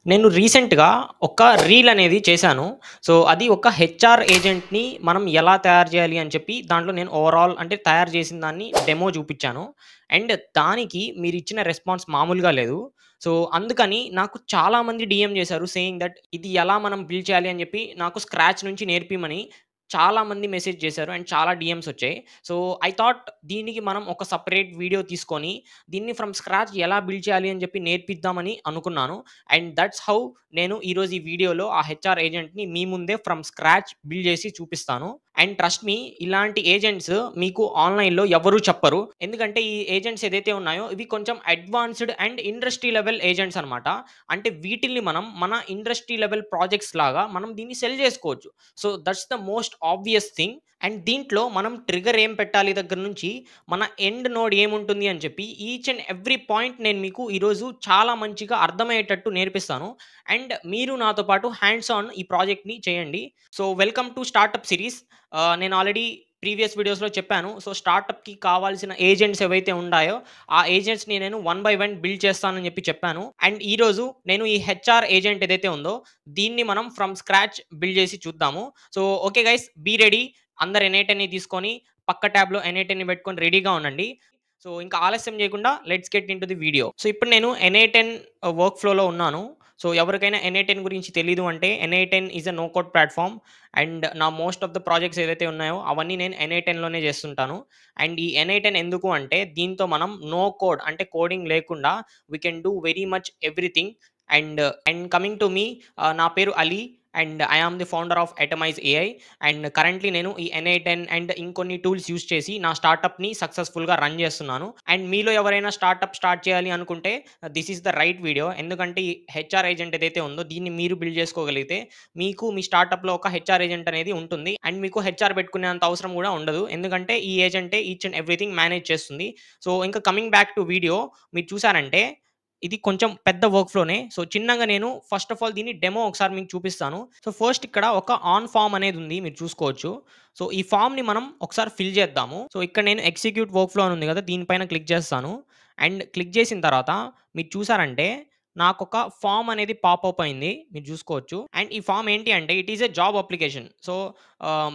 నేను రీసెంట్‌గా ఒక రీల్ అనేది చేశాను. సో, అది ఒక హెచ్ఆర్ ఏజెంట్‌ని మనం ఎలా తయారు చేయాలి అని చెప్పి దాంట్లో నేను ఓవరాల్ అంటే తయారు చేసిన దాన్ని డెమో చూపిచ్చాను. అండ్ దానికి మీరిచ్చిన రెస్పాన్స్ మామూలుగా లేదు. సో, అందుకని నాకు చాలామంది డీఎం చేశారు సేయింగ్ థట్ ఇది ఎలా మనం బిల్డ్ చేయాలి అని చెప్పి నాకు స్క్రాచ్ నుంచి నేర్పియమని చాలామంది మెసేజ్ చేశారు. అండ్ చాలా డీఎమ్స్ వచ్చాయి. సో, ఐ థాట్ దీనికి మనం ఒక సెపరేట్ వీడియో తీసుకొని దీన్ని ఫ్రమ్ స్క్రాచ్ ఎలా బిల్డ్ చేయాలి అని చెప్పి నేర్పిద్దామని అనుకున్నాను. అండ్ దట్స్ హౌ నేను ఈరోజు ఈ వీడియోలో ఆ హెచ్ఆర్ ఏజెంట్‌ని మీ ముందే ఫ్రమ్ స్క్రాచ్ బిల్డ్ చేసి చూపిస్తాను. అండ్ ట్రస్ట్ మీ ఇలాంటి ఏజెంట్స్ మీకు ఆన్‌లైన్‌లో ఎవ్వరు చెప్పరు. ఎందుకంటే ఈ ఏజెంట్స్ ఏదైతే ఉన్నాయో ఇవి కొంచెం advanced and industry level agents అనమాట. అంటే వీటిల్ని మనం మన ఇండస్ట్రీ లెవెల్ ప్రాజెక్ట్స్ లాగా మనం దీన్ని సెల్ చేసుకోవచ్చు. So, that's the most obvious thing. And దీంట్లో మనం ట్రిగ్గర్ ఏం పెట్టాలి దగ్గర నుంచి మన ఎండ్ నోడ్ ఏముంటుంది అని చెప్పి ఈచ్ అండ్ ఎవ్రీ పాయింట్ నేను మీకు ఈరోజు చాలా మంచిగా అర్థమయ్యేటట్టు నేర్పిస్తాను. అండ్ మీరు నాతో పాటు హ్యాండ్స్ ఆన్ ఈ ప్రాజెక్ట్‌ని చేయండి. So, welcome to startup series. నేను ఆల్రెడీ ప్రీవియస్ వీడియోస్‌లో చెప్పాను. సో, స్టార్టప్‌కి కావాల్సిన ఏజెంట్స్ ఏవైతే ఉన్నాయో, ఆ ఏజెంట్స్‌ని నేను వన్ బై వన్ బిల్డ్ చేస్తానని చెప్పి చెప్పాను. అండ్ ఈరోజు నేను ఈ హెచ్ఆర్ ఏజెంట్ ఏదైతే ఉందో, దీన్ని మనం ఫ్రమ్ స్క్రాచ్ బిల్డ్ చేసి చూద్దాము. So, okay guys, be ready. అందరు ఎన్8 తీసుకొని పక్క ట్యాబ్‌లో ఎన్8 పెట్టుకొని రెడీగా ఉండండి. సో, ఇంకా ఆలస్యం చేయకుండా let's get into the video. So, ఇప్పుడు నేను ఎన్8 వర్క్ ఫ్లోలో ఉన్నాను. సో, ఎవరికైనా ఎన్8 గురించి తెలీదు అంటే ఎన్8 is a no code platform. And నా మోస్ట్ ఆఫ్ ద ప్రాజెక్ట్స్ ఏవైతే ఉన్నాయో అవన్నీ నేను ఎన్8లోనే చేస్తుంటాను. అండ్ ఈ ఎన్8 ఎందుకు అంటే దీంతో మనం నో కోడ్ అంటే కోడింగ్ లేకుండా we can do very much everything. And coming to me, నా పేరు Ali and I am the founder of Atomize AI. And currently నేను ఈ ఎన్8 అండ్ ఇంకొన్ని టూల్స్ యూజ్ చేసి నా స్టార్టప్‌ని సక్సెస్‌ఫుల్‌గా రన్ చేస్తున్నాను. అండ్ మీలో ఎవరైనా స్టార్టప్ స్టార్ట్ చేయాలి అనుకుంటే this is the right video. ఎందుకంటే ఈ హెచ్ఆర్ ఏజెంట్ ఏదైతే ఉందో దీన్ని మీరు బిల్డ్ చేసుకోగలిగితే మీకు మీ స్టార్టప్‌లో ఒక హెచ్ఆర్ ఏజెంట్ అనేది ఉంటుంది. అండ్ మీకు హెచ్ఆర్ పెట్టుకునేంత అవసరం కూడా ఉండదు. ఎందుకంటే ఈ ఏజెంటే ఈచ్ అండ్ ఎవ్రీథింగ్ మేనేజ్ చేస్తుంది. సో, ఇంకా కమింగ్ బ్యాక్ టు వీడియో, మీరు చూసారంటే ఇది కొంచెం పెద్ద వర్క్ ఫ్లోనే. సో, చిన్నగా నేను ఫస్ట్ ఆఫ్ ఆల్ దీన్ని డెమో ఒకసారి మీకు చూపిస్తాను. సో, ఫస్ట్ ఇక్కడ ఒక ఆన్ ఫార్మ్ అనేది ఉంది, మీరు చూసుకోవచ్చు. సో, ఈ ఫార్మ్‌ని మనం ఒకసారి ఫిల్ చేద్దాము. సో, ఇక్కడ నేను ఎగ్జిక్యూట్ వర్క్ ఫ్లో అని ఉంది కదా! దీనిపైన క్లిక్ చేస్తాను. అండ్ క్లిక్ చేసిన తర్వాత మీరు చూసారంటే నాకొక ఫార్మ్ అనేది పాపప్ అయింది, మీరు చూసుకోవచ్చు. అండ్ ఈ ఫార్మ్ ఏంటి అంటే it is a job application. So,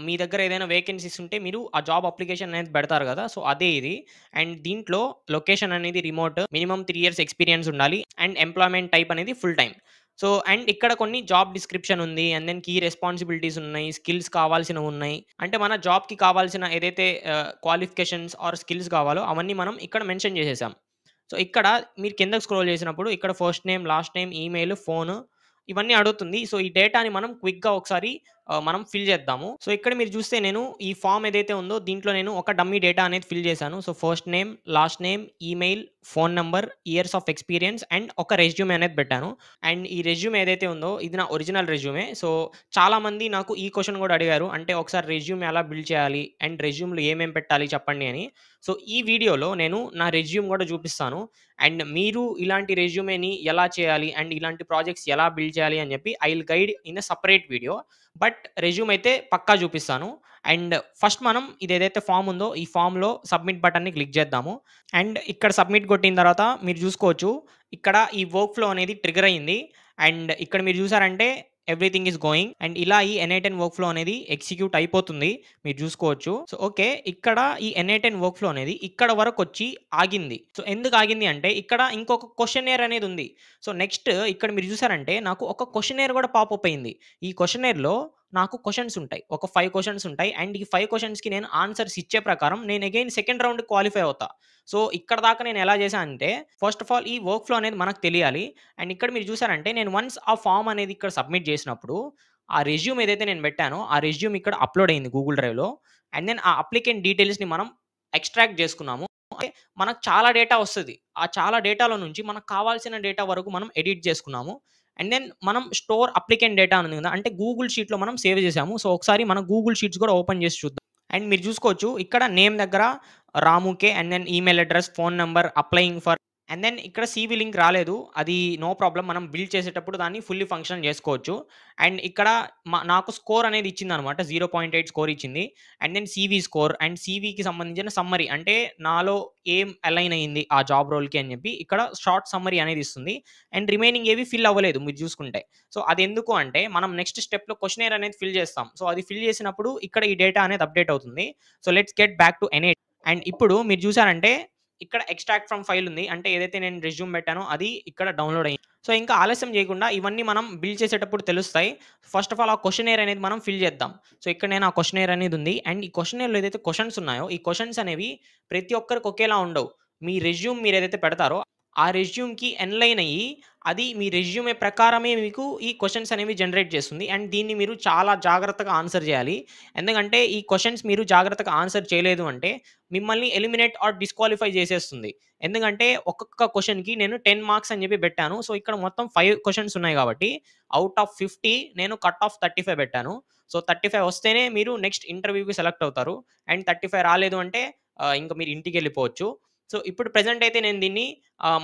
మీ దగ్గర ఏదైనా వేకెన్సీస్ ఉంటే మీరు ఆ జాబ్ అప్లికేషన్ అనేది పెడతారు కదా! సో, అదే ఇది. అండ్ దీంట్లో లొకేషన్ అనేది రిమోట్, మినిమమ్ 3 ఇయర్స్ ఎక్స్‌పీరియన్స్ ఉండాలి. అండ్ ఎంప్లాయ్‌మెంట్ టైప్ అనేది ఫుల్ టైమ్. సో, అండ్ ఇక్కడ కొన్ని జాబ్ డిస్క్రిప్షన్ ఉంది. అండ్ దెన్ కీ రెస్పాన్సిబిలిటీస్ ఉన్నాయి. స్కిల్స్ కావాల్సినవి ఉన్నాయి. అంటే మన జాబ్‌కి కావాల్సిన ఏదైతే క్వాలిఫికేషన్స్ ఆర్ స్కిల్స్ కావాలో అవన్నీ మనం ఇక్కడ మెన్షన్ చేసేసాం. సో, ఇక్కడ మీరు కిందకి స్క్రోల్ చేసినప్పుడు ఇక్కడ first name, last name, email, phone ఇవన్నీ అడుగుతుంది. సో, ఈ డేటాని మనం క్విక్‌గా ఒకసారి మనం ఫిల్ చేద్దాము. సో, ఇక్కడ మీరు చూస్తే నేను ఈ ఫార్మ్ ఏదైతే ఉందో దీంట్లో నేను ఒక డమ్మీ డేటా అనేది ఫిల్ చేశాను. So, first name, last name, email, phone number, years of experience and ఒక రెజ్యూమ్ అనేది పెట్టాను. అండ్ ఈ రెజ్యూమ్ ఏదైతే ఉందో ఇది నా ఒరిజినల్ రెజ్యూమే. సో, చాలామంది నాకు ఈ క్వెషన్ కూడా అడిగారు. అంటే ఒకసారి రెజ్యూమ్ ఎలా బిల్డ్ చేయాలి? అండ్ రెజ్యూమ్‌లో ఏమేం పెట్టాలి చెప్పండి అని. సో, ఈ వీడియోలో నేను నా రెజ్యూమ్ కూడా చూపిస్తాను. అండ్ మీరు ఇలాంటి రెజ్యూమేని ఎలా చేయాలి? అండ్ ఇలాంటి ప్రాజెక్ట్స్ ఎలా బిల్డ్ చేయాలి అని చెప్పి I will guide in a separate video. But resume అయితే పక్కా చూపిస్తాను. అండ్ ఫస్ట్ మనం ఇదేదైతే ఫార్మ్ ఉందో ఈ ఫార్మ్‌లో సబ్మిట్ బటన్‌ని క్లిక్ చేద్దాము. అండ్ ఇక్కడ సబ్మిట్ కొట్టిన తర్వాత మీరు చూసుకోవచ్చు. ఇక్కడ ఈ వర్క్ ఫ్లో అనేది ట్రిగ్గర్ అయింది. అండ్ ఇక్కడ మీరు చూసారంటే ఎవ్రీథింగ్ ఈస్ గోయింగ్. అండ్ ఇలా ఈ ఎన్8 వర్క్ ఫ్లో అనేది ఎగ్జిక్యూట్ అయిపోతుంది, మీరు చూసుకోవచ్చు. సో, ఓకే, ఇక్కడ ఈ ఎన్8 వర్క్ ఫ్లో అనేది ఇక్కడ వరకొచ్చి ఆగింది. సో, ఎందుకు ఆగింది అంటే ఇక్కడ ఇంకొక క్వెషనైర్ అనేది ఉంది. సో, నెక్స్ట్ ఇక్కడ మీరు చూసారంటే నాకు ఒక క్వెషనైర్ కూడా పాపప్ అయింది. ఈ క్వెషనైర్‌లో నాకు క్వెషన్స్ ఉంటాయి. ఒక 5 క్వెషన్స్ ఉంటాయి. అండ్ ఈ 5 క్వెషన్స్‌కి నేను ఆన్సర్స్ ఇచ్చే ప్రకారం నేను అగైన్ సెకండ్ రౌండ్‌కి క్వాలిఫై అవుతా. సో, ఇక్కడ దాకా నేను ఎలా చేశా అంటే ఫస్ట్ ఆఫ్ ఆల్ ఈ వర్క్ ఫ్లో అనేది మనకు తెలియాలి. అండ్ ఇక్కడ మీరు చూసారంటే నేను వన్స్ ఆ ఫార్మ్ అనేది ఇక్కడ సబ్మిట్ చేసినప్పుడు ఆ రెజ్యూమ్ ఏదైతే నేను పెట్టానో ఆ రెజ్యూమ్ ఇక్కడ అప్‌లోడ్ అయింది గూగుల్ డ్రైవ్‌లో. అండ్ దెన్ ఆ అప్లికెంట్ డీటెయిల్స్‌ని మనం ఎక్స్ట్రాక్ట్ చేసుకున్నాము. అంటే మనకు చాలా డేటా వస్తది. ఆ చాలా డేటాలో నుంచి మనకు కావాల్సిన డేటా వరకు మనం ఎడిట్ చేసుకున్నాము. అండ్ దెన్ మనం స్టోర్ అప్లికెంట్ డేటా ఉంది కదా! అంటే గూగుల్ షీట్‌లో మనం సేవ్ చేసాము. సో, ఒకసారి మన గూగుల్ షీట్స్ కూడా ఓపెన్ చేసి చూద్దాం. అండ్ మీరు చూసుకోవచ్చు ఇక్కడ నేమ్ దగ్గర Ramu K. And then email address, phone number, applying for and then ఇక్కడ సీవీ లింక్ రాలేదు. అది నో ప్రాబ్లమ్. మనం బిల్డ్ చేసేటప్పుడు దాన్ని ఫుల్లీ ఫంక్షనల్ జేసుకోవచ్చు. అండ్ ఇక్కడ నాకు స్కోర్ అనేది ఇచ్చిందనమాట. 0.8 స్కోర్ ఇచ్చింది. And then CV score and సీవీకి సంబంధించిన సమ్మరీ అంటే నాలో ఏం అలైన్ అయింది ఆ జాబ్ రోల్‌కి అని జెప్పి ఇక్కడ షార్ట్ సమ్మరీ అనేది ఇస్తుంది. అండ్ రిమైనింగ్ ఏవి ఫిల్ అవ్వలేదు మీరు జూసుకుంటే. సో, అదెందుకు అంటే మనం నెక్స్ట్ స్టెప్‌లో క్వెషనైర్ అనేది ఫిల్ చేస్తాం. సో, అది ఫిల్ చేసినప్పుడు ఇక్కడ ఈ డేటా అనేది అప్‌డేట్ అవుతుంది. So, let's get back to ఎన్8 అండ్ ఇప్పుడు మీరు జూసారంటే ఇక్కడ ఎక్స్ట్రాక్ట్ ఫ్రమ్ ఫైల్ ఉంది. అంటే ఏదైతే నేను రెజ్యూమ్ పెట్టానో అది ఇక్కడ డౌన్‌లోడ్ అయింది. సో, ఇంకా ఆలస్యం చేయకుండా ఇవన్నీ మనం బిల్డ్ చేసేటప్పుడు తెలుస్తాయి. ఫస్ట్ ఆఫ్ ఆల్ ఆ క్వెషనైర్ అనేది మనం ఫిల్ చేద్దాం. సో, ఇక్కడ నేను ఆ క్వెషనైర్ అనేది ఉంది. అండ్ ఈ క్వెషనైర్‌లో ఏదైతే క్వెషన్స్ ఉన్నాయో ఈ క్వెషన్స్ అనేవి ప్రతి ఒక్కరికి ఒకేలా ఉండవు. మీ రెజ్యూమ్ మీరేదైతే పెడతారో ఆ రెజ్యూమ్‌కి ఎన్‌లైన్ అయ్యి అది మీ రెజ్యూమే ప్రకారమే మీకు ఈ క్వెషన్స్ అనేవి జనరేట్ చేస్తుంది. అండ్ దీన్ని మీరు చాలా జాగ్రత్తగా ఆన్సర్ చేయాలి. ఎందుకంటే ఈ క్వెషన్స్ మీరు జాగ్రత్తగా ఆన్సర్ చేయలేదు అంటే మిమ్మల్ని ఎలిమినేట్ ఆర్ డిస్‌క్వాలిఫై చేసేస్తుంది. ఎందుకంటే ఒక్కొక్క క్వెషన్‌కి నేను 10 మార్క్స్ అని చెప్పి పెట్టాను. సో, ఇక్కడ మొత్తం 5 క్వెషన్స్ ఉన్నాయి కాబట్టి ఔట్ ఆఫ్ 50 నేను కట్ ఆఫ్ 35 పెట్టాను. సో, 35 వస్తేనే మీరు నెక్స్ట్ ఇంటర్వ్యూకి సెలెక్ట్ అవుతారు. అండ్ 35 రాలేదు అంటే ఇంక మీరు ఇంటికెళ్ళిపోవచ్చు. సో, ఇప్పుడు ప్రెజెంట్ అయితే నేను దీన్ని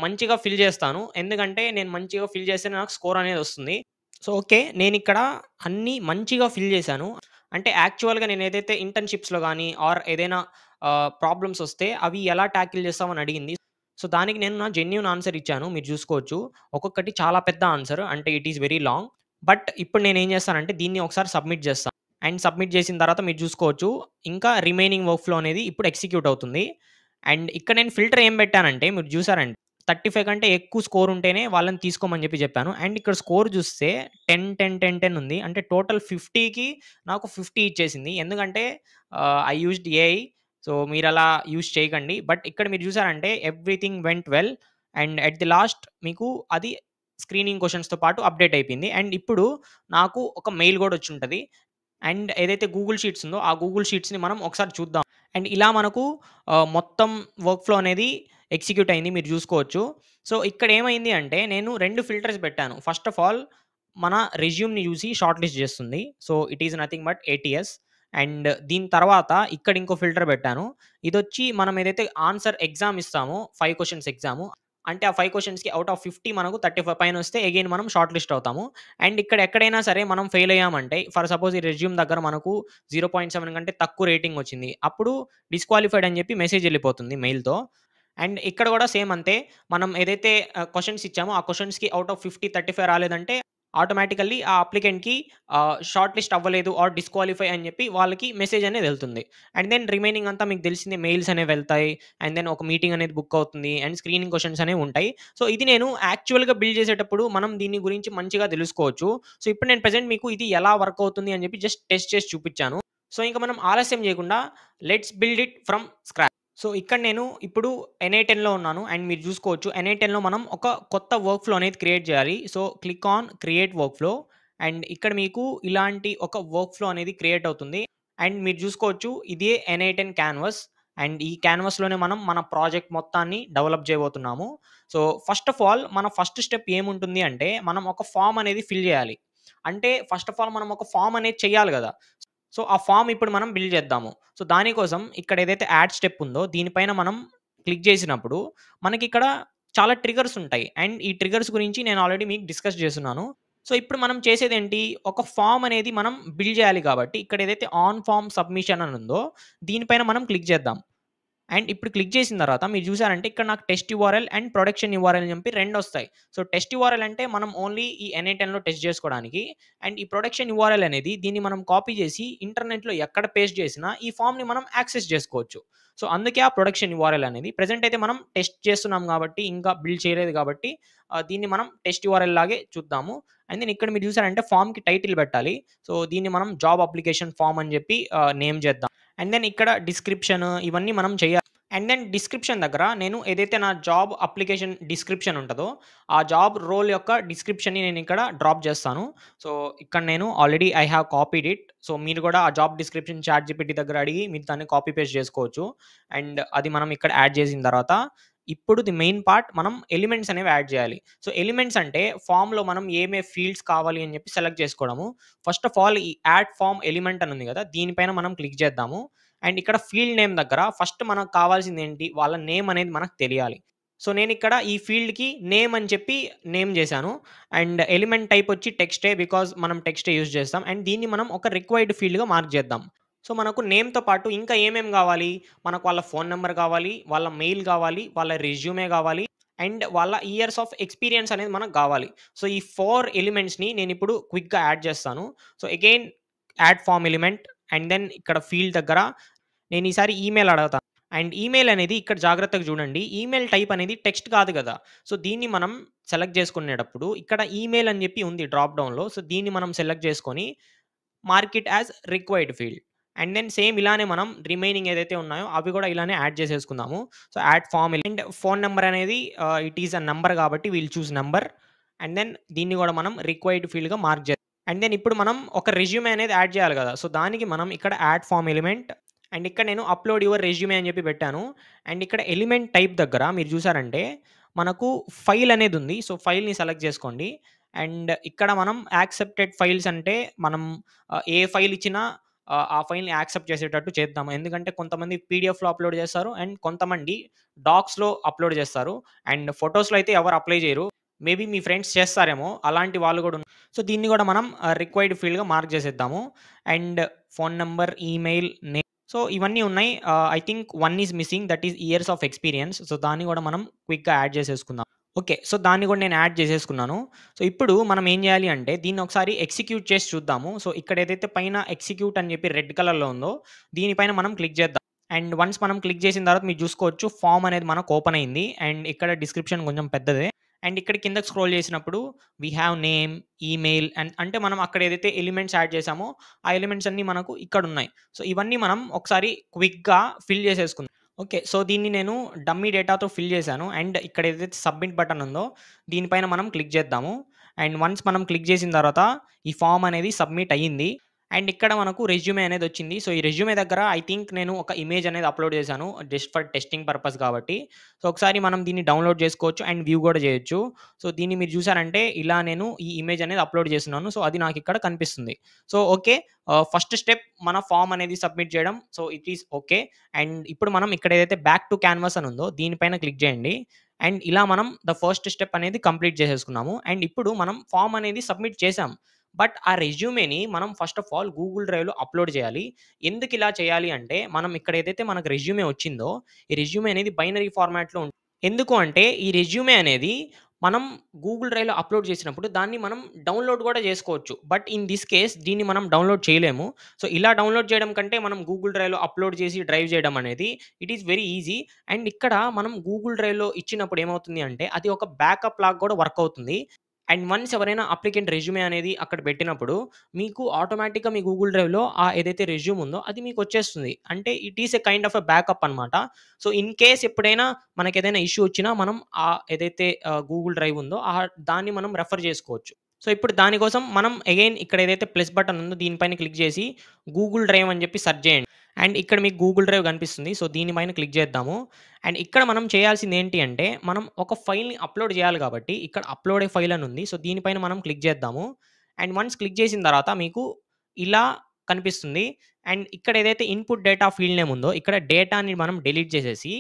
మంచిగా ఫిల్ చేస్తాను. ఎందుకంటే నేను మంచిగా ఫిల్ చేస్తేనే నాకు స్కోర్ అనేది వస్తుంది. So, okay. నేనిక్కడ అన్నీ మంచిగా ఫిల్ చేశాను. అంటే యాక్చువల్‌గా నేనేదైతే ఇంటర్న్‌షిప్స్‌లో గాని ఆర్ ఏదైనా ప్రాబ్లమ్స్ వస్తే అవి ఎలా టాకిల్ చేస్తావని అడిగింది. సో, దానికి నేను నా జెన్యూన్ ఆన్సర్ ఇచ్చాను. మీరు చూసుకోవచ్చు. ఒక్కొక్కటి చాలా పెద్ద ఆన్సర్. అంటే it is very long. But ఇప్పుడు నేనేం చేస్తానంటే దీన్ని ఒకసారి సబ్మిట్ చేస్తాను. అండ్ సబ్మిట్ చేసిన తర్వాత మీరు చూసుకోవచ్చు. ఇంకా రిమైనింగ్ వర్క్ ఫ్లో అనేది ఇప్పుడు ఎగ్జిక్యూట్ అవుతుంది. అండ్ ఇక్కడ నేను ఫిల్టర్ ఏం పెట్టానంటే మీరు చూసారంటే 35 కంటే ఎక్కువ స్కోర్ ఉంటేనే వాళ్ళని తీసుకోమని చెప్పాను. అండ్ ఇక్కడ స్కోర్ చూస్తే 10, 10, 10, 10 ఉంది. అంటే టోటల్ 50కి నాకు 50 ఇచ్చేసింది. ఎందుకంటే ఐ యూజ్డ్ ఏఐ. సో, మీరలా యూజ్ చేయకండి. బట్ ఇక్కడ మీరు చూసారంటే everything went well. And at the last మీకు అది స్క్రీనింగ్ క్వెషన్స్‌తో పాటు అప్‌డేట్ అయిపోయింది. అండ్ ఇప్పుడు నాకు ఒక మెయిల్ గూడా వచ్చుంటది. అండ్ ఏదైతే గూగుల్ షీట్స్ ఉందో, ఆ గూగుల్ షీట్స్‌ని మనం ఒకసారి చూద్దాం. అండ్ ఇలా మనకు మొత్తం వర్క్ ఫ్లో అనేది ఎగ్జిక్యూట్ అయింది. మీరు జూసుకోవచ్చు. సో, ఇక్కడ ఏమైంది అంటే నేను 2 ఫిల్టర్స్ పెట్టాను. ఫస్ట్ ఆఫ్ ఆల్ మన రెజ్యూమ్‌ని జూసి షార్ట్ లిస్ట్ జేస్తుంది. So, it is nothing but ATS. And దీని తర్వాత ఇక్కడ ఇంకో ఫిల్టర్ పెట్టాను. ఇదొచ్చి మనం ఏదైతే ఆన్సర్ ఎగ్జామ్ ఇస్తామో 5 క్వెషన్స్ ఎగ్జాము. అంటే ఆ 5 క్వెషన్స్‌కి ఔట్ ఆఫ్ 50 మనకు 35 పైనొస్తే అగైన్ మనం షార్ట్ లిస్ట్ అవుతాము. అండ్ ఇక్కడ ఎక్కడైనా సరే మనం ఫెయిల్ అయ్యామంటే ఫర్ సపోజ్ ఈ రెజ్యూమ్ దగ్గర మనకు 0.7 కంటే తక్కువ రేటింగ్ వచ్చింది. అప్పుడు డిస్‌క్వాలిఫైడ్ అని చెప్పి మెసేజ్ ఎళ్ళిపోతుంది మెయిల్‌తో. అండ్ ఇక్కడ గూడా సేమ్ అంతే. మనం ఏదైతే క్వెషన్స్ ఇచ్చామో ఆ క్వెషన్స్‌కి ఔట్ ఆఫ్ 50 35 రాలేదంటే ఆటోమేటికల్లీ ఆ అప్లికెంట్‌కి షార్ట్ లిస్ట్ అవ్వలేదు ఆర్ డిస్‌క్వాలిఫై అని చెప్పి వాళ్ళకి మెసేజ్ అనేది ఎళ్తుంది. అండ్ దెన్ రిమైనింగ్ అంతా మీకు తెలిసిందే మెయిల్స్ అనేవి వెళ్తాయి. అండ్ దెన్ ఒక మీటింగ్ అనేది బుక్ అవుతుంది. అండ్ స్క్రీనింగ్ క్వెషన్స్ అనేవి ఉంటాయి. సో, ఇది నేను యాక్చువల్‌గా బిల్డ్ చేసేటప్పుడు మనం దీని గురించి మంచిగా తెలుసుకోవచ్చు. సో, ఇప్పుడు నేను ప్రెజెంట్ మీకు ఇది ఎలా వర్క్ అవుతుంది అని చెప్పి జస్ట్ టెస్ట్ చేసి చూపిచ్చాను. సో, ఇంక మనం ఆలస్యం చేయకుండా let's build it from scratch. So, ఇక్కడ నేను ఇప్పుడు ఎన్ఐ10లో ఉన్నాను. అండ్ మీరు చూసుకోవచ్చు ఎన్ఐ10లో మనం ఒక కొత్త వర్క్ ఫ్లో అనేది క్రియేట్ చేయాలి. So, click on create work flow. And ఇక్కడ మీకు ఇలాంటి ఒక వర్క్ ఫ్లో అనేది క్రియేట్ అవుతుంది. అండ్ మీరు చూసుకోవచ్చు ఇదే ఎన్ఐ10 క్యాన్వాస్. అండ్ ఈ క్యాన్వాస్‌లోనే మనం మన ప్రాజెక్ట్ మొత్తాన్ని డెవలప్ చేయబోతున్నాము. సో, ఫస్ట్ ఆఫ్ ఆల్ మన ఫస్ట్ స్టెప్ ఏముంటుంది అంటే మనం ఒక ఫార్మ్ అనేది ఫిల్ చేయాలి. అంటే ఫస్ట్ ఆఫ్ ఆల్ మనం ఒక ఫార్మ్ అనేది చేయాలి గదా! సో, ఆ ఫార్మ్ ఇప్పుడు మనం బిల్డ్ చేద్దాము. సో, దానికోసం ఇక్కడ ఏదైతే యాడ్ స్టెప్ ఉందో దీనిపైన మనం క్లిక్ చేసినప్పుడు మనకిక్కడ చాలా ట్రిగ్గర్స్ ఉంటాయి. అండ్ ఈ ట్రిగ్గర్స్ గురించి నేను ఆల్రెడీ మీకు డిస్కస్ చేసున్నాను. సో, ఇప్పుడు మనం చేసేదేంటి ఒక ఫార్మ్ అనేది మనం బిల్డ్ చేయాలి కాబట్టి ఇక్కడ ఏదైతే ఆన్ ఫార్మ్ సబ్మిషన్ అని ఉందో దీనిపైన మనం క్లిక్ చేద్దాం. అండ్ ఇప్పుడు క్లిక్ చేసిన తర్వాత మీరు చూసారంటే ఇక్కడ నాకు test URL and production URL అని చెప్పి 2 వస్తాయి. సో, టెస్ట్ యూఆర్ఎల్ అంటే మనం ఓన్లీ ఈ ఎన్ఐ10లో టెస్ట్ చేసుకోవడానికి. అండ్ ఈ ప్రొడక్షన్ యూఆర్ఎల్ అనేది దీన్ని మనం కాపీ చేసి ఇంటర్నెట్‌లో ఎక్కడ పేస్ట్ చేసినా ఈ ఫార్మ్‌ని మనం యాక్సెస్ చేసుకోవచ్చు. సో, అందుకే ఆ ప్రొడక్షన్ యూఆర్ఎల్ అనేది. ప్రెజెంట్ అయితే మనం టెస్ట్ చేస్తున్నాం కాబట్టి ఇంకా బిల్డ్ చేయలేదు కాబట్టి దీన్ని మనం టెస్ట్ యూఆర్ఎల్ లాగే చూద్దాము. అండ్ దెన్ ఇక్కడ మీరు చూసారంటే ఫార్మ్‌కి టైటిల్ పెట్టాలి. సో, దీన్ని మనం జాబ్ అప్లికేషన్ ఫార్మ్ అని చెప్పి నేమ్ చేద్దాం. అండ్ దెన్ ఇక్కడ డిస్క్రిప్షన్ ఇవన్నీ మనం చేయాలి. అండ్ దెన్ డిస్క్రిప్షన్ దగ్గర నేను ఏదైతే నా జాబ్ అప్లికేషన్ డిస్క్రిప్షన్ ఉంటదో, ఆ జాబ్ రోల్ యొక్క డిస్క్రిప్షన్‌ని నేను ఇక్కడ డ్రాప్ చేస్తాను. సో, ఇక్కడ నేను already I have copied it. So, మీరు కూడా ఆ జాబ్ డిస్క్రిప్షన్ చాట్‌జీపీటీ దగ్గర అడిగి మీరు దాన్ని కాపీ పేస్ట్ చేసుకోవచ్చు. అండ్ అది మనం ఇక్కడ యాడ్ చేసిన తర్వాత ఇప్పుడు ది మెయిన్ పార్ట్ మనం ఎలిమెంట్స్ అనేవి యాడ్ చేయాలి. సో, ఎలిమెంట్స్ అంటే ఫార్మ్‌లో మనం ఏమే ఫీల్డ్స్ కావాలి అని చెప్పి సెలెక్ట్ చేసుకోవడము. ఫస్ట్ ఆఫ్ ఆల్ ఈ యాడ్ ఫార్మ్ ఎలిమెంట్ అని ఉంది కదా! దీనిపైన మనం క్లిక్ చేద్దాము. అండ్ ఇక్కడ ఫీల్డ్ నేమ్ దగ్గర ఫస్ట్ మనకు కావాల్సిందేంటి? వాళ్ళ నేమ్ అనేది మనకు తెలియాలి. సో, నేనిక్కడ ఈ ఫీల్డ్‌కి నేమ్ అని చెప్పి నేమ్ జేశాను. అండ్ ఎలిమెంట్ టైప్ వచ్చి టెక్స్టే బికాజ్ మనం టెక్స్టే యూజ్ చేస్తాం. అండ్ దీన్ని మనం ఒక రిక్వైర్డ్ ఫీల్డ్‌గా మార్క్ చేద్దాం. సో, మనకు నేమ్‌తో పాటు ఇంకా ఏమేం గావాలి? మనకు వాళ్ళ ఫోను నంబర్ గావాలి, వాళ్ళ మెయిల్ గావాలి, వాళ్ళ రెజ్యూమే గావాలి, అండ్ వాళ్ళ ఇయర్స్ ఆఫ్ ఎక్స్‌పీరియన్స్ అనేది మనకు గావాలి. సో, ఈ 4 ఎలిమెంట్స్‌ని నేనిప్పుడు క్విక్‌గా యాడ్ చేస్తాను. So, again add form element and then ఇక్కడ ఫీల్డ్ దగ్గర నేను ఈసారి ఈమెయిల్ అడగతాను. అండ్ ఈమెయిల్ అనేది ఇక్కడ జాగ్రత్తగా చూడండి. ఈమెయిల్ టైప్ అనేది టెక్స్ట్ కాదు గదా! సో, దీన్ని మనం సెలెక్ట్ చేసుకునేటప్పుడు ఇక్కడ ఈమెయిల్ అని చెప్పి ఉంది డ్రాప్ డౌన్‌లో. సో, దీన్ని మనం సెలెక్ట్ చేసుకొని mark it as required field. And then same ఇలానే మనం రిమైనింగ్ ఏదైతే ఉన్నాయో అవి కూడా ఇలానే యాడ్ చేసేసుకుందాము. So, add form and phone number అనేది ఇట్ ఈస్ ఎ నంబర్ కాబట్టి will choose number. And then దీన్ని కూడా మనం రిక్వైర్డ్ ఫీల్డ్‌గా మార్క్ చేద్దాం. అండ్ దెన్ ఇప్పుడు మనం ఒక రెజ్యూమే అనేది యాడ్ చేయాలి కదా! సో, దానికి మనం ఇక్కడ యాడ్ ఫార్మ్ ఎలిమెంట్ అండ్ ఇక్కడ నేను అప్‌లోడ్ యువర్ రెజ్యూమే అని చెప్పి పెట్టాను. అండ్ ఇక్కడ ఎలిమెంట్ టైప్ దగ్గర మీరు చూసారంటే మనకు ఫైల్ అనేది ఉంది. సో, ఫైల్‌ని సెలెక్ట్ చేసుకోండి. అండ్ ఇక్కడ మనం యాక్సెప్టెడ్ ఫైల్స్ అంటే మనం ఏ ఫైల్ ఇచ్చినా ఆ ఫైల్‌ని యాక్సెప్ట్ చేసేటట్టు చేద్దాం. ఎందుకంటే కొంతమంది పీడీఎఫ్‌లో అప్‌లోడ్ చేస్తారు. అండ్ కొంతమంది డాక్స్‌లో అప్‌లోడ్ చేస్తారు. అండ్ ఫోటోస్‌లో అయితే ఎవరు అప్లై చేయరు. మేబీ మీ ఫ్రెండ్స్ చేస్తారేమో! అలాంటి వాళ్ళు కూడా సో, దీన్ని కూడా మనం రిక్వైర్డ్ ఫీల్డ్‌గా మార్క్ చేసేద్దాము. And phone number, email, name so, ఇవన్నీ ఉన్నాయి. I think one is missing that is years of experience. So, దాన్ని కూడా మనం క్విక్‌గా యాడ్ చేసేసుకుందాం. ఓకే. సో, దాన్ని కూడా నేను యాడ్ చేసేసుకున్నాను. సో, ఇప్పుడు మనం ఏం చేయాలి అంటే దీన్ని ఒకసారి ఎగ్జిక్యూట్ చేసి చూద్దాము. సో, ఇక్కడ ఏదైతే పైన ఎగ్జిక్యూట్ అని చెప్పి రెడ్ కలర్‌లో ఉందో దీనిపైన మనం క్లిక్ చేద్దాం. అండ్ వన్స్ మనం క్లిక్ చేసిన తర్వాత మీరు చూసుకోవచ్చు ఫార్మ్ అనేది మనకు ఓపెన్ అయింది. అండ్ ఇక్కడ డిస్క్రిప్షన్ కొంచెం పెద్దదే. అండ్ ఇక్కడ కిందకి స్క్రోల్ చేసినప్పుడు we have name, email and అంటే మనం అక్కడ ఏదైతే ఎలిమెంట్స్ యాడ్ చేసామో ఆ ఎలిమెంట్స్ అన్నీ మనకు ఇక్కడున్నాయి. సో, ఇవన్నీ మనం ఒకసారి క్విక్‌గా ఫిల్ చేసేసుకుందాం. ఓకే. సో, దీన్ని నేను డమ్మీ డేటాతో ఫిల్ చేశాను. అండ్ ఇక్కడ ఏదైతే సబ్మిట్ బటన్ ఉందో దీనిపైన మనం క్లిక్ చేద్దాము. అండ్ వన్స్ మనం క్లిక్ చేసిన తర్వాత ఈ ఫార్మ్ అనేది సబ్మిట్ అయ్యింది. అండ్ ఇక్కడ మనకు రెజ్యూమే అనేదొచ్చింది. సో, ఈ రెజ్యూమే దగ్గర ఐ థింక్ నేను ఒక ఇమేజ్ అనేది అప్‌లోడ్ చేశాను. జస్ట్ ఫర్ టెస్టింగ్ పర్పస్ కాబట్టి. సో, ఒకసారి మనం దీన్ని డౌన్‌లోడ్ చేసుకోవచ్చు అండ్ వ్యూ కూడా చేయొచ్చు. సో, దీన్ని మీరు చూసారంటే ఇలా నేను ఈ ఇమేజ్ అనేది అప్‌లోడ్ చేస్తున్నాను. సో, అది నాకిక్కడ కనిపిస్తుంది. So, okay. ఫస్ట్ స్టెప్ మన ఫార్మ్ అనేది సబ్మిట్ చేయడం. So, it is okay. And ఇప్పుడు మనం ఇక్కడ ఏదైతే బ్యాక్ టు క్యాన్వాస్ అని ఉందో దీనిపైన క్లిక్ చేయండి. అండ్ ఇలా మనం ద ఫస్ట్ స్టెప్ అనేది కంప్లీట్ చేసేసుకున్నాము. అండ్ ఇప్పుడు మనం ఫార్మ్ అనేది సబ్మిట్ చేసాం. బట్ ఆ రెజ్యూమేని మనం ఫస్ట్ ఆఫ్ ఆల్ గూగుల్ డ్రైవ్‌లో అప్‌లోడ్ చేయాలి. ఎందుకిలా చేయాలి అంటే మనం ఇక్కడ ఏదైతే మనకు రెజ్యూమే వచ్చిందో ఈ రెజ్యూమే అనేది బైనరీ ఫార్మాట్‌లో ఎందుకు అంటే ఈ రెజ్యూమే అనేది మనం గూగుల్ డ్రైవ్‌లో అప్‌లోడ్ చేసినప్పుడు దాన్ని మనం డౌన్‌లోడ్ కూడా చేసుకోవచ్చు. బట్ ఇన్ థిస్ కేస్ దీన్ని మనం డౌన్‌లోడ్ చేయలేము. సో, ఇలా డౌన్‌లోడ్ చేయడం కంటే మనం గూగుల్ డ్రైవ్‌లో అప్‌లోడ్ చేసి డ్రైవ్ చేయడం అనేది it is very easy. And ఇక్కడ మనం గూగుల్ డ్రైవ్‌లో ఇచ్చినప్పుడు ఏమవుతుంది అంటే అది ఒక బ్యాకప్ లాగా కూడా వర్క్ అవుతుంది. అండ్ వన్స్ ఎవరైనా అప్లికెంట్ రెజ్యూమే అనేది అక్కడ పెట్టినప్పుడు మీకు ఆటోమేటిక్‌గా మీ గూగుల్ డ్రైవ్‌లో ఏదైతే రెజ్యూమ్ ఉందో అది మీకొచ్చేస్తుంది. అంటే it is a kind of a backup అనమాట. సో, ఇన్ కేస్ ఎప్పుడైనా మనకేదైనా ఇష్యూ వచ్చినా మనం ఏదైతే గూగుల్ డ్రైవ్ ఉందో దాన్ని మనం రెఫర్ చేసుకోవచ్చు. సో, ఇప్పుడు దానికోసం మనం అగైన్ ఇక్కడ ఏదైతే ప్లస్ బటన్ ఉందో దీనిపైన క్లిక్ చేసి గూగుల్ డ్రైవ్ అని చెప్పి సెర్చ్ చేయండి. అండ్ ఇక్కడ మీకు గూగుల్ డ్రైవ్ కనిపిస్తుంది. సో, దీనిపైన క్లిక్ చేద్దాము. అండ్ ఇక్కడ మనం చేయాల్సింది ఏంటి అంటే మనం ఒక ఫైల్‌ని అప్‌లోడ్ చేయాలి కాబట్టి ఇక్కడ అప్‌లోడ్ ఏ ఫైల్ అని ఉంది. సో, దీనిపైన మనం క్లిక్ చేద్దాము. అండ్ వన్స్ క్లిక్ చేసిన తర్వాత మీకు ఇలా కనిపిస్తుంది. అండ్ ఇక్కడ ఏదైతే ఇన్‌పుట్ డేటా ఫీల్డ్ నేమ్ ఉందో ఇక్కడ డేటాని మనం డిలీట్ చేసేసి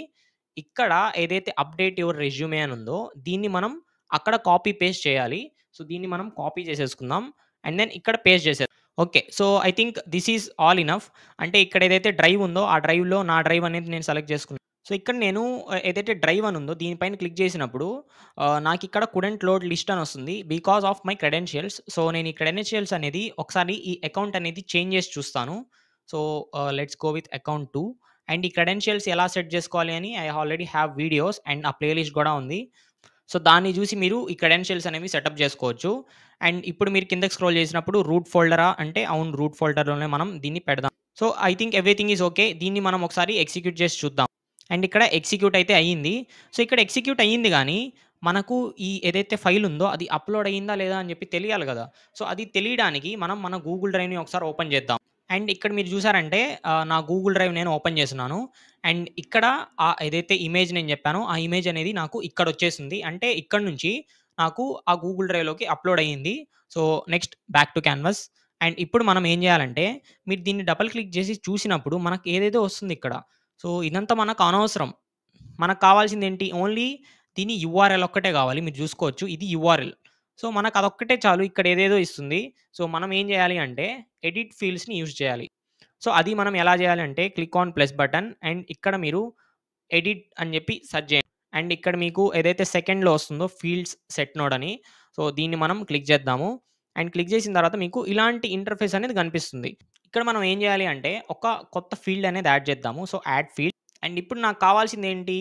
ఇక్కడ ఏదైతే అప్‌డేట్ యువర్ రెజ్యూమే అని ఉందో దీన్ని మనం అక్కడ కాపీ పేస్ట్ చేయాలి. సో, దీన్ని మనం కాపీ చేసేసుకుందాం. అండ్ దెన్ ఇక్కడ పేస్ట్ చేసేద్దాం. Okay. So, I think this is all enough. అంటే ఇక్కడ ఏదైతే డ్రైవ్ ఉందో ఆ డ్రైవ్‌లో నా డ్రైవ్ అనేది నేను సెలెక్ట్ చేసుకున్నాను. సో, ఇక్కడ నేను ఏదైతే డ్రైవ్ అని ఉందో దీనిపైన క్లిక్ చేసినప్పుడు నాకిక్కడ కుడెంట్ లోడ్ లిస్ట్ అని వస్తుంది. Because of my credentials. So, నేను ఈ క్రెడెన్షియల్స్ అనేది ఒకసారి ఈ అకౌంట్ అనేది చేంజ్ చేసి చూస్తాను. So, let's go with account 2 and ఈ క్రెడెన్షియల్స్ ఎలా సెట్ చేసుకోవాలి అని I already have videos and ఆ ప్లే లిస్ట్ కూడా ఉంది. సో, దాన్ని చూసి మీరు ఈ క్రెడెన్షియల్స్ అనేవి సెటప్ చేసుకోవచ్చు. అండ్ ఇప్పుడు మీరు కిందకి స్క్రోల్ చేసినప్పుడు రూట్ ఫోల్డరా అంటే అవును రూట్ ఫోల్డర్‌లోనే మనం దీన్ని పెడదాం. So, I think everything is okay. దీన్ని మనం ఒకసారి ఎగ్జిక్యూట్ చేసి చూద్దాం. అండ్ ఇక్కడ ఎగ్జిక్యూట్ అయితే అయ్యింది. సో, ఇక్కడ ఎగ్జిక్యూట్ అయ్యింది గానీ, మనకు ఈ ఏదైతే ఫైల్ ఉందో అది అప్‌లోడ్ అయిందా లేదా అని చెప్పి తెలియాలి గదా! సో, అది తెలియడానికి మనం మన గూగుల్ డ్రైవ్‌ని ఒకసారి ఓపెన్ చేద్దాం. అండ్ ఇక్కడ మీరు చూసారంటే నా గూగుల్ డ్రైవ్ నేను ఓపెన్ చేస్తున్నాను. అండ్ ఇక్కడ ఏదైతే ఇమేజ్ నేను చెప్పానో ఆ ఇమేజ్ అనేది నాకు ఇక్కడొచ్చేసింది. అంటే ఇక్కడి నుంచి నాకు ఆ గూగుల్ డ్రైవ్‌లోకి అప్‌లోడ్ అయ్యింది. So, next back to canvas. And ఇప్పుడు మనం ఏం చేయాలంటే మీరు దీన్ని డబుల్ క్లిక్ చేసి చూసినప్పుడు మనకు ఏదేదో వస్తుంది ఇక్కడ. సో, ఇదంతా మనకు అనవసరం. మనకు కావాల్సిందేంటి ఓన్లీ దీని యూఆర్ఎల్ ఒక్కటే కావాలి. మీరు చూసుకోవచ్చు. ఇది యూఆర్ఎల్. సో, మనకు అదొక్కటే చాలు. ఇక్కడ ఏదేదో ఇస్తుంది. సో, మనం ఏం చేయాలి అంటే ఎడిట్ ఫీల్డ్స్‌ని యూజ్ చేయాలి. సో, అది మనం ఎలా చేయాలి అంటే click on plus button and ఇక్కడ మీరు ఎడిట్ అని చెప్పి సెర్చ్ చేయండి. అండ్ ఇక్కడ మీకు ఏదైతే సెకండ్‌లో వస్తుందో ఫీల్డ్స్ సెట్ నోడ్ అని. సో, దీన్ని మనం క్లిక్ చేద్దాము. అండ్ క్లిక్ చేసిన తర్వాత మీకు ఇలాంటి ఇంటర్ఫేస్ అనేది కనిపిస్తుంది. ఇక్కడ మనం ఏం చేయాలి అంటే ఒక కొత్త ఫీల్డ్ అనేది యాడ్ చేద్దాము. సో, యాడ్ ఫీల్డ్ అండ్ ఇప్పుడు నాకు కావాల్సిందేంటి?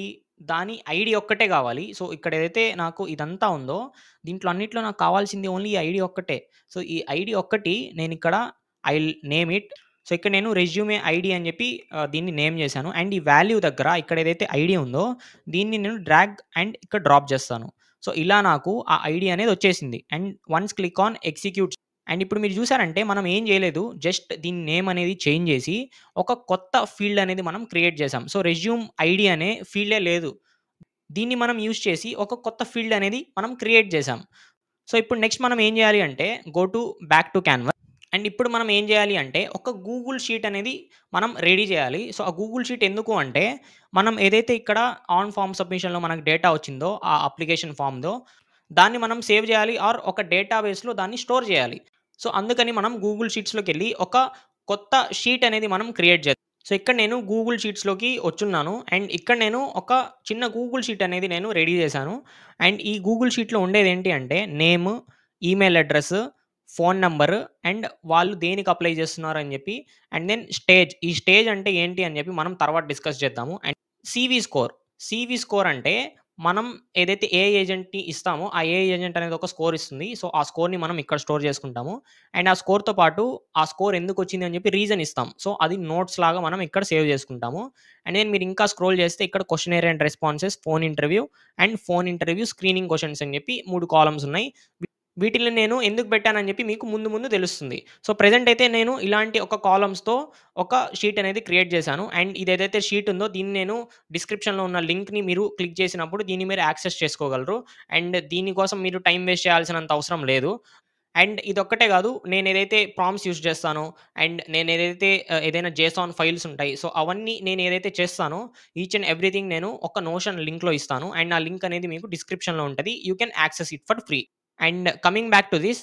దాని ఐడీ ఒక్కటే కావాలి. సో, ఇక్కడ ఏదైతే నాకు ఇదంతా ఉందో దీంట్లో అన్నిట్లో నాకు కావాల్సింది ఓన్లీ ఈ ఐడీ ఒక్కటే. సో, ఈ ఐడీ ఒక్కటి నేనిక్కడ I will name it. So, ఇక్కడ నేను రెజ్యూమే ఐడీ అని చెప్పి దీన్ని నేమ్ చేశాను. అండ్ ఈ వాల్యూ దగ్గర ఇక్కడ ఏదైతే ఐడీ ఉందో దీన్ని నేను డ్రాగ్ అండ్ ఇక్కడ డ్రాప్ చేస్తాను. సో, ఇలా నాకు ఆ ఐడీ అనేది వచ్చేసింది. And once click on execute and ఇప్పుడు మీరు చూసారంటే మనం ఏం చేయలేదు. జస్ట్ దీని నేమ్ అనేది చేంజ్ చేసి ఒక కొత్త ఫీల్డ్ అనేది మనం క్రియేట్ చేసాం. సో, రెజ్యూమ్ ఐడీ అనే ఫీల్డే లేదు. దీన్ని మనం యూజ్ చేసి ఒక కొత్త ఫీల్డ్ అనేది మనం క్రియేట్ చేసాం. సో, ఇప్పుడు నెక్స్ట్ మనం ఏం చేయాలి అంటే go to back to canvas. And ఇప్పుడు మనం ఏం చేయాలి అంటే ఒక గూగుల్ షీట్ అనేది మనం రెడీ చేయాలి. సో, ఆ గూగుల్ షీట్ ఎందుకు అంటే మనం ఏదైతే ఇక్కడ ఆన్ ఫార్మ్ సబ్మిషన్‌లో మనకు డేటా వచ్చిందో ఆ అప్లికేషన్ ఫార్మ్‌దో దాన్ని మనం సేవ్ చేయాలి ఆర్ ఒక డేటాబేస్‌లో దాన్ని స్టోర్ చేయాలి. సో, అందుకని మనం గూగుల్ షీట్స్‌లోకెళ్ళి ఒక కొత్త షీట్ అనేది మనం క్రియేట్ చేద్దాం. సో, ఇక్కడ నేను గూగుల్ షీట్స్‌లోకి వచ్చున్నాను. అండ్ ఇక్కడ నేను ఒక చిన్న గూగుల్ షీట్ అనేది నేను రెడీ చేశాను. అండ్ ఈ గూగుల్ షీట్‌లో ఉండేదేంటి అంటే name, email address, phone number and వాళ్ళు దేనికి అప్లై చేస్తున్నారు అని చెప్పి అండ్ దెన్ స్టేజ్. ఈ స్టేజ్ అంటే ఏంటి అని చెప్పి మనం తర్వాత డిస్కస్ చేద్దాము. And CV score. CV score అంటే మనం ఏదైతే ఏఐ ఏజెంట్‌ని ఇస్తామో, ఆ ఏఐ ఏజెంట్ అనేది ఒక స్కోర్ ఇస్తుంది. సో, ఆ స్కోర్‌ని మనం ఇక్కడ స్టోర్ చేసుకుంటాము. అండ్ ఆ స్కోర్‌తో పాటు ఆ స్కోర్ ఎందుకొచ్చింది అని చెప్పి రీజన్ ఇస్తాం. సో, అది నోట్స్ లాగా మనం ఇక్కడ సేవ్ చేసుకుంటాము. అండ్ దెన్ మీరు ఇంకా స్క్రోల్ చేస్తే ఇక్కడ questionnaire and responses, phone interview and phone interview screening questions అని చెప్పి 3 కాలమ్స్ ఉన్నాయి. వీటిల్ని నేను ఎందుకు పెట్టానని చెప్పి మీకు ముందు ముందు తెలుస్తుంది. సో, ప్రెజెంట్ అయితే నేను ఇలాంటి ఒక కాలమ్స్‌తో ఒక షీట్ అనేది క్రియేట్ చేశాను. అండ్ ఇదేదైతే షీట్ ఉందో దీన్ని నేను డిస్క్రిప్షన్‌లో ఉన్న లింక్‌ని మీరు క్లిక్ చేసినప్పుడు దీన్ని మీరు యాక్సెస్ చేసుకోగలరు. అండ్ దీనికోసం మీరు టైమ్ వేస్ట్ చేయాల్సినంత అవసరం లేదు. అండ్ ఇదొక్కటే కాదు. నేనేదైతే ప్రాంప్ట్స్ యూజ్ చేస్తానో అండ్ నేనేదైతే ఏదైనా జేసాన్ ఫైల్స్ ఉంటాయి. సో, అవన్నీ నేనేదైతే చేస్తానో ఈచ్ అండ్ ఎవ్రీథింగ్ నేను ఒక నోషన్ లింక్‌లో ఇస్తాను. అండ్ ఆ లింక్ అనేది మీకు డిస్క్రిప్షన్‌లో ఉంటది. You can access it for free. And coming back to this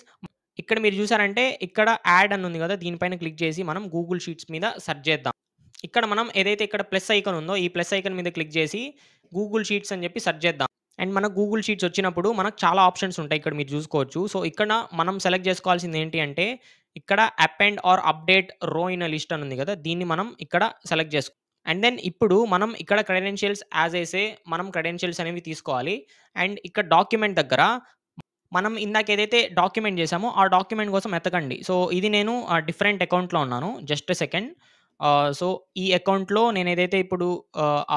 ఇక్కడ మీరు చూసారంటే ఇక్కడ యాడ్ అని ఉంది కదా! దీనిపైన క్లిక్ చేసి మనం గూగుల్ షీట్స్ మీద సెర్చ్ చేద్దాం. ఇక్కడ మనం ఏదైతే ఇక్కడ ప్లస్ ఐకాన్ ఉందో ఈ ప్లస్ ఐకాన్ మీద క్లిక్ చేసి గూగుల్ షీట్స్ అని చెప్పి సెర్చ్ చేద్దాం. అండ్ మనకు గూగుల్ షీట్స్ వచ్చినప్పుడు మనకు చాలా ఆప్షన్స్ ఉంటాయి. ఇక్కడ మీరు చూసుకోవచ్చు. సో, ఇక్కడ మనం సెలెక్ట్ చేసుకోవాల్సింది ఏంటి అంటే ఇక్కడ append or update row in a list అని ఉంది కదా! దీన్ని మనం ఇక్కడ సెలెక్ట్ అండ్ దెన్ ఇప్పుడు మనం ఇక్కడ క్రెడెన్షియల్స్ యాస్ ఎ మనం క్రెడెన్షియల్స్ అనేవి తీసుకోవాలి. అండ్ ఇక్కడ డాక్యుమెంట్ దగ్గర మనం ఇందాక ఏదైతే డాక్యుమెంట్ చేసామో, ఆ డాక్యుమెంట్ కోసం ఎతకండి. సో, ఇది నేను డిఫరెంట్ అకౌంట్‌లో ఉన్నాను. Just a second. సో, ఈ అకౌంట్‌లో నేనేదైతే ఇప్పుడు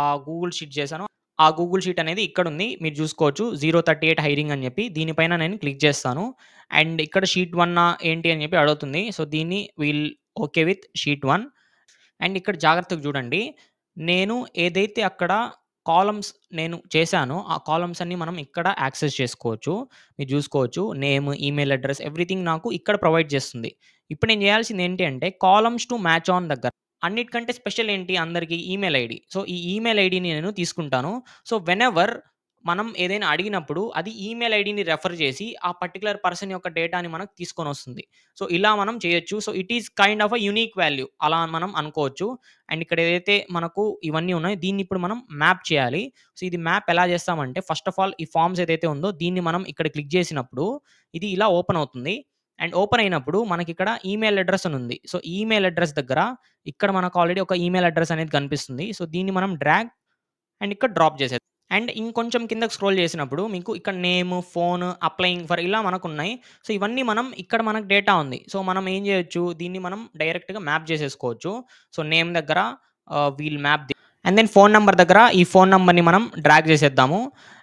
ఆ గూగుల్ షీట్ చేశానో, ఆ గూగుల్ షీట్ అనేది ఇక్కడుంది. మీరు చూసుకోవచ్చు. 038 హైరింగ్ అని చెప్పి దీనిపైన నేను క్లిక్ చేస్తాను. అండ్ ఇక్కడ షీట్ 1 ఏంటి అని చెప్పి అడుగుతుంది. సో, దీన్ని will okay with sheet 1. And ఇక్కడ జాగ్రత్తగా చూడండి. నేను ఏదైతే అక్కడ కాలమ్స్ నేను చేశానో, ఆ కాలమ్స్ అన్నీ మనం ఇక్కడ యాక్సెస్ చేసుకోవచ్చు. మీరు చూసుకోవచ్చు. నేమ్, ఈమెయిల్ అడ్రెస్ ఎవ్రీథింగ్ నాకు ఇక్కడ ప్రొవైడ్ చేస్తుంది. ఇప్పుడు నేను చేయాల్సింది ఏంటి అంటే కాలమ్స్ టు మ్యాచ్ ఆన్ దగ్గర అన్నిటికంటే స్పెషల్ ఏంటి అందరికి ఈమెయిల్ ఐడీ. సో, ఈ ఈమెయిల్ ఐడీని నేను తీసుకుంటాను. సో, వెనెవర్ మనం ఏదైనా అడిగినప్పుడు అది ఈమెయిల్ ఐడీని రెఫర్ చేసి ఆ పర్టిక్యులర్ పర్సన్ యొక్క డేటాని మనకు తీసుకొనొస్తుంది. సో, ఇలా మనం చేయొచ్చు. So, it is kind of a unique value అలా మనం అనుకోవచ్చు. అండ్ ఇక్కడ ఏదైతే మనకు ఇవన్నీ ఉన్నాయో దీన్ని ఇప్పుడు మనం మ్యాప్ చేయాలి. సో, ఇది మ్యాప్ ఎలా చేస్తామంటే ఫస్ట్ ఆఫ్ ఆల్ ఈ ఫార్మ్స్ ఏదైతే ఉందో దీన్ని మనం ఇక్కడ క్లిక్ చేసినప్పుడు ఇది ఇలా ఓపెన్ అవుతుంది. అండ్ ఓపెన్ అయినప్పుడు మనకిక్కడ ఈమెయిల్ అడ్రెస్ అని ఉంది. సో, ఈమెయిల్ అడ్రెస్ దగ్గర ఇక్కడ మనకు ఆల్రెడీ ఒక ఈమెయిల్ అడ్రెస్ అనేది కనిపిస్తుంది. సో, దీన్ని మనం డ్రాగ్ అండ్ ఇక్కడ డ్రాప్ చేసేది. అండ్ ఇంకొంచెం కిందకి స్క్రోల్ చేసినప్పుడు మీకు ఇక్కడ నేమ్, ఫోన్, అప్లయింగ్ ఫర్ ఇలా మనకున్నాయి. సో, ఇవన్నీ మనం ఇక్కడ మనకు డేటా ఉంది. సో, మనం ఏం చేయొచ్చు దీన్ని మనం డైరెక్ట్‌గా మ్యాప్ చేసేసుకోవచ్చు. సో, నేమ్ దగ్గర we'll map and then phone number దగ్గర ఈ ఫోన్ నంబర్‌ని మనం డ్రాగ్ చేసేద్దాము.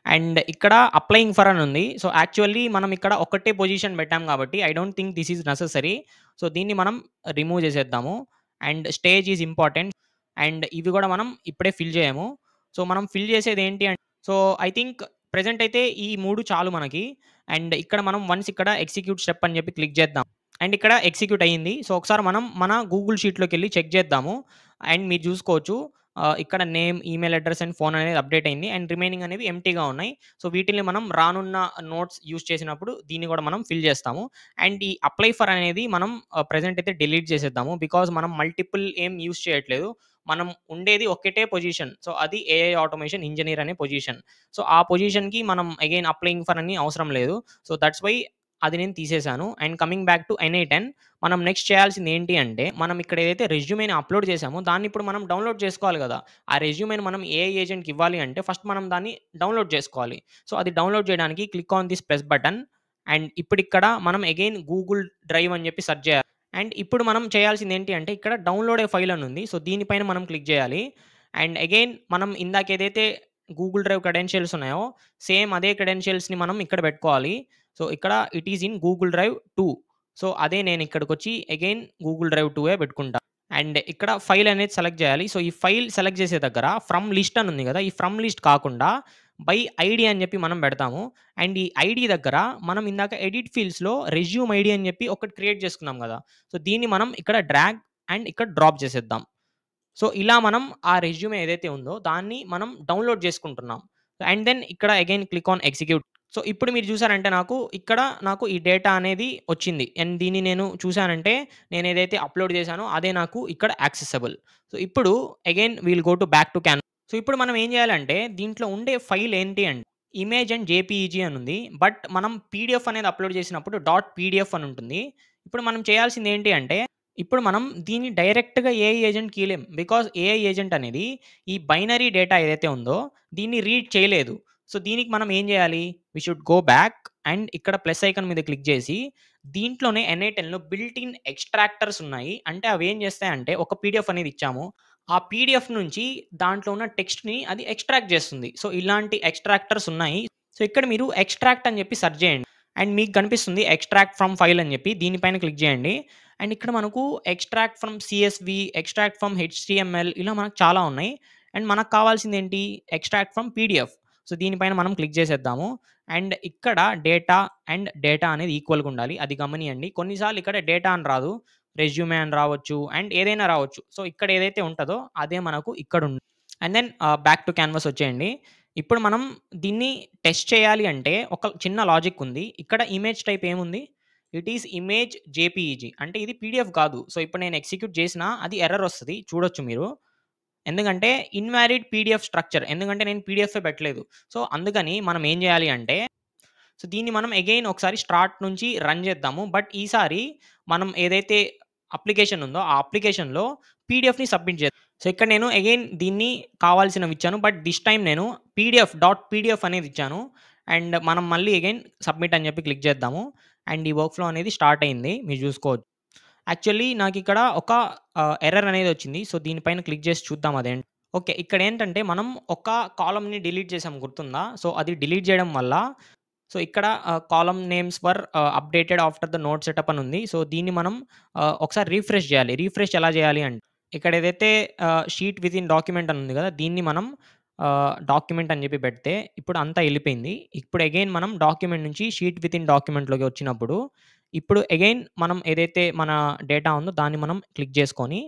అండ్ ఇక్కడ అప్లయింగ్ ఫర్ అని ఉంది. సో, యాక్చువల్లీ మనం ఇక్కడ ఒకటే పొజిషన్ పెట్టాం కాబట్టి I don't think this is necessary. So, దీన్ని మనం రిమూవ్ చేసేద్దాము. And stage is important. And ఇవి కూడా మనం ఇప్పుడే ఫిల్ చేయము. సో, మనం ఫిల్ చేసేది ఏంటి అంటే సో, ఐ థింక్ ప్రెజెంట్ అయితే ఈ 3 చాలు మనకి. అండ్ ఇక్కడ మనం వన్స్ ఇక్కడ ఎగ్జిక్యూట్ స్టెప్ అని చెప్పి క్లిక్ చేద్దాం. అండ్ ఇక్కడ ఎగ్జిక్యూట్ అయింది. సో, ఒకసారి మనం మన గూగుల్ షీట్‌లోకెళ్ళి చెక్ చేద్దాము. అండ్ మీరు చూసుకోవచ్చు. ఇక్కడ name, email address and phone అనేది అప్డేట్ అయింది. అండ్ రిమైనింగ్ అనేవి ఎంప్టీగా ఉన్నాయి. సో, వీటిల్ని మనం రానున్న నోట్స్ యూజ్ చేసినప్పుడు దీన్ని కూడా మనం ఫిల్ చేస్తాము. అండ్ ఈ అప్లై ఫర్ అనేది మనం ప్రెజెంట్ అయితే డిలీట్ చేసేద్దాము. బికాజ్ మనం మల్టిపుల్ ఏం యూజ్ చేయట్లేదు. మనం ఉండేది ఒక్కటే పొజిషన్. సో, అది ఏఐ ఆటోమేషన్ ఇంజినీర్ అనే పొజిషన్. సో, ఆ పొజిషన్‌కి మనం అగైన్ అప్లయింగ్ ఫర్ అని అవసరం లేదు. సో, దట్స్ వై అది నేను తీసేసాను. And coming back to NI10 మనం నెక్స్ట్ చేయాల్సింది ఏంటి అంటే, మనం ఇక్కడ ఏదైతే రెజ్యూమేని అప్‌లోడ్ చేసామో దాన్ని ఇప్పుడు మనం డౌన్‌లోడ్ చేసుకోవాలి గదా! ఆ రెజ్యూమేని మనం ఏఐ ఏజెంట్‌కి ఇవ్వాలి అంటే ఫస్ట్ మనం దాన్ని డౌన్‌లోడ్ చేసుకోవాలి. సో, అది డౌన్‌లోడ్ చేయడానికి click on this plus button. And ఇప్పుడిక్కడ మనం అగైన్ గూగుల్ డ్రైవ్ అని చెప్పి సెర్చ్ చేయాలి. అండ్ ఇప్పుడు మనం చేయాల్సింది ఏంటి అంటే ఇక్కడ డౌన్‌లోడ్ ఏ ఫైల్ అని ఉంది. సో, దీనిపైన మనం క్లిక్ చేయాలి. అండ్ అగైన్ మనం ఇందాక ఏదైతే గూగుల్ డ్రైవ్ క్రెడెన్షియల్స్ ఉన్నాయో సేమ్ అదే క్రెడెన్షియల్స్‌ని మనం ఇక్కడ పెట్టుకోవాలి. సో, ఇక్కడ it is in Google drive 2. So, అదే నేను ఇక్కడికొచ్చి అగైన్ గూగుల్ డ్రైవ్ 2 పెట్టుకుంటా. అండ్ ఇక్కడ ఫైల్ అనేది సెలెక్ట్ చేయాలి. సో, ఈ ఫైల్ సెలెక్ట్ చేసే దగ్గర ఫ్రమ్ లిస్ట్ అని ఉంది గదా! ఈ ఫ్రమ్ లిస్ట్ కాకుండా బై ఐడీ అని చెప్పి మనం పెడతాము. అండ్ ఈ ఐడీ దగ్గర మనం ఇందాక ఎడిట్ ఫీల్డ్స్‌లో రెజ్యూమ్ ఐడీ అని చెప్పి ఒకటి క్రియేట్ చేసుకున్నాం గదా! సో, దీన్ని మనం ఇక్కడ డ్రాగ్ అండ్ ఇక్కడ డ్రాప్ చేసేద్దాం. సో, ఇలా మనం ఆ రెజ్యూమే ఏదైతే ఉందో దాన్ని మనం డౌన్‌లోడ్ చేసుకుంటున్నాం. అండ్ దెన్ ఇక్కడ again click on execute. So, ఇప్పుడు మీరు చూసారంటే నాకు ఈ డేటా అనేది వచ్చింది. అండ్ దీన్ని నేను చూసానంటే నేనేదైతే అప్‌లోడ్ చేశానో అదే నాకు ఇక్కడ యాక్సెసిబుల్. సో, ఇప్పుడు again we'll go to back to Canva. So, ఇప్పుడు మనం ఏం చేయాలంటే దీంట్లో ఉండే ఫైల్ ఏంటి అంటే ఇమేజ్ అండ్ జేపీఈజీ అని ఉంది. బట్ మనం పీడీఎఫ్ అనేది అప్‌లోడ్ చేసినప్పుడు డాట్ పీడీఎఫ్ అని ఉంటుంది. ఇప్పుడు మనం చేయాల్సింది ఏంటి అంటే ఇప్పుడు మనం దీన్ని డైరెక్ట్‌గా ఏఐ ఏజెంట్‌కి ఇయలేం. బికాజ్ ఏఐ ఏజెంట్ అనేది ఈ బైనరీ డేటా ఏదైతే ఉందో దీన్ని రీడ్ చేయలేదు. సో, దీనికి మనం ఏం చేయాలి? We should go back and ఇక్కడ ప్లస్ ఐకాన్ మీద క్లిక్ చేసి దీంట్లోనే NI10లో బిల్ట్ ఇన్ ఎక్స్‌ట్రాక్టర్స్ ఉన్నాయి. అంటే అవేం చేస్తాయంటే ఒక పీడీఎఫ్ అనేది ఇచ్చాము. ఆ పీడీఎఫ్ నుంచి దాంట్లో ఉన్న టెక్స్ట్‌ని అది ఎక్స్‌ట్రాక్ట్ చేస్తుంది. సో, ఇలాంటి ఎక్స్‌ట్రాక్టర్స్ ఉన్నాయి. సో, ఇక్కడ మీరు ఎక్స్‌ట్రాక్ట్ అని చెప్పి సెర్చ్ చేయండి. అండ్ మీకు కనిపిస్తుంది ఎక్స్‌ట్రాక్ట్ ఫ్రమ్ ఫైల్ అని చెప్పి దీనిపైన క్లిక్ చేయండి. అండ్ ఇక్కడ మనకు extract from CSV, extract from HTML ఇలా మనకు చాలా ఉన్నాయి. అండ్ మనకు కావాల్సిందేంటి? Extract from PDF. సో, దీనిపైన మనం క్లిక్ చేసేద్దాము. అండ్ ఇక్కడ డేటా అండ్ డేటా అనేది ఈక్వల్‌గా ఉండాలి. అది గమనియండి. కొన్నిసార్లు ఇక్కడ డేటా అని రాదు. రెజ్యూమే అని రావచ్చు. అండ్ ఏదైనా రావచ్చు. సో, ఇక్కడ ఏదైతే ఉంటదో అదే మనకు ఇక్కడుంది. And then back to canvas వచ్చేయండి. ఇప్పుడు మనం దీన్ని టెస్ట్ చేయాలి అంటే ఒక చిన్న లాజిక్ ఉంది. ఇక్కడ ఇమేజ్ టైప్ ఏముంది? It is image JPEG. అంటే ఇది పీడీఎఫ్ కాదు. సో, ఇప్పుడు నేను ఎగ్జిక్యూట్ చేసినా అది ఎర్రర్ వస్తది. చూడొచ్చు మీరు. ఎందుకంటే ఇన్వాలిడ్ పీడీఎఫ్ స్ట్రక్చర్. ఎందుకంటే నేను పీడీఎఫే పెట్టలేదు. సో, అందుకని మనం ఏం చేయాలి అంటే సో, దీన్ని మనం అగైన్ ఒకసారి స్టార్ట్ నుంచి రన్ చేద్దాము. బట్ ఈసారి మనం ఏదైతే అప్లికేషన్ ఉందో, ఆ అప్లికేషన్‌లో పీడీఎఫ్‌ని సబ్మిట్ చేద్దాం. సో, ఇక్కడ నేను అగైన్ దీన్ని కావాల్సినవి ఇచ్చాను. బట్ దిస్ టైమ్ నేను పీడీఎఫ్ అనేది ఇచ్చాను. అండ్ మనం మళ్ళీ అగైన్ సబ్మిట్ అని చెప్పి క్లిక్ చేద్దాము. అండ్ ఈ వర్క్ ఫ్లో అనేది స్టార్ట్ అయింది. మీరు చూసుకోవచ్చు. యాక్చువల్లీ నాకిక్కడ ఒక ఎర్రర్ అనేది వచ్చింది. సో, దీనిపైన క్లిక్ చేసి చూద్దాం అదేంటి. ఓకే. ఇక్కడేంటంటే మనం ఒక కాలమ్‌ని డిలీట్ చేసాం గుర్తుందా? సో, అది డిలీట్ చేయడం వల్ల సో, ఇక్కడ column names were updated after the note setup అని ఉంది. సో, దీన్ని మనం ఒకసారి రిఫ్రెష్ చేయాలి. రిఫ్రెష్ ఎలా చేయాలి అంటే ఇక్కడ ఏదైతే షీట్ వితిన్ డాక్యుమెంట్ అని ఉంది కదా! దీన్ని మనం డాక్యుమెంట్ అని చెప్పి పెడితే ఇప్పుడు అంతా ఎళ్ళిపోయింది. ఇప్పుడు అగైన్ మనం డాక్యుమెంట్ నుంచి షీట్ వితిన్ డాక్యుమెంట్‌లోకి వచ్చినప్పుడు ఇప్పుడు అగైన్ మనం ఏదైతే మన డేటా ఉందో దాన్ని మనం క్లిక్ చేసుకొని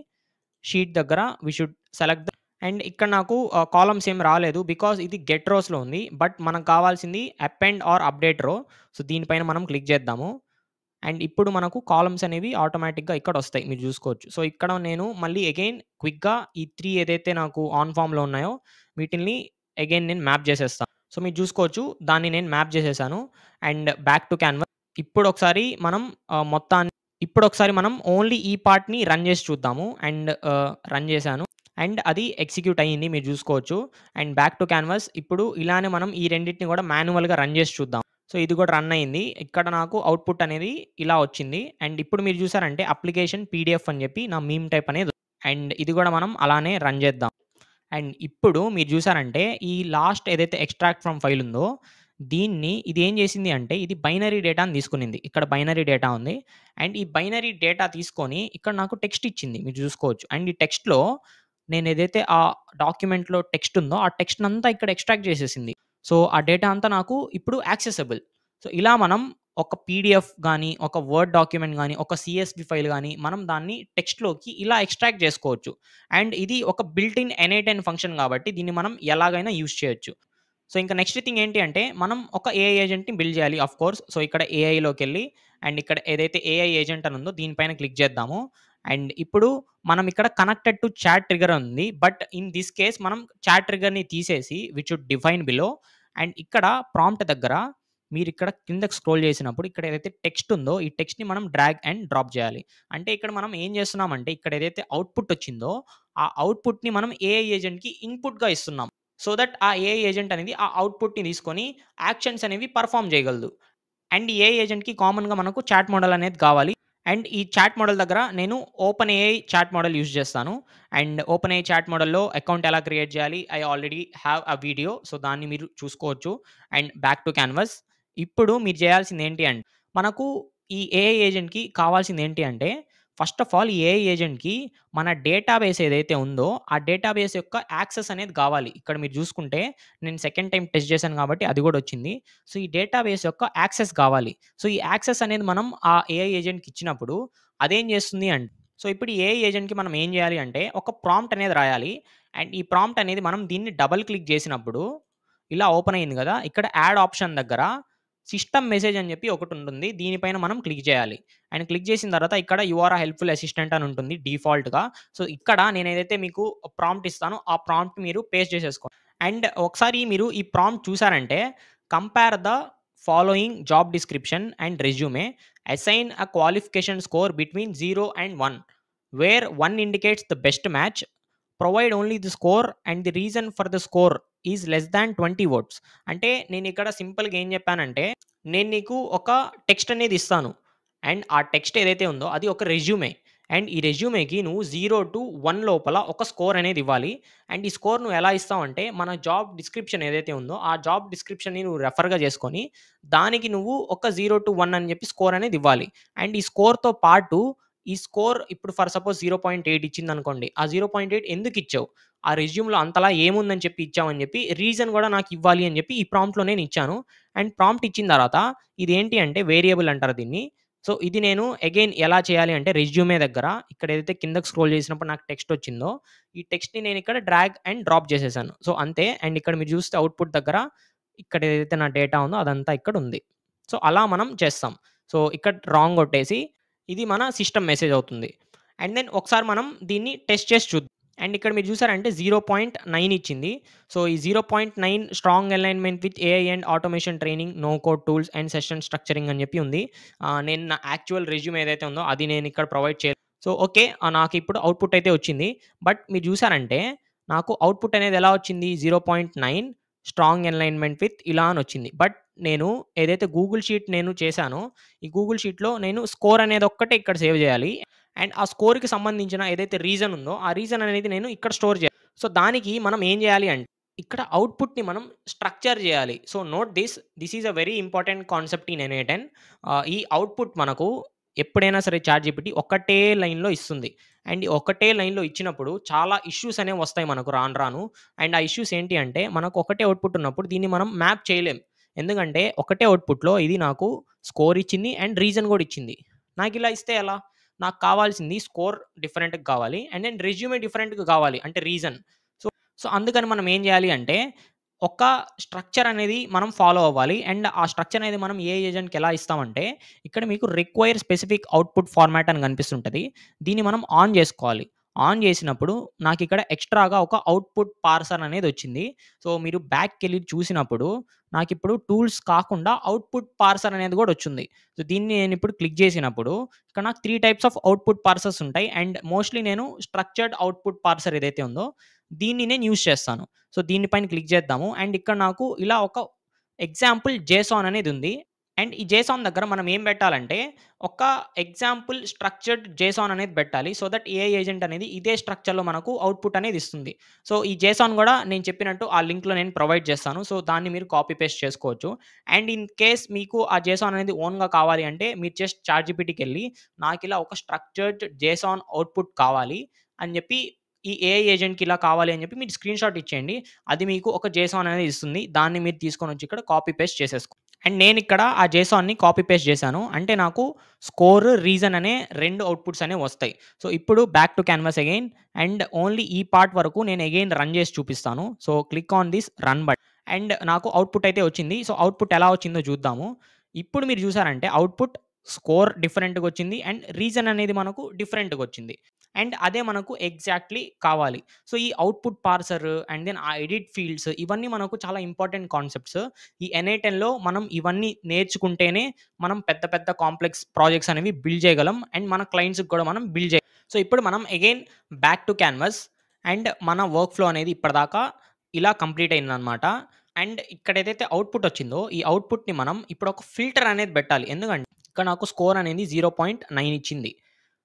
షీట్ దగ్గర వి షుడ్ సెలెక్ట్ అండ్ ఇక్కడ నాకు కాలమ్స్ ఏమి రాలేదు. బికాజ్ ఇది గెట్ రోస్‌లో ఉంది. బట్ మనకు కావాల్సింది అపెండ్ ఆర్ అప్డేట్ రో. సో, దీనిపైన మనం క్లిక్ చేద్దాము. అండ్ ఇప్పుడు మనకు కాలమ్స్ అనేవి ఆటోమేటిక్‌గా ఇక్కడొస్తాయి. మీరు చూసుకోవచ్చు. సో, ఇక్కడ నేను మళ్ళీ అగైన్ క్విక్‌గా ఈ 3 ఏదైతే నాకు ఆన్ ఫార్మ్‌లో ఉన్నాయో వీటిల్ని అగైన్ నేను మ్యాప్ చేసేస్తా. సో, మీరు చూసుకోవచ్చు దాన్ని నేను మ్యాప్ చేసేసాను. And back to canvas. ఇప్పుడొకసారి మనం మొత్తాన్ని ఇప్పుడొకసారి మనం ఓన్లీ ఈ పార్ట్‌ని రన్ చేసి చూద్దాము. అండ్ రన్ చేశాను. అండ్ అది ఎగ్జిక్యూట్ అయ్యింది. మీరు చూసుకోవచ్చు. And back to canvas. ఇప్పుడు ఇలానే మనం ఈ రెండిటిని కూడా మాన్యువల్‌గా రన్ చేసి చూద్దాం. సో, ఇది కూడా రన్ అయింది. ఇక్కడ నాకు అవుట్‌పుట్ అనేది ఇలా వచ్చింది. అండ్ ఇప్పుడు మీరు చూసారంటే అప్లికేషన్ పీడీఎఫ్ అని చెప్పి నా మీమ్ టైప్ అనేది అండ్ ఇది కూడా మనం అలానే రన్ చేద్దాం. అండ్ ఇప్పుడు మీరు చూసారంటే ఈ లాస్ట్ ఏదైతే ఎక్స్‌ట్రాక్ట్ ఫ్రమ్ ఫైల్ ఉందో దీన్ని ఇది ఏం చేసింది అంటే ఇది బైనరీ డేటాని తీసుకునింది. ఇక్కడ బైనరీ డేటా ఉంది. అండ్ ఈ బైనరీ డేటా తీసుకొని ఇక్కడ నాకు టెక్స్ట్ ఇచ్చింది. మీరు చూసుకోవచ్చు. అండ్ ఈ టెక్స్ట్‌లో నేనేదైతే ఆ డాక్యుమెంట్‌లో టెక్స్ట్ ఉందో ఆ టెక్స్ట్‌నంతా ఇక్కడ ఎక్స్‌ట్రాక్ట్ చేసేసింది. సో, ఆ డేటా అంతా నాకు ఇప్పుడు యాక్సెసిబుల్. సో, ఇలా మనం ఒక పీడీఎఫ్ గాని, ఒక వర్డ్ డాక్యుమెంట్ గాని, ఒక సీఎస్‌వి ఫైల్ గాని మనం దాన్ని టెక్స్ట్‌లోకి ఇలా ఎక్స్ట్రాక్ట్ చేసుకోవచ్చు. అండ్ ఇది ఒక బిల్ట్ ఇన్ ఎన్8 ఫంక్షన్ కాబట్టి దీన్ని మనం ఎలాగైనా యూజ్ చేయొచ్చు. సో, ఇంకా నెక్స్ట్ థింగ్ ఏంటి అంటే, మనం ఒక ఏఐ ఏజెంట్‌ని బిల్డ్ చేయాలి ఆఫ్‌కోర్స్. సో, ఇక్కడ ఏఐలోకెళ్ళి అండ్ ఇక్కడ ఏదైతే ఏఐ ఏజెంట్ అని ఉందో దీనిపైన క్లిక్ చేద్దాము. అండ్ ఇప్పుడు మనం ఇక్కడ కనెక్టెడ్ టు చాట్ ట్రిగ్గర్ ఉంది. బట్ ఇన్ థిస్ కేస్ మనం చాట్ ట్రిగ్గర్‌ని తీసేసి which would define below and ఇక్కడ ప్రాంప్ట్ దగ్గర మీరిక్కడ కిందకి స్క్రోల్ చేసినప్పుడు ఇక్కడ ఏదైతే టెక్స్ట్ ఉందో ఈ టెక్స్ట్‌ని మనం డ్రాగ్ అండ్ డ్రాప్ చేయాలి. అంటే ఇక్కడ మనం ఏం చేస్తున్నామంటే ఇక్కడ ఏదైతే అవుట్‌పుట్ వచ్చిందో ఆ అవుట్‌పుట్‌ని మనం ఏఐ ఏజెంట్‌కి ఇన్‌పుట్‌గా ఇస్తున్నాం. సో దట్ ఆ ఏఐ ఏజెంట్ అనేది ఆ అవుట్‌పుట్‌ని తీసుకొని యాక్షన్స్ అనేవి పెర్ఫార్మ్ చేయగలదు. అండ్ ఏఐ ఏజెంట్‌కి కామన్‌గా మనకు చాట్ మోడల్ అనేది కావాలి. అండ్ ఈ చాట్ మోడల్ దగ్గర నేను OpenAI chat model use చేస్తాను. అండ్ ఓపెన్ ఏఐ చాట్ మోడల్‌లో అకౌంట్ ఎలా క్రియేట్ చేయాలి? I already have a video. So, దాన్ని మీరు చూసుకోవచ్చు. And back to canvas. ఇప్పుడు మీరు చేయాల్సింది ఏంటి అంటే, మనకు ఈ ఏఐ ఏజెంట్‌కి కావాల్సింది ఏంటి అంటే, ఫస్ట్ ఆఫ్ ఆల్ ఈ ఏఐ ఏజెంట్‌కి మన డేటాబేస్ ఏదైతే ఉందో, ఆ డేటాబేస్ యొక్క యాక్సెస్ అనేది కావాలి. ఇక్కడ మీరు చూసుకుంటే నేను సెకండ్ టైమ్ టెస్ట్ చేశాను కాబట్టి అది కూడా వచ్చింది. సో, ఈ డేటాబేస్ యొక్క యాక్సెస్ కావాలి. సో, ఈ యాక్సెస్ అనేది మనం ఆ ఏఐ ఏజెంట్‌కి ఇచ్చినప్పుడు అదేం చేస్తుంది అంటే సో, ఇప్పుడు ఈ ఏఐ ఏజెంట్‌కి మనం ఏం చేయాలి అంటే ఒక ప్రాంప్ట్ అనేది రాయాలి. అండ్ ఈ ప్రాంప్ట్ అనేది మనం దీన్ని డబుల్ క్లిక్ చేసినప్పుడు ఇలా ఓపెన్ అయింది కదా! ఇక్కడ యాడ్ ఆప్షన్ దగ్గర సిస్టమ్ మెసేజ్ అని చెప్పి ఒకటుంటుంది. దీనిపైన మనం క్లిక్ చేయాలి. అండ్ క్లిక్ చేసిన తర్వాత ఇక్కడ you are a helpful assistant అని ఉంటుంది డిఫాల్ట్‌గా. సో, ఇక్కడ నేనేదైతే మీకు ప్రాంప్ట్ ఇస్తానో ఆ ప్రాంప్ట్ మీరు పేస్ట్ చేసేసుకోండి. అండ్ ఒకసారి మీరు ఈ ప్రాంప్ట్ చూసారంటే compare the following job description and resume. Assign a qualification score between 0 and 1 where 1 indicates the best match. Provide only the score and the reason for the score is less than 20 words. అంటే నేనిక్కడ సింపుల్‌గా ఏం చెప్పానంటే, నేను నీకు ఒక text అనేది ఇస్తాను. అండ్ ఆ టెక్స్ట్ ఏదైతే ఉందో అది ఒక రెజ్యూమే. అండ్ ఈ రెజ్యూమేకి నువ్వు 0-1 లోపల ఒక స్కోర్ అనేది ఇవ్వాలి. అండ్ ఈ స్కోర్ నువ్వు ఎలా ఇస్తావంటే, మన జాబ్ డిస్క్రిప్షన్ ఏదైతే ఉందో, ఆ జాబ్ డిస్క్రిప్షన్‌ని నువ్వు రెఫర్‌గా చేసుకొని, దానికి నువ్వు ఒక 0-1 అని చెప్పి స్కోర్ అనేది ఇవ్వాలి. అండ్ ఈ స్కోర్‌తో పాటు ఈ స్కోర్ ఇప్పుడు ఫర్ సపోజ్ 0.8 ఇచ్చిందనుకోండి. ఆ 0.8 ఎందుకిచ్చావు? ఆ రెజ్యూమ్‌లో అంతలా ఏముందని చెప్పి ఇచ్చావని చెప్పి రీజన్ గూడా నాకివ్వాలి అని చెప్పి ఈ ప్రాంప్ట్‌లో నేనిచ్చాను. అండ్ ప్రాంప్ట్ ఇచ్చిన తర్వాత ఇదేంటి అంటే వేరియబుల్ అంటారు దీన్ని. సో, ఇది నేను అగైన్ ఎలా చేయాలి అంటే రెజ్యూమే దగ్గర ఇక్కడ ఏదైతే కిందకి స్క్రోల్ చేసినప్పుడు నాకు టెక్స్ట్ వచ్చిందో, ఈ టెక్స్ట్‌ని నేనిక్కడ డ్రాగ్ అండ్ డ్రాప్ చేసేసాను. సో, అంతే. అండ్ ఇక్కడ మీరు చూస్తే అవుట్‌పుట్ దగ్గర ఇక్కడ ఏదైతే నా డేటా ఉందో అదంతా ఇక్కడుంది. సో, అలా మనం చేస్తాం. సో, ఇక్కడ రాంగ్ కొట్టేసి ఇది మన సిస్టమ్ మెసేజ్ అవుతుంది. అండ్ దెన్ ఒకసారి మనం దీన్ని టెస్ట్ చేసి చూద్దాం. అండ్ ఇక్కడ మీరు చూసారంటే 0.9 ఇచ్చింది. సో, ఈ 0.9 strong alignment with AI and automation training, no code tools and session structuring అని చెప్పి ఉంది. నేను నా యాక్చువల్ రెజ్యూమ్ ఏదైతే ఉందో అది నేనిక్కడ ప్రొవైడ్ చేయలేదు. So, okay. నాకిప్పుడు అవుట్‌పుట్ అయితే వచ్చింది. బట్ మీరు చూసారంటే నాకు అవుట్‌పుట్ అనేది ఎలా వచ్చింది? 0.9 స్ట్రాంగ్ అలైన్‌మెంట్ విత్ ఇలా అని వచ్చింది. బట్ నేను ఏదైతే గూగుల్ షీట్ నేను చేశానో, ఈ గూగుల్ షీట్‌లో నేను స్కోర్ అనేది ఒక్కటే ఇక్కడ సేవ్ చేయాలి. అండ్ ఆ స్కోర్‌కి సంబంధించిన ఏదైతే రీజన్ ఉందో, ఆ రీజన్ అనేది నేను ఇక్కడ స్టోర్ చేయాలి. సో, దానికి మనం ఏం చేయాలి అంటే, ఇక్కడ అవుట్‌పుట్‌ని మనం స్ట్రక్చర్ చేయాలి. So, note this. This is a very important concept in ఎన్8. ఈ అవుట్‌పుట్ మనకు ఎప్పుడైనా సరే చాట్‌జీపీటీ ఒకటే లైన్‌లో ఇస్తుంది. అండ్ ఈ ఒకటే లైన్‌లో ఇచ్చినప్పుడు చాలా ఇష్యూస్ అనేవి వస్తాయి మనకు రాను రాను. అండ్ ఆ ఇష్యూస్ ఏంటి అంటే, మనకు ఒకటే అవుట్‌పుట్ ఉన్నప్పుడు దీన్ని మనం మ్యాప్ చేయలేం. ఎందుకంటే ఒకటే అవుట్‌పుట్‌లో ఇది నాకు స్కోర్ ఇచ్చింది అండ్ రీజన్ కూడా ఇచ్చింది. నాకిలా ఇస్తే ఎలా? నాకు కావాల్సింది స్కోర్ డిఫరెంట్‌గా కావాలి. అండ్ దెన్ రెజ్యూమే డిఫరెంట్‌గా కావాలి. అంటే రీజన్. సో, సో, అందుకని మనం ఏం చేయాలి అంటే, ఒక స్ట్రక్చర్ అనేది మనం ఫాలో అవ్వాలి. అండ్ ఆ స్ట్రక్చర్ అనేది మనం ఏ ఏజెంట్‌కి ఎలా ఇస్తామంటే, ఇక్కడ మీకు రిక్వైర్ స్పెసిఫిక్ అవుట్‌పుట్ ఫార్మాట్ అని కనిపిస్తుంటది. దీన్ని మనం ఆన్ చేసుకోవాలి. ఆన్ చేసినప్పుడు నాకిక్కడ ఎక్స్‌ట్రాగా ఒక అవుట్‌పుట్ పార్సర్ అనేదొచ్చింది. సో, మీరు బ్యాక్‌కెళ్ళి చూసినప్పుడు నాకిప్పుడు టూల్స్ కాకుండా అవుట్‌పుట్ పార్సర్ అనేది కూడా వచ్చింది. సో, దీన్ని నేనిప్పుడు క్లిక్ చేసినప్పుడు ఇక్కడ నాకు 3 టైప్స్ ఆఫ్ అవుట్‌పుట్ పార్సర్స్ ఉంటాయి. అండ్ మోస్ట్‌లీ నేను స్ట్రక్చర్డ్ అవుట్‌పుట్ పార్సర్ ఏదైతే ఉందో దీన్ని నేను యూజ్ చేస్తాను. సో, దీని పైన క్లిక్ చేద్దాము. అండ్ ఇక్కడ నాకు ఇలా ఒక ఎగ్జాంపుల్ జేసాన్ అనేదుంది. అండ్ ఈ జేసాన్ దగ్గర మనం ఏం పెట్టాలంటే, ఒక ఎగ్జాంపుల్ స్ట్రక్చర్డ్ జేసాన్ అనేది పెట్టాలి. సో దట్ ఏఐ ఏజెంట్ అనేది ఇదే స్ట్రక్చర్‌లో మనకు అవుట్‌పుట్ అనేది ఇస్తుంది. సో, ఈ జేసాన్ గూడా నేను చెప్పినట్టు ఆ లింక్‌లో నేను ప్రొవైడ్ చేస్తాను. సో, దాన్ని మీరు కాపీ పేస్ట్ చేసుకోవచ్చు. అండ్ ఇన్ కేస్ మీకు ఆ జేసాన్ అనేది ఓన్‌గా కావాలి అంటే, మీరు జస్ట్ చాట్‌జీపీటీకెళ్ళి నాకిలా ఒక స్ట్రక్చర్డ్ జేసాన్ అవుట్‌పుట్ కావాలి అని చెప్పి ఈ ఏఐ ఏజెంట్‌కి ఇలా కావాలి అని చెప్పి మీరు స్క్రీన్‌షాట్ ఇచ్చేయండి. అది మీకు ఒక జేసాన్ అనేది ఇస్తుంది. దాన్ని మీరు తీసుకొనొచ్చి ఇక్కడ కాపీ పేస్ట్ చేసేసుకో అండ్ నేనిక్కడ ఆ జేసాన్‌ని కాపీ పేస్ట్ చేశాను. అంటే నాకు స్కోర్, రీజన్ అనే 2 అవుట్‌పుట్స్ అనేవి వస్తాయి. సో, ఇప్పుడు back to canvas again and only ఈ పార్ట్ వరకు నేను అగైన్ రన్ చేసి చూపిస్తాను. So, click on this run button and నాకు అవుట్‌పుట్ అయితే వచ్చింది. సో, అవుట్‌పుట్ ఎలా వచ్చిందో చూద్దాము. ఇప్పుడు మీరు చూసారంటే అవుట్‌పుట్ స్కోర్ డిఫరెంట్‌గొచ్చింది అండ్ రీజన్ అనేది మనకు డిఫరెంట్‌గొచ్చింది. అండ్ అదే మనకు ఎగ్జాక్ట్‌లీ కావాలి. సో, ఈ అవుట్‌పుట్ పార్సర్ అండ్ దెన్ ఆ ఎడిట్ ఫీల్డ్స్ ఇవన్నీ మనకు చాలా ఇంపార్టెంట్ కాన్సెప్ట్స్. ఈ ఎన్ఐ10లో మనం ఇవన్నీ నేర్చుకుంటేనే మనం పెద్ద పెద్ద కాంప్లెక్స్ ప్రాజెక్ట్స్ అనేవి బిల్డ్ చేయగలం. అండ్ మన క్లయింట్స్‌కి కూడా మనం బిల్డ్ చేయ సో, ఇప్పుడు మనం again back to canvas and మన వర్క్ ఫ్లో అనేది ఇప్పటిదాకా ఇలా కంప్లీట్ అయిందనమాట. అండ్ ఇక్కడ ఏదైతే అవుట్‌పుట్ వచ్చిందో, ఈ అవుట్‌పుట్‌ని మనం ఇప్పుడు ఒక ఫిల్టర్ అనేది పెట్టాలి. ఎందుకంటే ఇక్కడ నాకు స్కోర్ అనేది 0.9 ఇచ్చింది.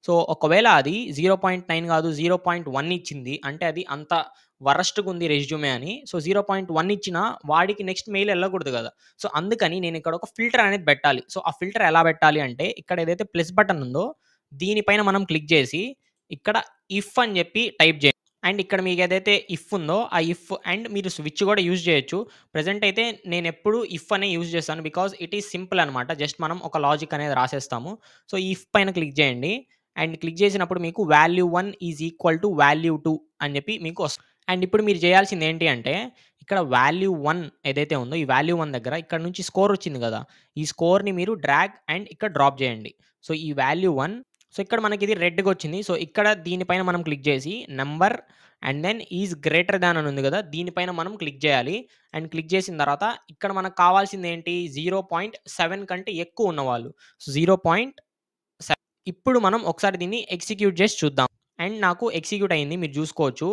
సో, ఒకవేళ అది 0.9 కాదు 0.1 ఇచ్చింది. అంటే అది అంత వరస్ట్‌గుంది రెజ్యూమే అని. సో, 0.1 ఇచ్చినా వాడికి నెక్స్ట్ మెయిల్ ఎళ్ళకూడదు గదా! సో, అందుకని నేను ఇక్కడ ఒక ఫిల్టర్ అనేది పెట్టాలి. సో, ఆ ఫిల్టర్ ఎలా పెట్టాలి అంటే ఇక్కడ ఏదైతే ప్లస్ బటన్ ఉందో దీనిపైన మనం క్లిక్ చేసి ఇక్కడ ఇఫ్ అని చెప్పి టైప్ చేయండి. అండ్ ఇక్కడ మీకేదైతే ఇఫ్ ఉందో ఆ ఇఫ్ అండ్ మీరు స్విచ్ కూడా యూజ్ చేయొచ్చు. ప్రెజెంట్ అయితే నేనెప్పుడు ఇఫ్ అనే యూజ్ చేస్తాను. బికాజ్ ఇట్ ఈస్ సింపుల్ అనమాట. జస్ట్ మనం ఒక లాజిక్ అనేది రాసేస్తాము. సో, ఈ ఇఫ్ పైన క్లిక్ చేయండి. అండ్ క్లిక్ చేసినప్పుడు మీకు value 1 is equal to value 2 అని చెప్పి మీకు వస్తుంది. అండ్ ఇప్పుడు మీరు చేయాల్సింది ఏంటి అంటే ఇక్కడ వాల్యూ 1 ఏదైతే ఉందో ఈ వాల్యూ 1 దగ్గర ఇక్కడ నుంచి స్కోర్ వచ్చింది కదా! ఈ స్కోర్‌ని మీరు డ్రాగ్ అండ్ ఇక్కడ డ్రాప్ చేయండి. సో, ఈ వాల్యూ 1 సో, ఇక్కడ మనకిది రెడ్‌గా వచ్చింది. సో, ఇక్కడ దీనిపైన మనం క్లిక్ చేసి number and then is greater than అని ఉంది కదా! దీనిపైన మనం క్లిక్ చేయాలి. అండ్ క్లిక్ చేసిన తర్వాత ఇక్కడ మనకు కావాల్సిందేంటి 0.7 కంటే ఎక్కువ ఉన్నవాళ్ళు. సో, 0.7 ఇప్పుడు మనం ఒకసారి దీన్ని ఎగ్జిక్యూట్ చేసి చూద్దాం. అండ్ నాకు ఎగ్జిక్యూట్ అయింది. మీరు చూసుకోవచ్చు.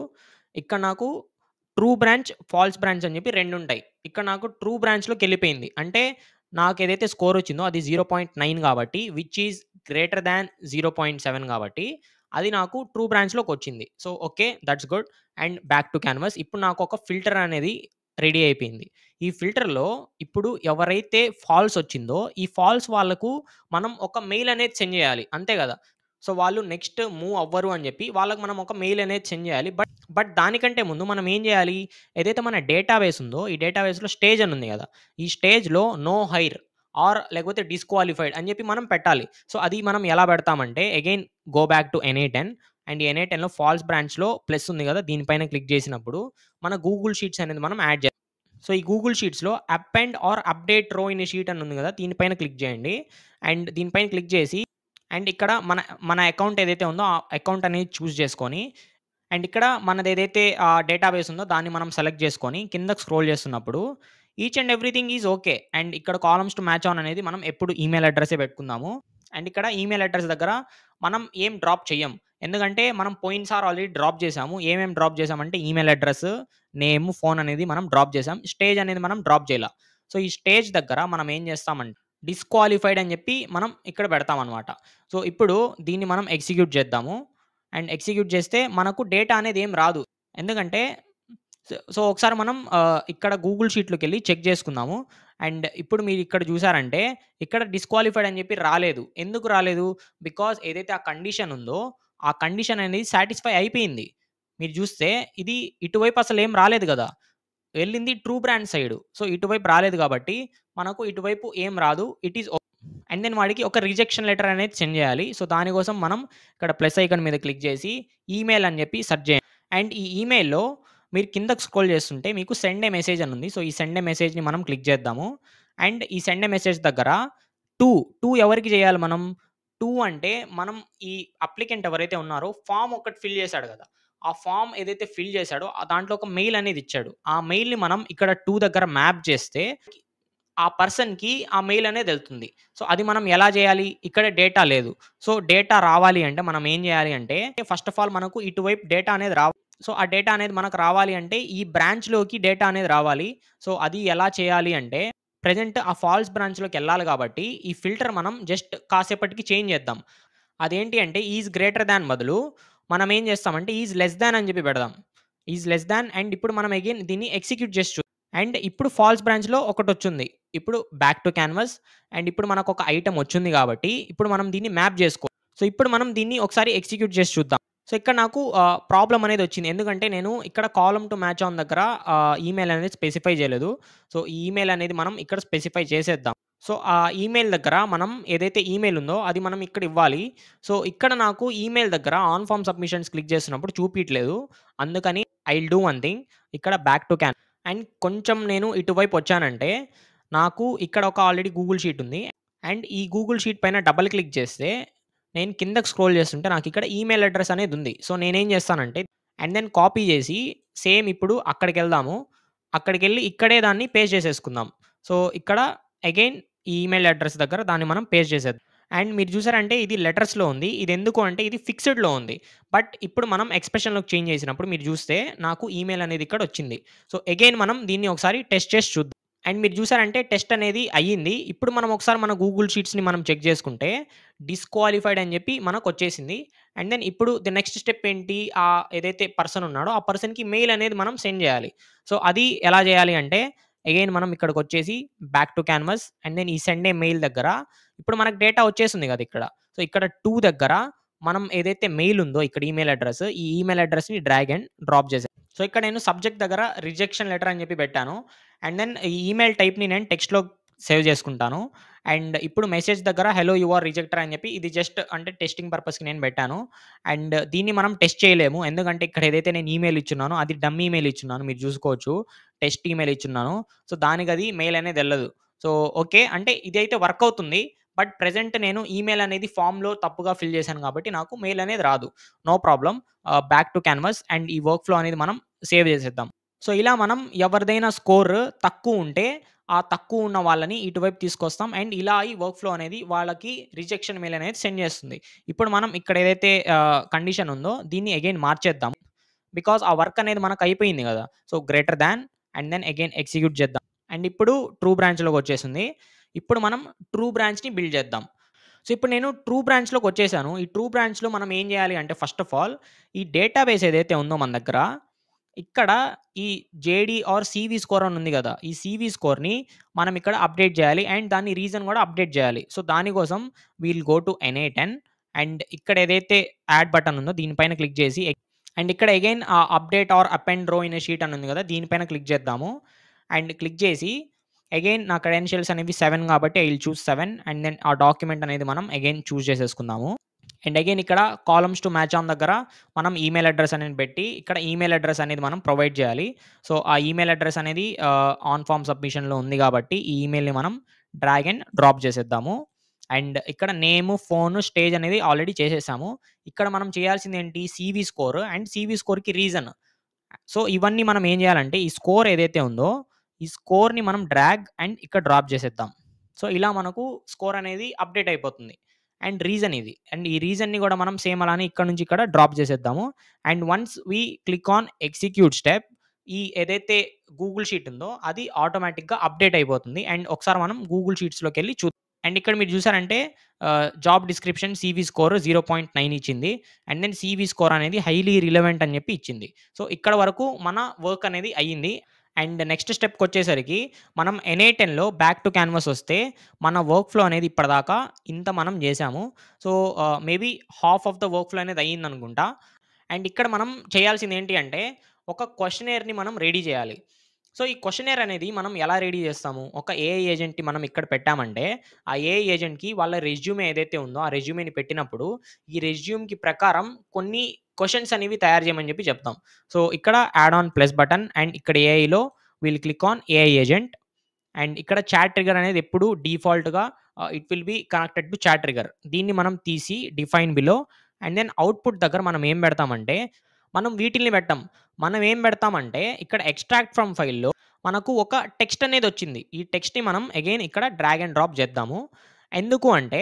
ఇక్కడ నాకు ట్రూ బ్రాంచ్, ఫాల్స్ బ్రాంచ్ అని చెప్పి 2 ఉంటాయి. ఇక్కడ నాకు ట్రూ బ్రాంచ్‌లోకెళ్ళిపోయింది. అంటే నాకేదైతే స్కోర్ వచ్చిందో అది 0.9 కాబట్టి విచ్ ఈస్ గ్రేటర్ థాన్ 0.7 కాబట్టి అది నాకు ట్రూ బ్రాంచ్‌లోకొచ్చింది. So, okay. That's good. And back to canvas. ఇప్పుడు నాకు ఒక ఫిల్టర్ అనేది రెడీ అయిపోయింది. ఈ ఫిల్టర్‌లో ఇప్పుడు ఎవరైతే ఫాల్స్ వచ్చిందో ఈ ఫాల్స్ వాళ్ళకు మనం ఒక మెయిల్ అనేది సెండ్ చేయాలి. అంతే కదా! సో, వాళ్ళు నెక్స్ట్ మూవ్ అవ్వరు అని చెప్పి వాళ్ళకి మనం ఒక మెయిల్ అనేది సెండ్ చేయాలి. బట్ దానికంటే ముందు మనం ఏం చేయాలి? ఏదైతే మన డేటాబేస్ ఉందో ఈ డేటాబేస్‌లో స్టేజ్ అని ఉంది కదా! ఈ స్టేజ్‌లో నో హైర్ ఆర్ లేకపోతే డిస్‌క్వాలిఫైడ్ అని చెప్పి మనం పెట్టాలి. సో, అది మనం ఎలా పెడతామంటే అగైన్ గో బ్యాక్ టు ఎన్ఐ10 అండ్ ఈ ఎన్ఐ10లో ఫాల్స్ బ్రాంచ్‌లో ప్లస్ ఉంది కదా! దీనిపైన క్లిక్ చేసినప్పుడు మన గూగుల్ షీట్స్ అనేది మనం యాడ్ చేయాలి. సో, ఈ గూగుల్ షీట్స్‌లో append or update row in a sheet అని ఉంది కదా! దీనిపైన క్లిక్ చేయండి. అండ్ దీనిపైన క్లిక్ చేసి అండ్ ఇక్కడ మన మన అకౌంట్ ఏదైతే ఉందో ఆ అకౌంట్ అనేది చూజ్ చేసుకొని అండ్ ఇక్కడ మనదేదైతే డేటాబేస్ ఉందో దాన్ని మనం సెలెక్ట్ చేసుకొని కిందకి స్క్రోల్ చేస్తున్నప్పుడు each and everything is okay. And ఇక్కడ కాలమ్స్ టు మ్యాచ్ ఆన్ అనేది మనం ఎప్పుడు ఈమెయిల్ అడ్రెస్సే పెట్టుకుందాము. అండ్ ఇక్కడ ఈమెయిల్ అడ్రెస్ దగ్గర మనం ఏం డ్రాప్ చెయ్యం. ఎందుకంటే మనం పోయినసారి ఆల్రెడీ డ్రాప్ చేసాము. ఏమేం డ్రాప్ చేసామంటే ఈమెయిల్ అడ్రెస్, నేమ్, ఫోన్ అనేది మనం డ్రాప్ చేసాం. స్టేజ్ అనేది మనం డ్రాప్ చేయలా. సో, ఈ స్టేజ్ దగ్గర మనం ఏం చేస్తామంటే డిస్‌క్వాలిఫైడ్ అని చెప్పి మనం ఇక్కడ పెడతామనమాట. సో, ఇప్పుడు దీన్ని మనం ఎగ్జిక్యూట్ చేద్దాము. అండ్ ఎగ్జిక్యూట్ చేస్తే మనకు డేటా అనేది ఏం రాదు. ఎందుకంటే సో, ఒకసారి మనం ఇక్కడ గూగుల్ షీట్‌లోకెళ్ళి చెక్ చేసుకుందాము. అండ్ ఇప్పుడు మీరు ఇక్కడ చూసారంటే ఇక్కడ డిస్‌క్వాలిఫైడ్ అని చెప్పి రాలేదు. ఎందుకు రాలేదు? బికాజ్ ఏదైతే ఆ కండిషన్ ఉందో ఆ కండిషన్ అనేది సాటిస్ఫై అయిపోయింది. మీరు చూస్తే ఇది ఇటువైపు అసలేం రాలేదు గదా! వెళ్ళింది ట్రూ బ్రాండ్ సైడు. సో, ఇటువైపు రాలేదు గాబట్టి, మనకు ఇటువైపు ఏం రాదు. It is oh and then వాడికి ఒక రిజెక్షన్ లెటర్ అనేది సెండ్ జేయాలి. సో, దానికోసం మనం ఇక్కడ ప్లస్ ఐకాన్ మీద క్లిక్ జేసి, ఈమెయిల్ అని జెప్పి సెర్చ్ చేయండి. అండ్ ఈ ఈమెయిల్‌లో మీరు కిందకి స్క్రోల్ చేస్తుంటే మీకు సెండ్ ఎ మెసేజ్ అని ఉంది. సో, ఈ సెండ్ ఎ మెసేజ్‌ని మనం క్లిక్ చేద్దాము. అండ్ ఈ సెండ్ ఎ మెసేజ్ దగ్గర 2 ఎవరికి జేయాలి మనం? 2 అంటే మనం ఈ అప్లికెంట్ ఎవరైతే ఉన్నారో ఫార్మ్ ఒకటి ఫిల్ చేసాడు గదా! ఆ ఫార్మ్ ఏదైతే ఫిల్ చేసాడో దాంట్లో ఒక మెయిల్ అనేది ఇచ్చాడు. ఆ మెయిల్‌ని మనం ఇక్కడ 2 దగ్గర మ్యాప్ చేస్తే ఆ పర్సన్‌కి ఆ మెయిల్ అనేది ఎళ్తుంది. సో, అది మనం ఎలా చేయాలి? ఇక్కడ డేటా లేదు. సో, డేటా రావాలి అంటే మనం ఏం చేయాలి అంటే ఫస్ట్ ఆఫ్ ఆల్ మనకు ఇటువైపు డేటా అనేది సో, ఆ డేటా అనేది మనకు రావాలి అంటే ఈ బ్రాంచ్‌లోకి డేటా అనేది రావాలి. సో, అది ఎలా చేయాలి అంటే ప్రెజెంట్ ఆ ఫాల్స్ బ్రాంచ్‌లోకెళ్ళాలి కాబట్టి ఈ ఫిల్టర్ మనం జస్ట్ కాసేపటికి చేంజ్ చేద్దాం. అదేంటి అంటే ఈజ్ గ్రేటర్ థాన్ బదులు మనం ఏం చేస్తామంటే ఈజ్ లెస్ థాన్ అని చెప్పి పెడదాం. ఈజ్ లెస్ థాన్ అండ్ ఇప్పుడు మనం అగైన్ దీన్ని ఎగ్జిక్యూట్ చేసి అండ్ ఇప్పుడు ఫాల్స్ బ్రాంచ్‌లో ఒకటొచ్చింది. ఇప్పుడు బ్యాక్ టు క్యాన్వాస్ అండ్ ఇప్పుడు మనకొక ఐటెమ్ వచ్చింది కాబట్టి ఇప్పుడు మనం దీన్ని మ్యాప్ సో, ఇప్పుడు మనం దీన్ని ఒకసారి ఎగ్జిక్యూట్ చేసి చూద్దాం. సో, ఇక్కడ నాకు ప్రాబ్లమ్ అనేది వచ్చింది. ఎందుకంటే నేను ఇక్కడ కాలమ్ టు మ్యాచ్ ఆన్ దగ్గర ఈమెయిల్ అనేది స్పెసిఫై చేయలేదు. సో, ఈ ఈమెయిల్ అనేది మనం ఇక్కడ స్పెసిఫై చేసేద్దాం. సో, ఆ ఈమెయిల్ దగ్గర మనం ఏదైతే ఈమెయిల్ ఉందో అది మనం ఇక్కడ ఇవ్వాలి. సో, ఇక్కడ నాకు ఈమెయిల్ దగ్గర ఆన్ ఫార్మ్ సబ్మిషన్స్ క్లిక్ చేస్తున్నప్పుడు చూపియట్లేదు. అందుకని I will do one thing, ఇక్కడ బ్యాక్ టు క్యాన్ అండ్ కొంచెం నేను ఇటువైపు వచ్చానంటే నాకు ఇక్కడ ఒక ఆల్రెడీ గూగుల్ షీట్ ఉంది. అండ్ ఈ గూగుల్ షీట్ పైన డబుల్ క్లిక్ చేస్తే నేను కిందకి స్క్రోల్ చేస్తుంటే నాకు ఇక్కడ ఈమెయిల్ అడ్రెస్ అనేది ఉంది. సో, నేనేం చేస్తానంటే అండ్ దెన్ కాపీ చేసి సేమ్ ఇప్పుడు అక్కడికెళ్దాము. అక్కడికెళ్ళి ఇక్కడే దాన్ని పేస్ట్ చేసేసుకుందాం. సో, ఇక్కడ అగైన్ ఈ ఈమెయిల్ అడ్రెస్ దగ్గర దాన్ని మనం పేస్ట్ చేసేద్దాం. అండ్ మీరు చూసారంటే ఇది లెటర్స్‌లో ఉంది. ఇది ఎందుకు అంటే ఇది ఫిక్స్‌డ్‌లో ఉంది. బట్ ఇప్పుడు మనం ఎక్స్‌ప్రెషన్‌లోకి చేంజ్ చేసినప్పుడు మీరు చూస్తే నాకు ఈమెయిల్ అనేది ఇక్కడ వచ్చింది. సో, అగైన్ మనం దీన్ని ఒకసారి టెస్ట్ చేసి చూద్దాం. అండ్ మీరు చూసారంటే టెస్ట్ అనేది అయ్యింది. ఇప్పుడు మనం ఒకసారి మన గూగుల్ షీట్స్‌ని మనం చెక్ చేసుకుంటే డిస్‌క్వాలిఫైడ్ అని చెప్పి మనకొచ్చేసింది. అండ్ దెన్ ఇప్పుడు ది నెక్స్ట్ స్టెప్ ఏంటి? ఏదైతే పర్సన్ ఉన్నాడో ఆ పర్సన్‌కి మెయిల్ అనేది మనం సెండ్ చేయాలి. సో, అది ఎలా చేయాలి అంటే అగైన్ మనం ఇక్కడికొచ్చేసి back to canvas and then ఈ సెండ్ ఏ మెయిల్ దగ్గర ఇప్పుడు మనకు డేటా వచ్చేసింది కదా! ఇక్కడ. సో, ఇక్కడ 2 దగ్గర మనం ఏదైతే మెయిల్ ఉందో ఇక్కడ ఈమెయిల్ అడ్రెస్, ఈ ఈమెయిల్ అడ్రెస్‌ని డ్రాగ్ అండ్ డ్రాప్ చేసేయాలి. సో, ఇక్కడ నేను సబ్జెక్ట్ దగ్గర రిజెక్షన్ లెటర్ అని చెప్పి పెట్టాను. అండ్ దెన్ ఈ ఈమెయిల్ టైప్‌ని నేను టెక్స్ట్‌లో సేవ్ చేసుకుంటాను. అండ్ ఇప్పుడు మెసేజ్ దగ్గర హలో యూ ఆర్ రిజెక్టర్ అని చెప్పి ఇది జస్ట్ అంటే టెస్టింగ్ పర్పస్‌కి నేను పెట్టాను. అండ్ దీన్ని మనం టెస్ట్ చేయలేము. ఎందుకంటే ఇక్కడ ఏదైతే నేను ఈమెయిల్ ఇచ్చున్నానో అది డమ్మీ ఈమెయిల్ ఇచ్చున్నాను. మీరు చూసుకోవచ్చు. టెస్ట్ ఈమెయిల్ ఇచ్చున్నాను. సో, దానికది మెయిల్ అనేది ఎళ్ళదు. So, okay. అంటే ఇదైతే వర్క్ అవుతుంది. బట్ ప్రెజెంట్ నేను ఈమెయిల్ అనేది ఫార్మ్‌లో తప్పుగా ఫిల్ చేశాను కాబట్టి నాకు మెయిల్ అనేది రాదు. No problem. Back to canvas and ఈ వర్క్ ఫ్లో అనేది మనం సేవ్ చేసేద్దాం. సో, ఇలా మనం ఎవరిదైనా స్కోర్ తక్కువుంటే, ఆ తక్కువున్న వాళ్ళని ఇటువైపు తీసుకొస్తాం. అండ్ ఇలా ఈ వర్క్ ఫ్లో అనేది వాళ్ళకి రిజెక్షన్ మెయిల్ అనేది సెండ్ చేస్తుంది. ఇప్పుడు మనం ఇక్కడ ఏదైతే కండిషన్ ఉందో దీన్ని అగైన్ మార్చేద్దాం. బికాజ్ ఆ వర్క్ అనేది మనకు అయిపోయింది గదా! So, greater than and then again execute చేద్దాం. అండ్ ఇప్పుడు ట్రూ బ్రాంచ్‌లోకొచ్చేసింది. ఇప్పుడు మనం ట్రూ బ్రాంచ్‌ని బిల్డ్ చేద్దాం. సో, ఇప్పుడు నేను ట్రూ బ్రాంచ్‌లోకొచ్చేసాను. ఈ ట్రూ బ్రాంచ్‌లో మనం ఏం చేయాలి అంటే ఫస్ట్ ఆఫ్ ఆల్ ఈ డేటాబేస్ ఏదైతే ఉందో మన దగ్గర, ఇక్కడ ఈ జేడీ ఆర్ సీవీ స్కోర్ అని ఉంది గదా! ఈ సీవీ స్కోర్‌ని మనం ఇక్కడ అప్డేట్ చేయాలి. అండ్ దాని రీజన్ గూడా అప్డేట్ చేయాలి. సో, దానికోసం we'll go to NA10 and ఇక్కడ ఏదైతే యాడ్ బటన్ ఉందో దీనిపైన క్లిక్ చేసి అండ్ ఇక్కడ again update or append row in a sheet అని ఉంది గదా! దీనిపైన క్లిక్ చేద్దాము. అండ్ క్లిక్ చేసి అగైన్ నా క్రెడెన్షియల్స్ అనేవి 7 కాబట్టి I will choose 7 and then ఆ డాక్యుమెంట్ అనేది మనం అగైన్ చూస్ చేసేసుకుందాము. అండ్ అగైన్ ఇక్కడ కాలమ్స్ టు మ్యాచ్ ఆన్ దగ్గర మనం ఈమెయిల్ అడ్రెస్ అనేది పెట్టి ఇక్కడ ఈమెయిల్ అడ్రెస్ అనేది మనం ప్రొవైడ్ చేయాలి. సో, ఆ ఈమెయిల్ అడ్రెస్ అనేది ఆన్ ఫార్మ్ సబ్మిషన్‌లో ఉంది కాబట్టి ఈ ఈమెయిల్‌ని మనం డ్రాగ్ అండ్ డ్రాప్ చేసేద్దాము. అండ్ ఇక్కడ నేము, ఫోను, స్టేజ్ అనేది ఆల్రెడీ చేసేసాము. ఇక్కడ మనం చేయాల్సిందేంటి సీవీ స్కోర్ అండ్ సీవీ స్కోర్‌కి రీజన్. సో, ఇవన్నీ మనం ఏం చేయాలంటే ఈ స్కోర్ ఏదైతే ఉందో ఈ స్కోర్‌ని మనం డ్రాగ్ అండ్ ఇక్కడ డ్రాప్ చేసేద్దాం. సో, ఇలా మనకు స్కోర్ అనేది అప్డేట్ అయిపోతుంది. అండ్ రీజన్ ఇది. అండ్ ఈ రీజన్‌ని కూడా మనం సేమ్ అలానే ఇక్కడ నుంచి ఇక్కడ డ్రాప్ చేసేద్దాము. And once we click on execute step ఈ ఏదైతే గూగుల్ షీట్ ఉందో అది ఆటోమేటిక్‌గా అప్డేట్ అయిపోతుంది. అండ్ ఒకసారి మనం గూగుల్ షీట్స్‌లోకెళ్ళి అండ్ ఇక్కడ మీరు చూసారంటే జాబ్ డిస్క్రిప్షన్ సీవీ స్కోర్ 0.9 ఇచ్చింది. అండ్ దెన్ సీవీ స్కోర్ అనేది హైలీ రిలవెంట్ అని చెప్పి ఇచ్చింది. సో, ఇక్కడ వరకు మన వర్క్ అనేది అయ్యింది. అండ్ నెక్స్ట్ స్టెప్‌కొచ్చేసరికి మనం NA10లో బ్యాక్ టు క్యాన్వాస్ వస్తే మన వర్క్ ఫ్లో అనేది ఇప్పటిదాకా ఇంత మనం చేసాము. So, maybe half of the work flow అనేది అయ్యిందనుకుంటా. అండ్ ఇక్కడ మనం చేయాల్సిందేంటి అంటే ఒక క్వెషనైర్‌ని మనం రెడీ చేయాలి. సో, ఈ క్వెషనైర్ అనేది మనం ఎలా రెడీ చేస్తాము? ఒక ఏఐ ఏజెంట్‌ని మనం ఇక్కడ పెట్టామంటే, ఆ ఏఐ ఏజెంట్‌కి వాళ్ళ రెజ్యూమే ఏదైతే ఉందో, ఆ రెజ్యూమేని పెట్టినప్పుడు, ఈ రెజ్యూమ్‌కి ప్రకారం కొన్ని క్వెషన్స్ అనేవి తయారు చేయమని చెప్పి చెప్తాం. సో, ఇక్కడ add on plus button and ఇక్కడ ఏఐలో we'll click on AI agent and ఇక్కడ చాట్ ట్రిగ్గర్ అనేది ఎప్పుడు డిఫాల్ట్‌గా it will be connected to chat trigger. దీన్ని మనం తీసి define below and then output దగ్గర మనం ఏం పెడతామంటే, మనం వీటిల్ని పెట్టం. మనం ఏం పెడతామంటే, ఇక్కడ ఎక్స్ట్రాక్ట్ ఫ్రమ్ ఫైల్‌లో మనకు ఒక టెక్స్ట్ అనేదొచ్చింది. ఈ టెక్స్ట్‌ని మనం అగైన్ ఇక్కడ డ్రాగ్ అండ్ డ్రాప్ చేద్దాము. ఎందుకు అంటే,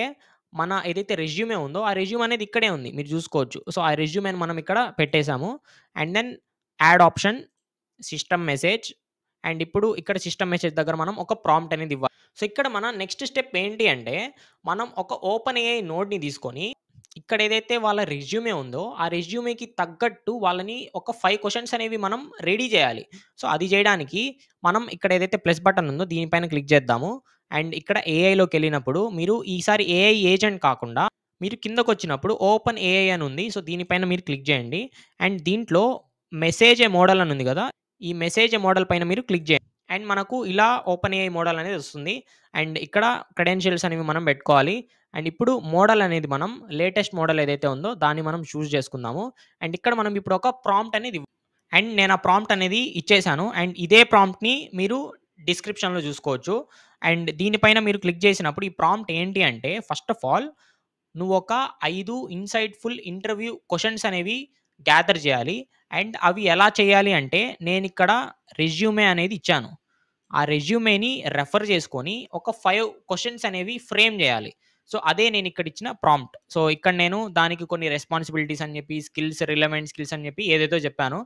మన ఏదైతే రెజ్యూమే ఉందో, ఆ రెజ్యూమ్ అనేది ఇక్కడే ఉంది. మీరు చూసుకోవచ్చు. సో, ఆ రెజ్యూమేని మనం ఇక్కడ పెట్టేసాము. And then add option, system message and ఇప్పుడు ఇక్కడ సిస్టమ్ మెసేజ్ దగ్గర మనం ఒక ప్రాంప్ట్ అనేది ఇవ్వాలి. సో, ఇక్కడ మన నెక్స్ట్ స్టెప్ ఏంటి అంటే, మనం ఒక ఓపెన్ ఏఐ నోడ్‌ని తీసుకొని, ఇక్కడ ఏదైతే వాళ్ళ రెజ్యూమే ఉందో, ఆ రెజ్యూమేకి తగ్గట్టు వాళ్ళని ఒక 5 క్వెషన్స్ అనేవి మనం రెడీ చేయాలి. సో, అది చేయడానికి మనం ఇక్కడ ఏదైతే ప్లస్ బటన్ ఉందో దీనిపైన క్లిక్ చేద్దాము. అండ్ ఇక్కడ ఏఐలోకెళ్ళినప్పుడు మీరు ఈసారి ఏఐ ఏజెంట్ కాకుండా మీరు కిందకొచ్చినప్పుడు ఓపెన్ ఏఐ అని ఉంది. సో, దీనిపైన మీరు క్లిక్ చేయండి. అండ్ దీంట్లో మెసేజ్ ఏ మోడల్ అని ఉంది కదా! ఈ మెసేజ్ ఏ మోడల్ పైన మీరు క్లిక్ చేయండి. అండ్ మనకు ఇలా ఓపెన్ ఏఐ మోడల్ అనేది వస్తుంది. అండ్ ఇక్కడ క్రెడెన్షియల్స్ అనేవి మనం పెట్టుకోవాలి. అండ్ ఇప్పుడు మోడల్ అనేది మనం లేటెస్ట్ మోడల్ ఏదైతే ఉందో దాన్ని మనం చూజ్ చేసుకుందాము. అండ్ ఇక్కడ మనం ఇప్పుడు ఒక ప్రాంప్ట్ అనేది అండ్ నేను ఆ ప్రాంప్ట్ అనేది ఇచ్చేసాను. అండ్ ఇదే ప్రాంప్ట్‌ని మీరు డిస్క్రిప్షన్‌లో చూసుకోవచ్చు. అండ్ దీనిపైన మీరు క్లిక్ చేసినప్పుడు ఈ ప్రాంప్ట్ ఏంటి అంటే ఫస్ట్ ఆఫ్ ఆల్ నువ్వొక 5 ఇన్‌సైట్‌ఫుల్ ఇంటర్వ్యూ క్వెషన్స్ అనేవి గ్యాదర్ చేయాలి. అండ్ అవి ఎలా చేయాలి అంటే నేనిక్కడ రెజ్యూమే అనేది ఇచ్చాను. ఆ రెజ్యూమేని రెఫర్ చేసుకొని ఒక 5 క్వెషన్స్ అనేవి ఫ్రేమ్ చేయాలి. సో, అదే నేనిక్కడ ఇచ్చిన ప్రాంప్ట్. సో, ఇక్కడ నేను దానికి కొన్ని రెస్పాన్సిబిలిటీస్ అని చెప్పి, స్కిల్స్ రిలవెంట్ స్కిల్స్ అని చెప్పి ఏదేదో చెప్పాను.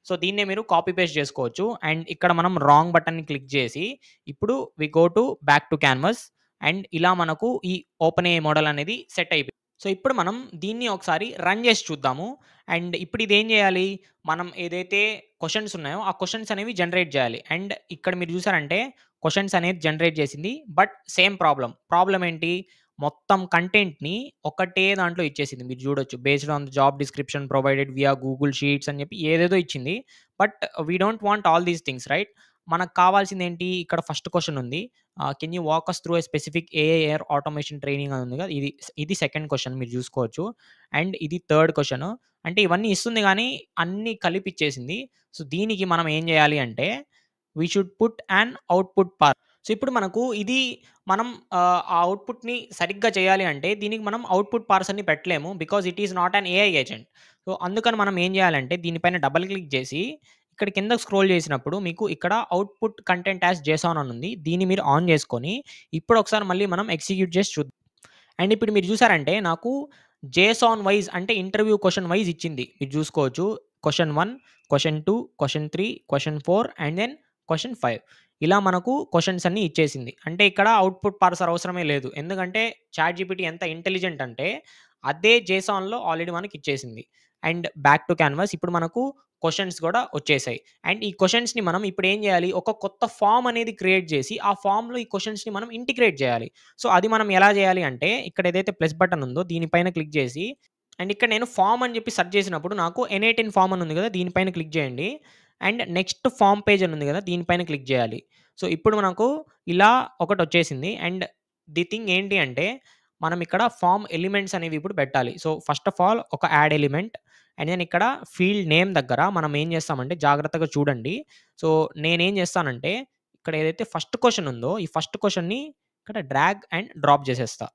సో, దీన్నే మీరు కాపీ పేస్ట్ చేసుకోవచ్చు. అండ్ ఇక్కడ మనం రాంగ్ బటన్‌ని క్లిక్ చేసి ఇప్పుడు we go to back to canvas and ఇలా మనకు ఈ ఓపెన్ ఏఐ మోడల్ అనేది సెట్ అయిపోయింది. సో, ఇప్పుడు మనం దీన్ని ఒకసారి రన్ చేసి చూద్దాము. అండ్ ఇప్పుడు ఇదేం చేయాలి? మనం ఏదైతే క్వెషన్స్ ఉన్నాయో, ఆ క్వెషన్స్ అనేవి జనరేట్ చేయాలి. అండ్ ఇక్కడ మీరు చూసారంటే క్వెషన్స్ అనేది జనరేట్ చేసింది. But same problem. ప్రాబ్లమ్ ఏంటి? మొత్తం కంటెంట్‌ని ఒకటే దాంట్లో ఇచ్చేసింది. మీరు చూడొచ్చు. Based on the job description provided via Google Sheets అని చెప్పి ఏదేదో ఇచ్చింది. But we don't want all these things right? మనకు కావాల్సిందేంటి? ఇక్కడ ఫస్ట్ క్వెషన్ ఉంది. Can you walk us through a specific AI automation training అని ఉంది కదా! ఇది సెకండ్ క్వెషన్ మీరు చూసుకోవచ్చు. అండ్ ఇది థర్డ్ క్వెషన్. అంటే ఇవన్నీ ఇస్తుంది గానీ, అన్నీ కలిపిచ్చేసింది. సో, దీనికి మనం ఏం జేయాలి అంటే, we should put an output par. So, ఇప్పుడు మనకు ఇది మనం ఆ ఔట్‌పుట్‌ని సరిగ్గా చేయాలి అంటే, దీనికి మనం ఔట్‌పుట్ పార్సర్‌ని పెట్టలేము. Because it is not an AI agent. So, అందుకని మనం ఏం జేయాలంటే, దీనిపైన డబుల్ క్లిక్ జేసి, ఇక్కడ కిందకి స్క్రోల్ చేసినప్పుడు మీకు ఇక్కడ ఔట్‌పుట్ కంటెంట్ యాస్ జేసాన్ అని ఉంది. దీన్ని మీరు ఆన్ జేసుకొని, ఇప్పుడు ఒకసారి మళ్ళీ మనం ఎగ్జిక్యూట్ చేసి చూద్దాం. అండ్ ఇప్పుడు మీరు చూసారంటే నాకు జేసాన్ వైస్ అంటే ఇంటర్వ్యూ క్వెషన్ వైస్ ఇచ్చింది. మీరు చూసుకోవచ్చు. Question 1, question 2, question 3, question 4 and then question 5. ఇలా మనకు క్వెషన్స్ అన్నీ ఇచ్చేసింది. అంటే ఇక్కడ ఔట్‌పుట్ పార్సర్ అవసరమే లేదు. ఎందుకంటే చాట్‌జీపీటీ ఎంత ఇంటెలిజెంట్ అంటే అదే జేసాన్‌లో ఆల్రెడీ మనకి ఇచ్చేసింది. అండ్ బ్యాక్ టు క్యాన్వాస్ ఇప్పుడు మనకు క్వెషన్స్ కూడా వచ్చేసాయి. అండ్ ఈ క్వెషన్స్‌ని మనం ఇప్పుడు ఏం చేయాలి? ఒక కొత్త ఫార్మ్ అనేది క్రియేట్ చేసి ఆ ఫార్మ్‌లో ఈ క్వెషన్స్‌ని మనం ఇంటిగ్రేట్ చేయాలి. సో, అది మనం ఎలా జేయాలి అంటే, ఇక్కడ ఏదైతే ప్లస్ బటన్ ఉందో దీనిపైన క్లిక్ జేసి, అండ్ ఇక్కడ నేను ఫార్మ్ అని జెప్పి సెర్చ్ చేసినప్పుడు నాకు N18 ఫార్మ్ అని ఉంది గదా! దీనిపైన క్లిక్ జేయండి. అండ్ నెక్స్ట్ ఫార్మ్ పేజ్ అని ఉంది గదా! దీనిపైన క్లిక్ జేయాలి. సో, ఇప్పుడు మనకు ఇలా ఒకటొచ్చేసింది. అండ్ ది థింగ్ ఏంటి అంటే, మనం ఇక్కడ ఫార్మ్ ఎలిమెంట్స్ అనేవి ఇప్పుడు పెట్టాలి. సో, ఫస్ట్ ఆఫ్ ఆల్ ఒక యాడ్ ఎలిమెంట్ అండ్ దెన్ ఇక్కడ ఫీల్డ్ నేమ్ దగ్గర మనం ఏం జేస్తామంటే జాగ్రత్తగా చూడండి. సో, నేనేం జేస్తానంటే, ఇక్కడ ఏదైతే ఫస్ట్ క్వెషన్ ఉందో, ఈ ఫస్ట్ క్వెషన్‌ని ఇక్కడ డ్రాగ్ అండ్ డ్రాప్ చేసేస్తా.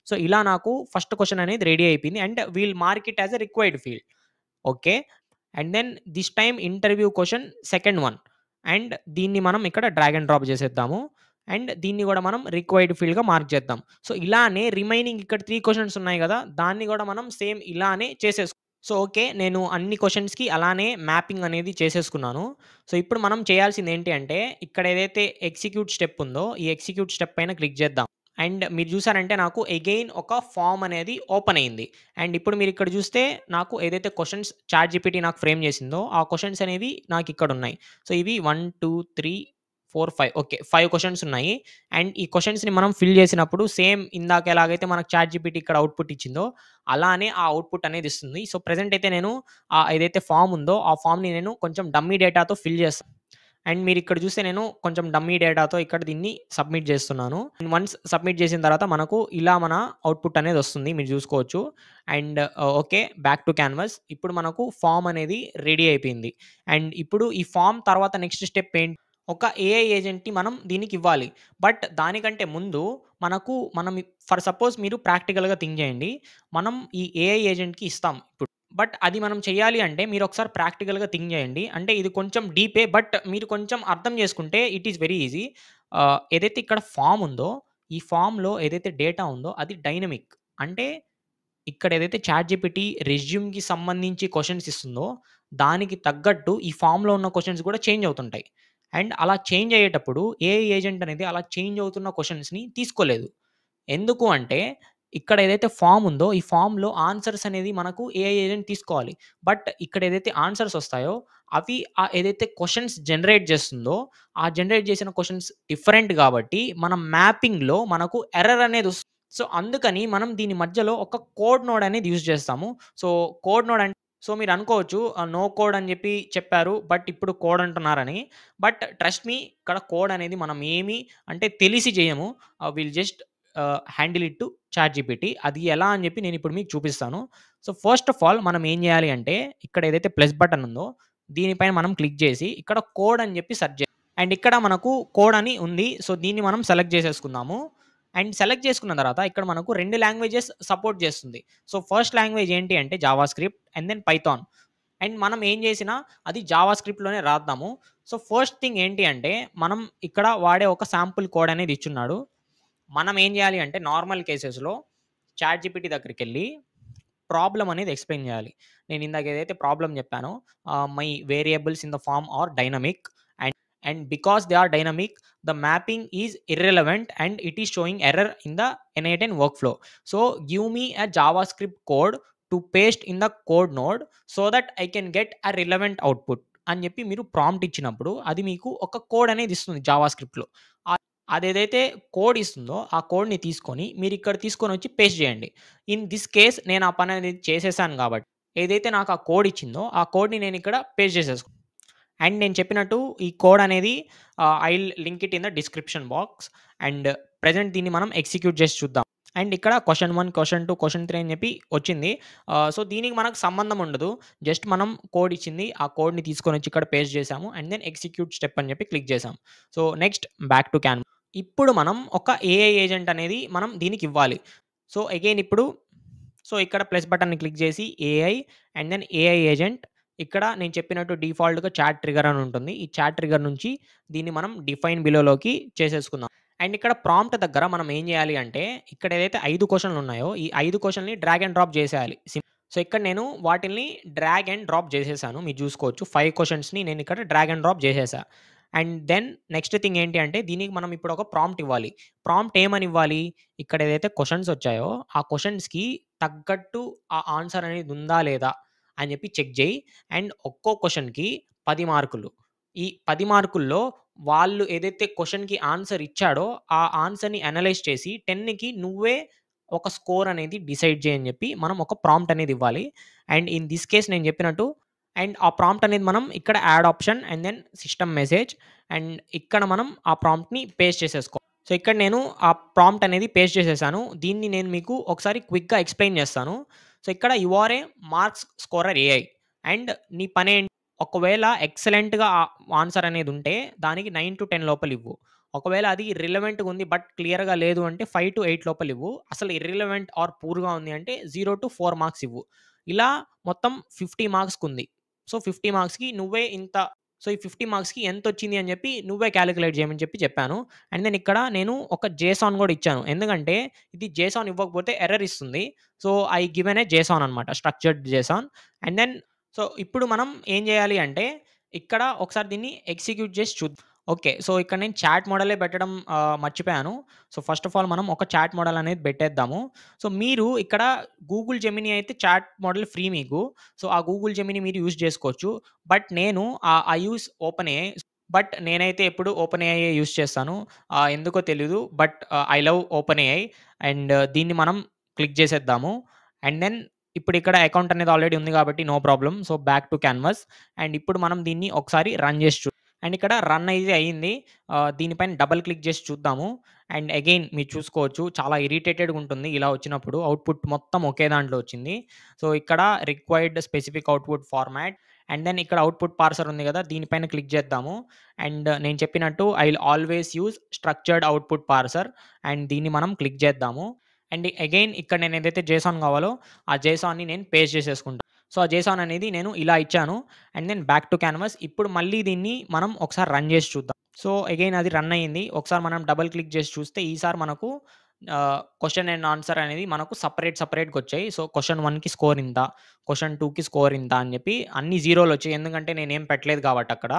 సో, ఇలా నాకు ఫస్ట్ క్వెషన్ అనేది రెడీ అయిపోయింది. And we'll mark it as a required field. Okay. And then this time interview question second one. And దీన్ని మనం ఇక్కడ డ్రాగ్ అండ్ డ్రాప్ చేసేద్దాము. అండ్ దీన్ని గూడా మనం రిక్వైర్డ్ ఫీల్డ్‌గా మార్క్ చేద్దాం. సో, ఇలానే రిమైనింగ్ ఇక్కడ 3 క్వెషన్స్ ఉన్నాయి గదా! దాన్ని గూడా మనం సేమ్ ఇలానే సో, ఓకే. నేను అన్ని క్వెషన్స్‌కి అలానే మ్యాపింగ్ అనేది చేసేసుకున్నాను. సో, ఇప్పుడు మనం చేయాల్సిందేంటి అంటే, ఇక్కడ ఏదైతే ఎగ్జిక్యూట్ స్టెప్ ఉందో, ఈ ఎగ్జిక్యూట్ స్టెప్ పైన క్లిక్ చేద్దాం. అండ్ మీరు చూసారంటే నాకు అగైన్ ఒక ఫార్మ్ అనేది ఓపెన్ అయింది. అండ్ ఇప్పుడు మీరిక్కడ చూస్తే నాకు ఏదైతే క్వెషన్స్ చాట్‌జీపీటీ నాకు ఫ్రేమ్ చేసిందో, ఆ క్వెషన్స్ అనేవి నాకిక్కడున్నాయి. సో, ఇవి 1, 2, 3, 4, 5 ఓకే. 5 క్వెషన్స్ ఉన్నాయి. అండ్ ఈ క్వెషన్స్‌ని మనం ఫిల్ చేసినప్పుడు సేమ్ ఇందాక ఎలాగైతే మనకు చాట్‌జీపీటీ ఇక్కడ ఔట్‌పుట్ ఇచ్చిందో, అలానే ఆ ఔట్‌పుట్ అనేది ఇస్తుంది. సో, ప్రెజెంట్ అయితే నేను ఏదైతే ఫార్మ్ ఉందో, ఆ ఫార్మ్‌ని నేను కొంచెం డమ్మీ డేటాతో ఫిల్ చేస్తాను. అండ్ మీరిక్కడ చూస్తే నేను కొంచెం డమ్మీ డేటాతో ఇక్కడ దీన్ని సబ్మిట్ చేస్తున్నాను. వన్స్ సబ్మిట్ చేసిన తర్వాత మనకు ఇలా మన ఔట్‌పుట్ అనేది వస్తుంది. మీరు చూసుకోవచ్చు. And okay. Back to canvas. ఇప్పుడు మనకు ఫార్మ్ అనేది రెడీ అయిపోయింది. అండ్ ఇప్పుడు ఈ ఫార్మ్ తర్వాత నెక్స్ట్ స్టెప్ ఏంటి? ఒక ఏఐ ఏజెంట్‌ని మనం దీనికివ్వాలి. బట్ దానికంటే ముందు మనం ఫర్ సపోజ్ మీరు ప్రాక్టికల్‌గా థింక్ చేయండి. మనం ఈ ఏఐ ఏజెంట్‌కి ఇస్తాం ఇప్పుడు. బట్ అది మనం చేయాలి అంటే మీరొకసారి ప్రాక్టికల్‌గా థింక్ చేయండి. అంటే ఇది కొంచెం డీపే. బట్ మీరు కొంచెం అర్థం చేసుకుంటే ఇట్ ఈస్ వెరీ ఈజీ. ఏదైతే ఇక్కడ ఫార్మ్ ఉందో, ఈ ఫార్మ్‌లో ఏదైతే డేటా ఉందో అది డైనమిక్. అంటే ఇక్కడ ఏదైతే చాట్‌జీపీటీ రెజ్యూమ్‌కి సంబంధించి క్వెషన్స్ ఇస్తుందో, దానికి తగ్గట్టు ఈ ఫార్మ్‌లో ఉన్న క్వెషన్స్ కూడా చేంజ్ అవుతుంటాయి. అండ్ అలా చేంజ్ అయ్యేటప్పుడు ఏఐ ఏజెంట్ అనేది అలా చేంజ్ అవుతున్న క్వెషన్స్‌ని తీసుకోలేదు. ఎందుకు అంటే, ఇక్కడ ఏదైతే ఫార్మ్ ఉందో, ఈ ఫార్మ్‌లో ఆన్సర్స్ అనేది మనకు ఏఐ ఏజెంట్ తీసుకోవాలి. బట్ ఇక్కడ ఏదైతే ఆన్సర్స్ వస్తాయో, అవి ఏదైతే క్వెషన్స్ జనరేట్ చేస్తుందో, ఆ జనరేట్ చేసిన క్వెషన్స్ డిఫరెంట్ గాబట్టి, మన మ్యాపింగ్‌లో మనకు ఎర్రర్ అనేదొస్తుంది. సో, అందుకని మనం దీని మధ్యలో ఒక కోడ్ నోడ్ అనేది యూజ్ చేస్తాము. సో, కోడ్ నోడ్ సో, మీరనుకోవచ్చు నో కోడ్ అని జెప్పి చెప్పారు. బట్ ఇప్పుడు కోడ్ అంటున్నారని. బట్ ట్రస్ట్ మీ, ఇక్కడ కోడ్ అనేది మనం ఏమి అంటే తెలిసి జేయము. Will just handle it to ChatGPT. అది ఎలా అని జెప్పి నేనిప్పుడు మీకు చూపిస్తాను. సో, ఫస్ట్ ఆఫ్ ఆల్ మనం ఏం జేయాలి అంటే, ఇక్కడ ఏదైతే ప్లస్ బటన్ ఉందో, దీనిపైన మనం క్లిక్ జేసి, ఇక్కడ కోడ్ అని జెప్పి సెర్చ్ అండ్ ఇక్కడ మనకు కోడ్ అని ఉంది. సో, దీన్ని మనం సెలెక్ట్ జేసేసుకుందాము. అండ్ సెలెక్ట్ చేసుకున్న తర్వాత ఇక్కడ మనకు 2 లాంగ్వేజెస్ సపోర్ట్ చేస్తుంది. సో, ఫస్ట్ లాంగ్వేజ్ ఏంటి అంటే JavaScript and then Python. And మనం ఏం చేసినా అది జావా స్క్రిప్ట్‌లోనే రాద్దాము. సో, ఫస్ట్ థింగ్ ఏంటి అంటే మనం ఇక్కడ వాడే ఒక శాంపుల్ కోడ్ అనేది ఇచ్చున్నాడు. మనం ఏం చేయాలి అంటే నార్మల్ కేసెస్‌లో చాట్‌జీపీటీ దగ్గరికెళ్ళి ప్రాబ్లమ్ అనేది ఎక్స్‌ప్లెయిన్ చేయాలి. నేను ఇందాక ఏదైతే ప్రాబ్లమ్ చెప్పానో my variables in the form are dynamic and because they are dynamic, the mapping is irrelevant and it is showing error in the n8n workflow. So give me a javascript code to paste in the code node so that I can get a relevant output అని చెప్పి మీరు prompt ఇచ్చినప్పుడు అది మీకు ఒక code అనేది ఇస్తుంది Java స్క్రిప్ట్లో. అదేదైతే కోడ్ ఇస్తుందో ఆ కోడ్ని తీసుకొని మీరు ఇక్కడ తీసుకొని వచ్చి పేస్ట్ చేయండి. ఇన్ దిస్ కేస్ నేను ఆ పని అనేది చేసేసాను కాబట్టి ఏదైతే నాకు ఆ కోడ్ ఇచ్చిందో ఆ కోడ్ని నేను ఇక్కడ పేస్ట్ చేసేసుకుంటాను. అండ్ నేను చెప్పినట్టు ఈ కోడ్ అనేది I will link it in the description box. And present దీన్ని మనం ఎగ్జిక్యూట్ చేసి చూద్దాం. అండ్ ఇక్కడ క్వెషన్ 1, క్వెషన్ 2, క్వెషన్ 3 అని చెప్పి వచ్చింది. సో, దీనికి మనకు సంబంధం ఉండదు. జస్ట్ మనం కోడ్ ఇచ్చింది. ఆ కోడ్‌ని తీసుకొనొచ్చి ఇక్కడ పేస్ట్ చేసాము. అండ్ దెన్ ఎగ్జిక్యూట్ స్టెప్ అని చెప్పి క్లిక్ చేసాం. So, next back to Canva. ఇప్పుడు మనం ఒక ఏఐ ఏజెంట్ అనేది మనం దీనికివ్వాలి. సో, అగైన్ ఇప్పుడు ఇక్కడ ప్లస్ బటన్‌ని క్లిక్ చేసి AI and then AI agent. ఇక్కడ నేను చెప్పినట్టు డిఫాల్ట్‌గా చాట్ ట్రిగ్గర్ అని ఉంటుంది. ఈ చాట్ ట్రిగ్గర్ నుంచి దీన్ని మనం డిఫైన్ బిలోలోకి చేసేసుకుందాం. అండ్ ఇక్కడ ప్రాంప్ట్ దగ్గర మనం ఏం చేయాలి అంటే, ఇక్కడ ఏదైతే 5 క్వెషన్‌లు ఉన్నాయో, ఈ 5 క్వెషన్‌ని డ్రాగ్ అండ్ డ్రాప్ చేసేయాలి. సో, ఇక్కడ నేను వాటిల్ని డ్రాగ్ అండ్ డ్రాప్ చేసేసాను. మీరు చూసుకోవచ్చు. 5 క్వెషన్స్‌ని నేను ఇక్కడ డ్రాగ్ అండ్ డ్రాప్ చేసేసా. అండ్ దెన్ నెక్స్ట్ థింగ్ ఏంటి అంటే, దీనికి మనం ఇప్పుడు ఒక ప్రాంప్ట్ ఇవ్వాలి. ప్రాంప్ట్ ఏమని ఇవ్వాలి? ఇక్కడ ఏదైతే క్వెషన్స్ వచ్చాయో, ఆ క్వెషన్స్‌కి తగ్గట్టు ఆ ఆన్సర్ అనేది ఉందా లేదా అని చెప్పి చెక్ చేయి. అండ్ ఒక్కో క్వెషన్‌కి 10 మార్కులు. ఈ 10 మార్కుల్లో వాళ్ళు ఏదైతే క్వెషన్‌కి ఆన్సర్ ఇచ్చాడో, ఆ ఆన్సర్‌ని అనలైజ్ చేసి 10కి నువ్వే ఒక స్కోర్ అనేది డిసైడ్ చేయి అని చెప్పి మనం ఒక ప్రాంప్ట్ అనేది ఇవ్వాలి. అండ్ ఇన్ దిస్ కేస్ నేను చెప్పినట్టు అండ్ ఆ ప్రాంప్ట్ అనేది మనం ఇక్కడ add option and then system message and ఇక్కడ మనం ఆ ప్రాంప్ట్‌ని పేస్ట్ చేసేసుకోవాలి. సో, ఇక్కడ నేను ఆ ప్రాంప్ట్ అనేది పేస్ట్ చేసేసాను. దీన్ని నేను మీకు ఒకసారి క్విక్‌గా ఎక్స్‌ప్లెయిన్ చేస్తాను. సో, ఇక్కడ you are a marks scorer AI and నీ పనేంటి? ఒకవేళ ఎక్సలెంట్‌గా ఆన్సర్ అనేది ఉంటే దానికి 9-10 లోపల ఇవ్వు. ఒకవేళ అది ఇర్రెలెవెంట్‌గా ఉంది బట్ క్లియర్‌గా లేదు అంటే 5-8 లోపల ఇవ్వు. అసలు ఇర్రెలెవెంట్ ఆర్ పూర్‌గా ఉంది అంటే 0-4 మార్క్స్ ఇవ్వు. ఇలా మొత్తం 50 మార్క్స్‌కుంది. సో, 50 మార్క్స్‌కి నువ్వే ఇంత సో, ఈ 50 మార్క్స్‌కి ఎంతొచ్చింది అని చెప్పి నువ్వే కాలిక్యులేట్ చేయమని చెప్పి చెప్పాను. అండ్ దెన్ ఇక్కడ నేను ఒక జేసాన్ కూడా ఇచ్చాను. ఎందుకంటే ఇది జేసాన్ ఇవ్వకపోతే ఎర్రర్ ఇస్తుంది. So, I given a JSON అనమాట. Structured JSON. And then so, ఇప్పుడు మనం ఏం చేయాలి అంటే, ఇక్కడ ఒకసారి దీన్ని ఎగ్జిక్యూట్ చేసి చూద్దాం. ఓకే. సో, ఇక్కడ నేను చాట్ మోడలే పెట్టడం మర్చిపోయాను. సో, ఫస్ట్ ఆఫ్ ఆల్ మనం ఒక చాట్ మోడల్ అనేది పెట్టేద్దాము. సో, మీరు ఇక్కడ గూగుల్ జెమినీ అయితే చాట్ మోడల్ ఫ్రీ మీకు. సో, ఆ గూగుల్ జెమినీ మీరు యూజ్ చేసుకోవచ్చు. బట్ నేను I use open AI. But నేనైతే ఎప్పుడు ఓపెన్ ఏఐ యూజ్ చేస్తాను. ఎందుకో తెలీదు. But I love open AI and దీన్ని మనం క్లిక్ చేసేద్దాము. అండ్ దెన్ ఇప్పుడు ఇక్కడ అకౌంట్ అనేది ఆల్రెడీ ఉంది కాబట్టి no problem. So, back to canvas. And ఇప్పుడు మనం దీన్ని ఒకసారి రన్ చేసి అండ్ ఇక్కడ రన్ అయితే అయింది. దీనిపైన డబుల్ క్లిక్ చేసి చూద్దాము. అండ్ అగైన్ మీరు చూసుకోవచ్చు చాలా ఇరిటేటెడ్‌గా ఉంటుంది ఇలా వచ్చినప్పుడు. అవుట్‌పుట్ మొత్తం ఒకే దాంట్లో వచ్చింది. సో, ఇక్కడ required specific output format and then ఇక్కడ అవుట్‌పుట్ పార్సర్ ఉంది కదా! దీనిపైన క్లిక్ చేద్దాము. అండ్ నేను చెప్పినట్టు I will always use structured output parser and దీన్ని మనం క్లిక్ చేద్దాము. అండ్ అగైన్ ఇక్కడ నేను ఏదైతే జేసాన్ కావాలో ఆ జేసాన్‌ని నేను పేస్ట్ చేసేసుకుంటా. సో, ఆ జేసాన్ అనేది నేను ఇలా ఇచ్చాను. And then back to canvas. ఇప్పుడు మళ్ళీ దీన్ని మనం ఒకసారి రన్ చేసి చూద్దాం. సో, అగైన్ అది రన్ అయింది. ఒకసారి మనం డబుల్ క్లిక్ చేసి చూస్తే ఈసారి మనకు క్వెషన్ అండ్ ఆన్సర్ అనేది మనకు సెపరేట్‌గా వచ్చాయి. సో, క్వెషన్ 1కి స్కోర్ ఇంత, క్వెషన్ 2కి స్కోర్ ఇంత అని చెప్పి అన్ని జీరోలొచ్చాయి. ఎందుకంటే నేనేం పెట్టలేదు కాబట్టి అక్కడ.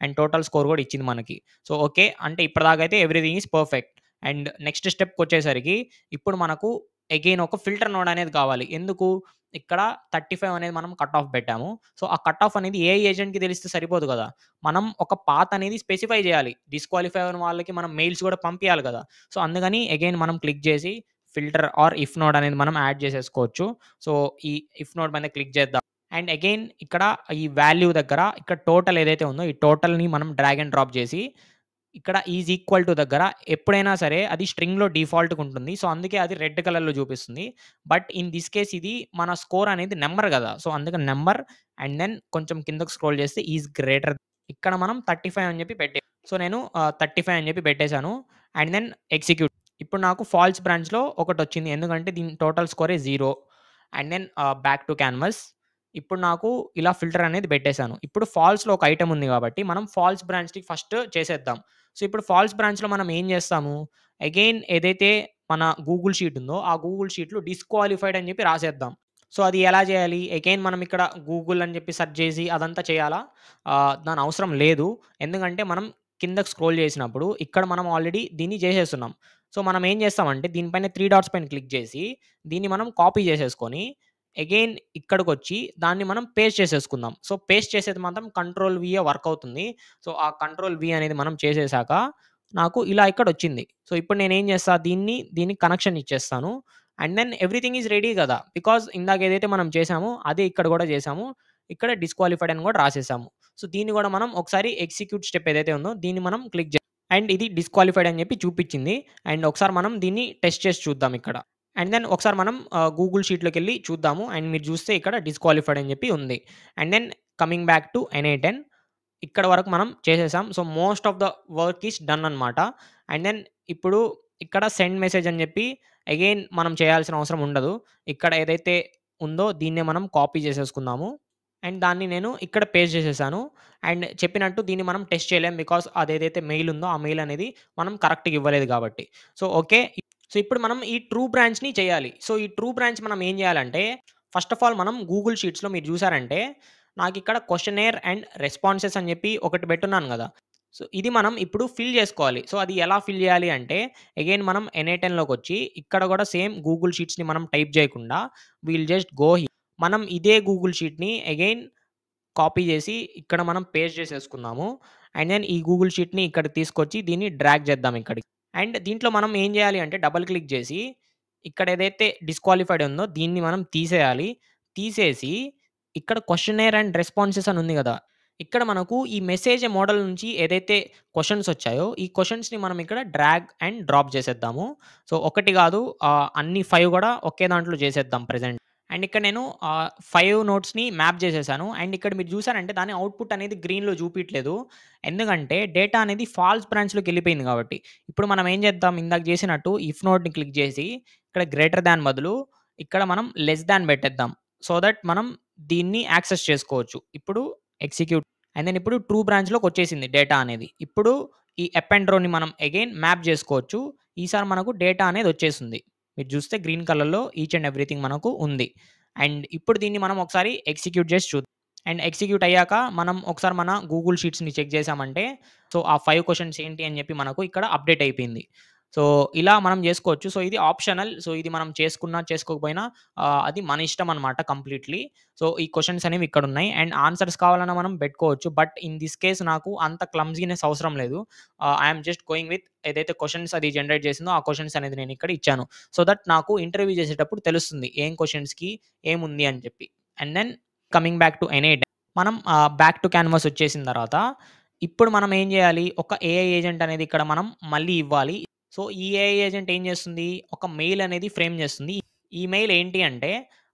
అండ్ టోటల్ స్కోర్ కూడా ఇచ్చింది మనకి. So, okay. అంటే ఇప్పటిదాకా అయితే everything is perfect. And next స్టెప్‌కొచ్చేసరికి ఇప్పుడు మనకు అగైన్ ఒక ఫిల్టర్ నోడ్ అనేది కావాలి. ఎందుకు? ఇక్కడ 35 అనేది మనం కట్ ఆఫ్ పెట్టాము. సో, ఆ కట్ ఆఫ్ అనేది ఏఐ ఏజెంట్‌కి తెలిస్తే సరిపోదు కదా! మనం ఒక పాత్ అనేది స్పెసిఫై చేయాలి. డిస్‌క్వాలిఫై అయిన వాళ్ళకి మనం మెయిల్స్ కూడా పంపియాలి కదా! సో, అందుకని అగైన్ మనం క్లిక్ చేసి ఫిల్టర్ ఆర్ ఇఫ్ నోడ్ అనేది మనం యాడ్ చేసేసుకోవచ్చు. సో, ఈ ఇఫ్ నోడ్ మీద క్లిక్ చేద్దాం. అండ్ అగైన్ ఇక్కడ ఈ వాల్యూ దగ్గర ఇక్కడ టోటల్ ఏదైతే ఉందో ఈ టోటల్‌ని మనం డ్రాగ్ అండ్ డ్రాప్ చేసి ఇక్కడ ఈజ్ ఈక్వల్ టు దగ్గర ఎప్పుడైనా సరే అది స్ట్రింగ్‌లో డిఫాల్ట్‌గా ఉంటుంది. సో, అందుకే అది రెడ్ కలర్‌లో చూపిస్తుంది. బట్ ఇన్ దిస్ కేస్ ఇది మన స్కోర్ అనేది నంబర్ గదా! సో, అందుకని నంబర్ అండ్ దెన్ కొంచెం కిందకి స్క్రోల్ చేస్తే ఈజ్ గ్రేటర్ ఇక్కడ మనం 35 అని చెప్పి సో, నేను 35 అని చెప్పి పెట్టేసాను. And then execute. ఇప్పుడు నాకు ఫాల్స్ బ్రాంచ్‌లో ఒకటొచ్చింది. ఎందుకంటే దీని టోటల్ స్కోరే 0 and then back to canvas. ఇప్పుడు నాకు ఇలా ఫిల్టర్ అనేది పెట్టేసాను. ఇప్పుడు ఫాల్స్‌లో ఒక ఐటెమ్ ఉంది కాబట్టి మనం ఫాల్స్ బ్రాంచ్‌ని ఫస్ట్ చేసేద్దాం. సో, ఇప్పుడు ఫాల్స్ బ్రాంచ్‌లో మనం ఏం చేస్తాము? అగైన్ ఏదైతే మన గూగుల్ షీట్ ఉందో, ఆ గూగుల్ షీట్‌లో డిస్‌క్వాలిఫైడ్ అని చెప్పి రాసేద్దాం. సో, అది ఎలా చేయాలి? అగైన్ మనం ఇక్కడ గూగుల్ అని చెప్పి సెర్చ్ చేసి అదంతా చేయాలా? దాని అవసరం లేదు. ఎందుకంటే మనం కిందకి స్క్రోల్ చేసినప్పుడు ఇక్కడ మనం ఆల్రెడీ దీన్ని చేసేస్తున్నాం. సో, మనం ఏం చేస్తామంటే దీనిపైన 3 డాట్స్ పైన క్లిక్ చేసి దీన్ని మనం కాపీ చేసేసుకొని అగైన్ ఇక్కడికొచ్చి దాన్ని మనం పేస్ట్ చేసేసుకుందాం. సో, పేస్ట్ చేసేది మాత్రం కంట్రోల్ వీఏ వర్క్ అవుతుంది. సో, ఆ కంట్రోల్ వి అనేది మనం చేసేసాక నాకు ఇలా ఇక్కడొచ్చింది. సో, ఇప్పుడు నేనేం చేస్తా దీనికి కనెక్షన్ ఇచ్చేస్తాను. And then everything is ready గదా! బికాజ్ ఇందాక ఏదైతే మనం చేసామో అదే ఇక్కడ గూడా చేసాము. ఇక్కడ డిస్‌క్వాలిఫైడ్ అని గూడా రాసేసాము. సో, దీన్ని గూడా మనం ఒకసారి ఎగ్జిక్యూట్ స్టెప్ ఏదైతే ఉందో దీన్ని మనం క్లిక్ అండ్ ఇది డిస్‌క్వాలిఫైడ్ అని చెప్పి చూపిచ్చింది. అండ్ ఒకసారి మనం దీన్ని టెస్ట్ చేసి చూద్దాం ఇక్కడ. అండ్ దెన్ ఒకసారి మనం గూగుల్ షీట్‌లోకెళ్ళి చూద్దాము. అండ్ మీరు చూస్తే ఇక్కడ డిస్‌క్వాలిఫైడ్ అని చెప్పి ఉంది. And then coming back to n8n ఇక్కడ వరకు మనం చేసేసాం. So, most of the work is done అనమాట. అండ్ దెన్ ఇప్పుడు ఇక్కడ సెండ్ మెసేజ్ అని చెప్పి అగైన్ మనం చేయాల్సిన అవసరం ఉండదు. ఇక్కడ ఏదైతే ఉందో దీన్నే మనం కాపీ చేసేసుకుందాము. అండ్ దాన్ని నేను ఇక్కడ పేస్ట్ చేసేసాను. అండ్ చెప్పినట్టు దీన్ని మనం టెస్ట్ చేయలేం. బికాజ్ అదేదైతే మెయిల్ ఉందో ఆ మెయిల్ అనేది మనం కరెక్ట్‌గా ఇవ్వలేదు కాబట్టి. So, okay. సో, ఇప్పుడు మనం ఈ ట్రూ బ్రాంచ్‌ని చేయాలి. సో, ఈ ట్రూ బ్రాంచ్ మనం ఏం చేయాలంటే ఫస్ట్ ఆఫ్ ఆల్ మనం గూగుల్ షీట్స్‌లో మీరు చూసారంటే నాకిక్కడ క్వెషనైర్ అండ్ రెస్పాన్సెస్ అని చెప్పి ఒకటి పెట్టున్నాను గదా! సో, ఇది మనం ఇప్పుడు ఫిల్ జేసుకోవాలి. సో, అది ఎలా ఫిల్ జేయాలి అంటే, అగైన్ మనం ఎన్-ఏ-10లోకొచ్చి ఇక్కడ గూడా సేమ్ గూగుల్ షీట్స్‌ని మనం టైప్ జేయకుండా విల్ జస్ట్ గో మనం ఇదే గూగుల్ షీట్‌ని అగైన్ కాపీ జేసి ఇక్కడ మనం పేస్ట్ జేసేసుకుందాము. అండ్ దెన్ ఈ గూగుల్ షీట్‌ని ఇక్కడికి తీసుకొచ్చి దీన్ని డ్రాగ్ చేద్దాం ఇక్కడికి. అండ్ దీంట్లో మనం ఏం జేయాలి అంటే డబుల్ క్లిక్ జేసి ఇక్కడ ఏదైతే డిస్‌క్వాలిఫైడ్ ఉందో దీన్ని మనం తీసేయాలి. తీసేసి ఇక్కడ క్వెషనైర్ అండ్ రెస్పాన్సెస్ అని ఉంది గదా! ఇక్కడ మనకు ఈ మెసేజ్ మోడల్ నుంచి ఏదైతే క్వెషన్స్ వచ్చాయో, ఈ క్వెషన్స్‌ని మనం ఇక్కడ డ్రాగ్ అండ్ డ్రాప్ చేసేద్దాము. సో, ఒకటి గాదు అన్ని 5 గూడా ఒకే దాంట్లో చేసేద్దాం ప్రెజెంట్. అండ్ ఇక్కడ నేను 5 నోట్స్‌ని మ్యాప్ చేసేసాను. అండ్ ఇక్కడ మీరు చూసారంటే దాని అవుట్‌పుట్ అనేది గ్రీన్‌లో చూపియట్లేదు. ఎందుకంటే డేటా అనేది ఫాల్స్ బ్రాంచ్‌లోకెళ్ళిపోయింది కాబట్టి. ఇప్పుడు మనం ఏం చేద్దాం ఇందాక చేసినట్టు ఇఫ్ నోట్‌ని క్లిక్ చేసి ఇక్కడ గ్రేటర్ థాన్ బదులు ఇక్కడ మనం లెస్ థాన్ పెట్టేద్దాం. సో థట్ మనం దీన్ని యాక్సెస్ చేసుకోవచ్చు. ఇప్పుడు ఎగ్జిక్యూట్ అండ్ దెన్ ఇప్పుడు ట్రూ బ్రాంచ్‌లోకొచ్చేసింది డేటా అనేది. ఇప్పుడు ఈ అప్ అండ్ రోని మనం అగైన్ మ్యాప్ చేసుకోవచ్చు. ఈసారి మనకు డేటా అనేది వచ్చేసింది. మీరు చూస్తే గ్రీన్ కలర్‌లో ఈచ్ అండ్ ఎవ్రీథింగ్ మనకు ఉంది. అండ్ ఇప్పుడు దీన్ని మనం ఒకసారి ఎగ్జిక్యూట్ చేసి చూద్దాం. అండ్ ఎగ్జిక్యూట్ అయ్యాక మనం ఒకసారి మన గూగుల్ షీట్స్‌ని చెక్ చేసామంటే సో, ఆ 5 క్వెషన్స్ ఏంటి అని చెప్పి మనకు ఇక్కడ అప్డేట్ అయిపోయింది. సో, ఇలా మనం జేసుకోవచ్చు. సో, ఇది ఆప్షనల్. సో, ఇది మనం చేసుకున్నా, చేసుకోకపోయినా అది మన ఇష్టం అనమాట కంప్లీట్‌లీ. సో, ఈ క్వెషన్స్ అనేవి ఇక్కడున్నాయి. అండ్ ఆన్సర్స్ కావాలన్నా మనం పెట్టుకోవచ్చు. బట్ ఇన్ దిస్ కేస్ నాకు అంత క్లమ్జీనెస్ అవసరం లేదు. I am just going with ఏదైతే క్వెషన్స్ అది జనరేట్ చేసిందో ఆ క్వెషన్స్ అనేది నేను ఇక్కడ ఇచ్చాను. సో, దట్ నాకు ఇంటర్వ్యూ చేసేటప్పుడు తెలుస్తుంది. ఏం క్వెషన్స్‌కి ఏముంది అని చెప్పి. And then coming back to n8n మనం బ్యాక్ టు క్యాన్వాస్ వచ్చేసిన తర్వాత ఇప్పుడు మనం ఏం చేయాలి? ఒక ఏఐ ఏజెంట్ అనేది ఇక్కడ మనం మళ్ళీ ఇవ్వాలి. సో, ఈ ఏఐ ఏజెంట్ ఏం చేస్తుంది? ఒక మెయిల్ అనేది ఫ్రేమ్ చేస్తుంది. ఈ మెయిల్ ఏంటి అంటే,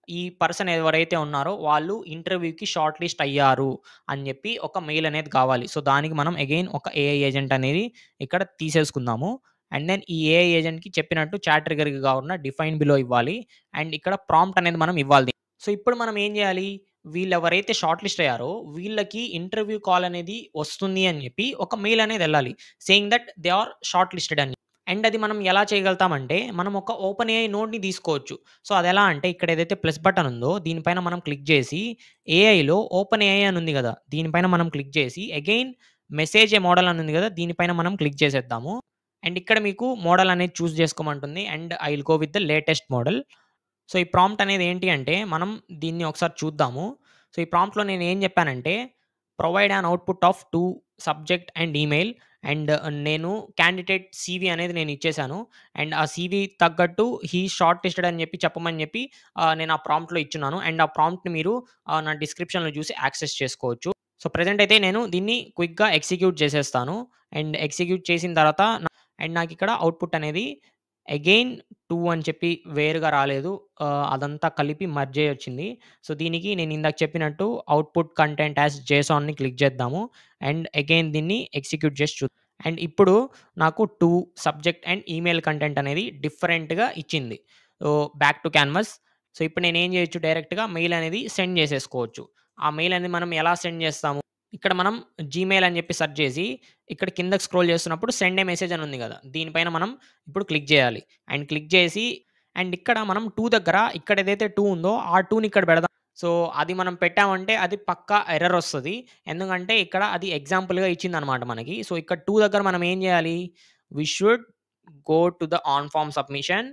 ఈ పర్సన్ ఎవరైతే ఉన్నారో వాళ్ళు ఇంటర్వ్యూకి షార్ట్ లిస్ట్ అయ్యారు అని చెప్పి ఒక మెయిల్ అనేది కావాలి. సో, దానికి మనం అగైన్ ఒక ఏఐ ఏజెంట్ అనేది ఇక్కడ తీసేసుకుందాము. అండ్ దెన్ ఈ ఏఐ ఏజెంట్‌కి చెప్పినట్టు చాట్ ట్రిగ్గర్‌కి కాకుండా డిఫైన్ బిలో ఇవ్వాలి. అండ్ ఇక్కడ ప్రాంప్ట్ అనేది మనం ఇవ్వాలి. సో, ఇప్పుడు మనం ఏం చేయాలి? వీళ్ళెవరైతే షార్ట్ లిస్ట్ అయ్యారో వీళ్ళకి ఇంటర్వ్యూ కాల్ అనేది వస్తుంది అని చెప్పి ఒక మెయిల్ అనేది ఎళ్ళాలి. Saying that they are shortlisted అని. అండ్ అది మనం ఎలా చేయగలుగుతామంటే, మనం ఒక ఓపెన్ ఏఐ నోడ్‌ని తీసుకోవచ్చు. సో, అదెలా అంటే ఇక్కడ ఏదైతే ప్లస్ బటన్ ఉందో దీనిపైన మనం క్లిక్ చేసి ఏఐలో ఓపెన్ ఏఐ అని ఉంది గదా! దీనిపైన మనం క్లిక్ చేసి అగైన్ మెసేజ్ ఏ మోడల్ అని ఉంది గదా! దీనిపైన మనం క్లిక్ చేసేద్దాము. అండ్ ఇక్కడ మీకు మోడల్ అనేది చూజ్ చేసుకోమంటుంది. And I will go with the latest model. So, ఈ ప్రాంప్ట్ అనేది ఏంటి అంటే, మనం దీన్ని ఒకసారి చూద్దాము. సో, ఈ ప్రాంప్ట్‌లో నేనేం జెప్పానంటే, provide an output of 2 subject and email and నేను క్యాండిడేట్ సీవీ అనేది నేను ఇచ్చేసాను. అండ్ ఆ సీవీ తగ్గట్టు షార్ట్ లిస్టెడ్ అని చెప్పమని చెప్పి నేను ఆ ప్రాంప్ట్‌లో ఇచ్చున్నాను. అండ్ ఆ ప్రాంప్ట్‌ని మీరు నా డిస్క్రిప్షన్‌లో చూసి యాక్సెస్ చేసుకోవచ్చు. సో, ప్రెజెంట్ అయితే నేను దీన్ని క్విక్‌గా ఎగ్జిక్యూట్ చేసేస్తాను. అండ్ ఎగ్జిక్యూట్ చేసిన తర్వాత అండ్ నాకిక్కడ అవుట్‌పుట్ అనేది అగైన్ 2 అని చెప్పి వేరుగా రాలేదు. అదంతా కలిపి మెర్జ్ అయ్యి వచ్చింది. సో, దీనికి నేను ఇందాక చెప్పినట్టు అవుట్‌పుట్ కంటెంట్ యాస్ జేసాన్‌ని క్లిక్ చేద్దాము. అండ్ అగైన్ దీన్ని ఎగ్జిక్యూట్ చేసి అండ్ ఇప్పుడు నాకు 2 సబ్జెక్ట్ అండ్ ఈమెయిల్ కంటెంట్ అనేది డిఫరెంట్‌గా ఇచ్చింది. So, back to canvas. So, ఇప్పుడు నేనేం చేయొచ్చు డైరెక్ట్‌గా మెయిల్ అనేది సెండ్ చేసేసుకోవచ్చు. ఆ మెయిల్ అనేది మనం ఎలా సెండ్ చేస్తాము? ఇక్కడ మనం జీమెయిల్ అని చెప్పి సెర్చ్ చేసి, ఇక్కడ కిందకి స్క్రోల్ చేస్తున్నప్పుడు సెండ్ ఏ మెసేజ్ అని ఉంది కదా! దీనిపైన మనం ఇప్పుడు క్లిక్ చేయాలి. అండ్ క్లిక్ చేసి అండ్ ఇక్కడ మనం 2 దగ్గర ఇక్కడ ఏదైతే 2 ఉందో ఆ 2ని ఇక్కడ పెడదాం. సో, అది మనం పెట్టామంటే అది పక్కా ఎర్రర్ ఒస్తది. ఎందుకంటే ఇక్కడ అది ఎగ్జాంపుల్‌గా ఇచ్చిందనమాట మనకి. సో, ఇక్కడ 2 దగ్గర మనం ఏం చేయాలి? We should go to the on form submission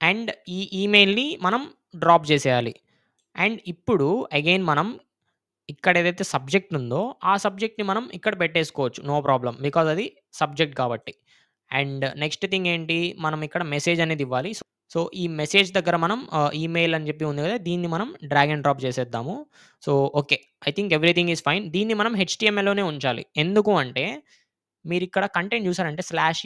and ఈ ఈమెయిల్‌ని మనం డ్రాప్ చేసేయాలి. అండ్ ఇప్పుడు అగైన్ మనం ఇక్కడ ఏదైతే సబ్జెక్ట్ ఉందో, ఆ సబ్జెక్ట్‌ని మనం ఇక్కడ పెట్టేసుకోవచ్చు. No problem. బికాజ్ అది సబ్జెక్ట్ కాబట్టి. అండ్ నెక్స్ట్ థింగ్ ఏంటి? మనం ఇక్కడ మెసేజ్ అనేది ఇవ్వాలి. సో, ఈ మెసేజ్ దగ్గర మనం ఈమెయిల్ అని చెప్పి ఉంది కదా! దీన్ని మనం డ్రాగ్ అండ్ డ్రాప్ చేసేద్దాము. So, okay. I think everything is fine. దీన్ని మనం హెచ్‌టీఎంఎల్‌లోనే ఉంచాలి. ఎందుకు అంటే, మీరిక్కడ కంటెంట్ చూసారంటే స్లాష్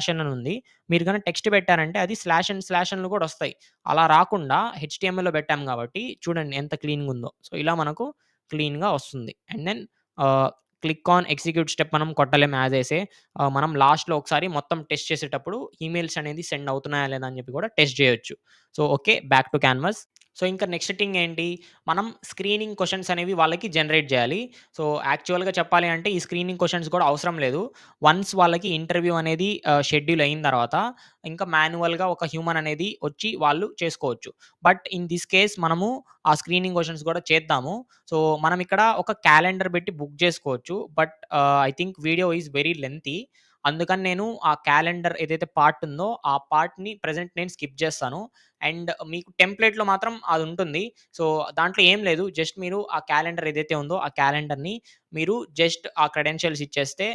ఎన్ అని ఉంది. మీరు గాని టెక్స్ట్ పెట్టారంటే అది స్లాష్ ఎన్‌లు కూడా వస్తాయి. అలా రాకుండా హెచ్‌టీఎంఎల్‌లో పెట్టాం కాబట్టి చూడండి ఎంత క్లీన్‌గా ఉందో. సో, ఇలా మనకు క్లీన్‌గా వస్తుంది. అండ్ దెన్ ఆహ్, క్లిక్ ఆన్ ఎగ్జిక్యూట్ స్టెప్ మనం కొట్టలేం యాజ్ ఎ మనం లాస్ట్‌లో ఒకసారి మొత్తం టెస్ట్ చేసేటప్పుడు ఈమెయిల్స్ అనేది సెండ్ అవుతున్నాయా లేదా అని చెప్పి కూడా టెస్ట్ చేయొచ్చు. So, okay. Back to canvas. So, ఇంకా నెక్స్ట్ థింగ్ ఏంటి? మనం స్క్రీనింగ్ క్వెషన్స్ అనేవి వాళ్ళకి జనరేట్ చేయాలి. సో, యాక్చువల్‌గా చెప్పాలి అంటే ఈ స్క్రీనింగ్ క్వెషన్స్ కూడా అవసరం లేదు. వన్స్ వాళ్ళకి ఇంటర్వ్యూ అనేది షెడ్యూల్ అయిన తర్వాత ఇంకా మాన్యువల్‌గా ఒక హ్యూమన్ అనేది వచ్చి వాళ్ళు చేసుకోవచ్చు. బట్ ఇన్ థిస్ కేస్ మనము ఆ స్క్రీనింగ్ క్వెషన్స్ కూడా చేద్దాము. సో, మనం ఇక్కడ ఒక క్యాలెండర్ పెట్టి బుక్ చేసుకోవచ్చు. But I think video is very lengthy. అందుకని నేను ఆ క్యాలెండర్ ఏదైతే పార్ట్ ఉందో ఆ పార్ట్‌ని ప్రెజెంట్ నేను స్కిప్ చేస్తాను. అండ్ మీకు టెంప్లేట్‌లో మాత్రం అది ఉంటుంది. సో, దాంట్లో ఏం లేదు. జస్ట్ మీరు ఆ క్యాలెండర్ ఏదైతే ఉందో ఆ క్యాలెండర్‌ని మీరు జస్ట్ ఆ క్రెడెన్షియల్స్ ఇచ్చేస్తే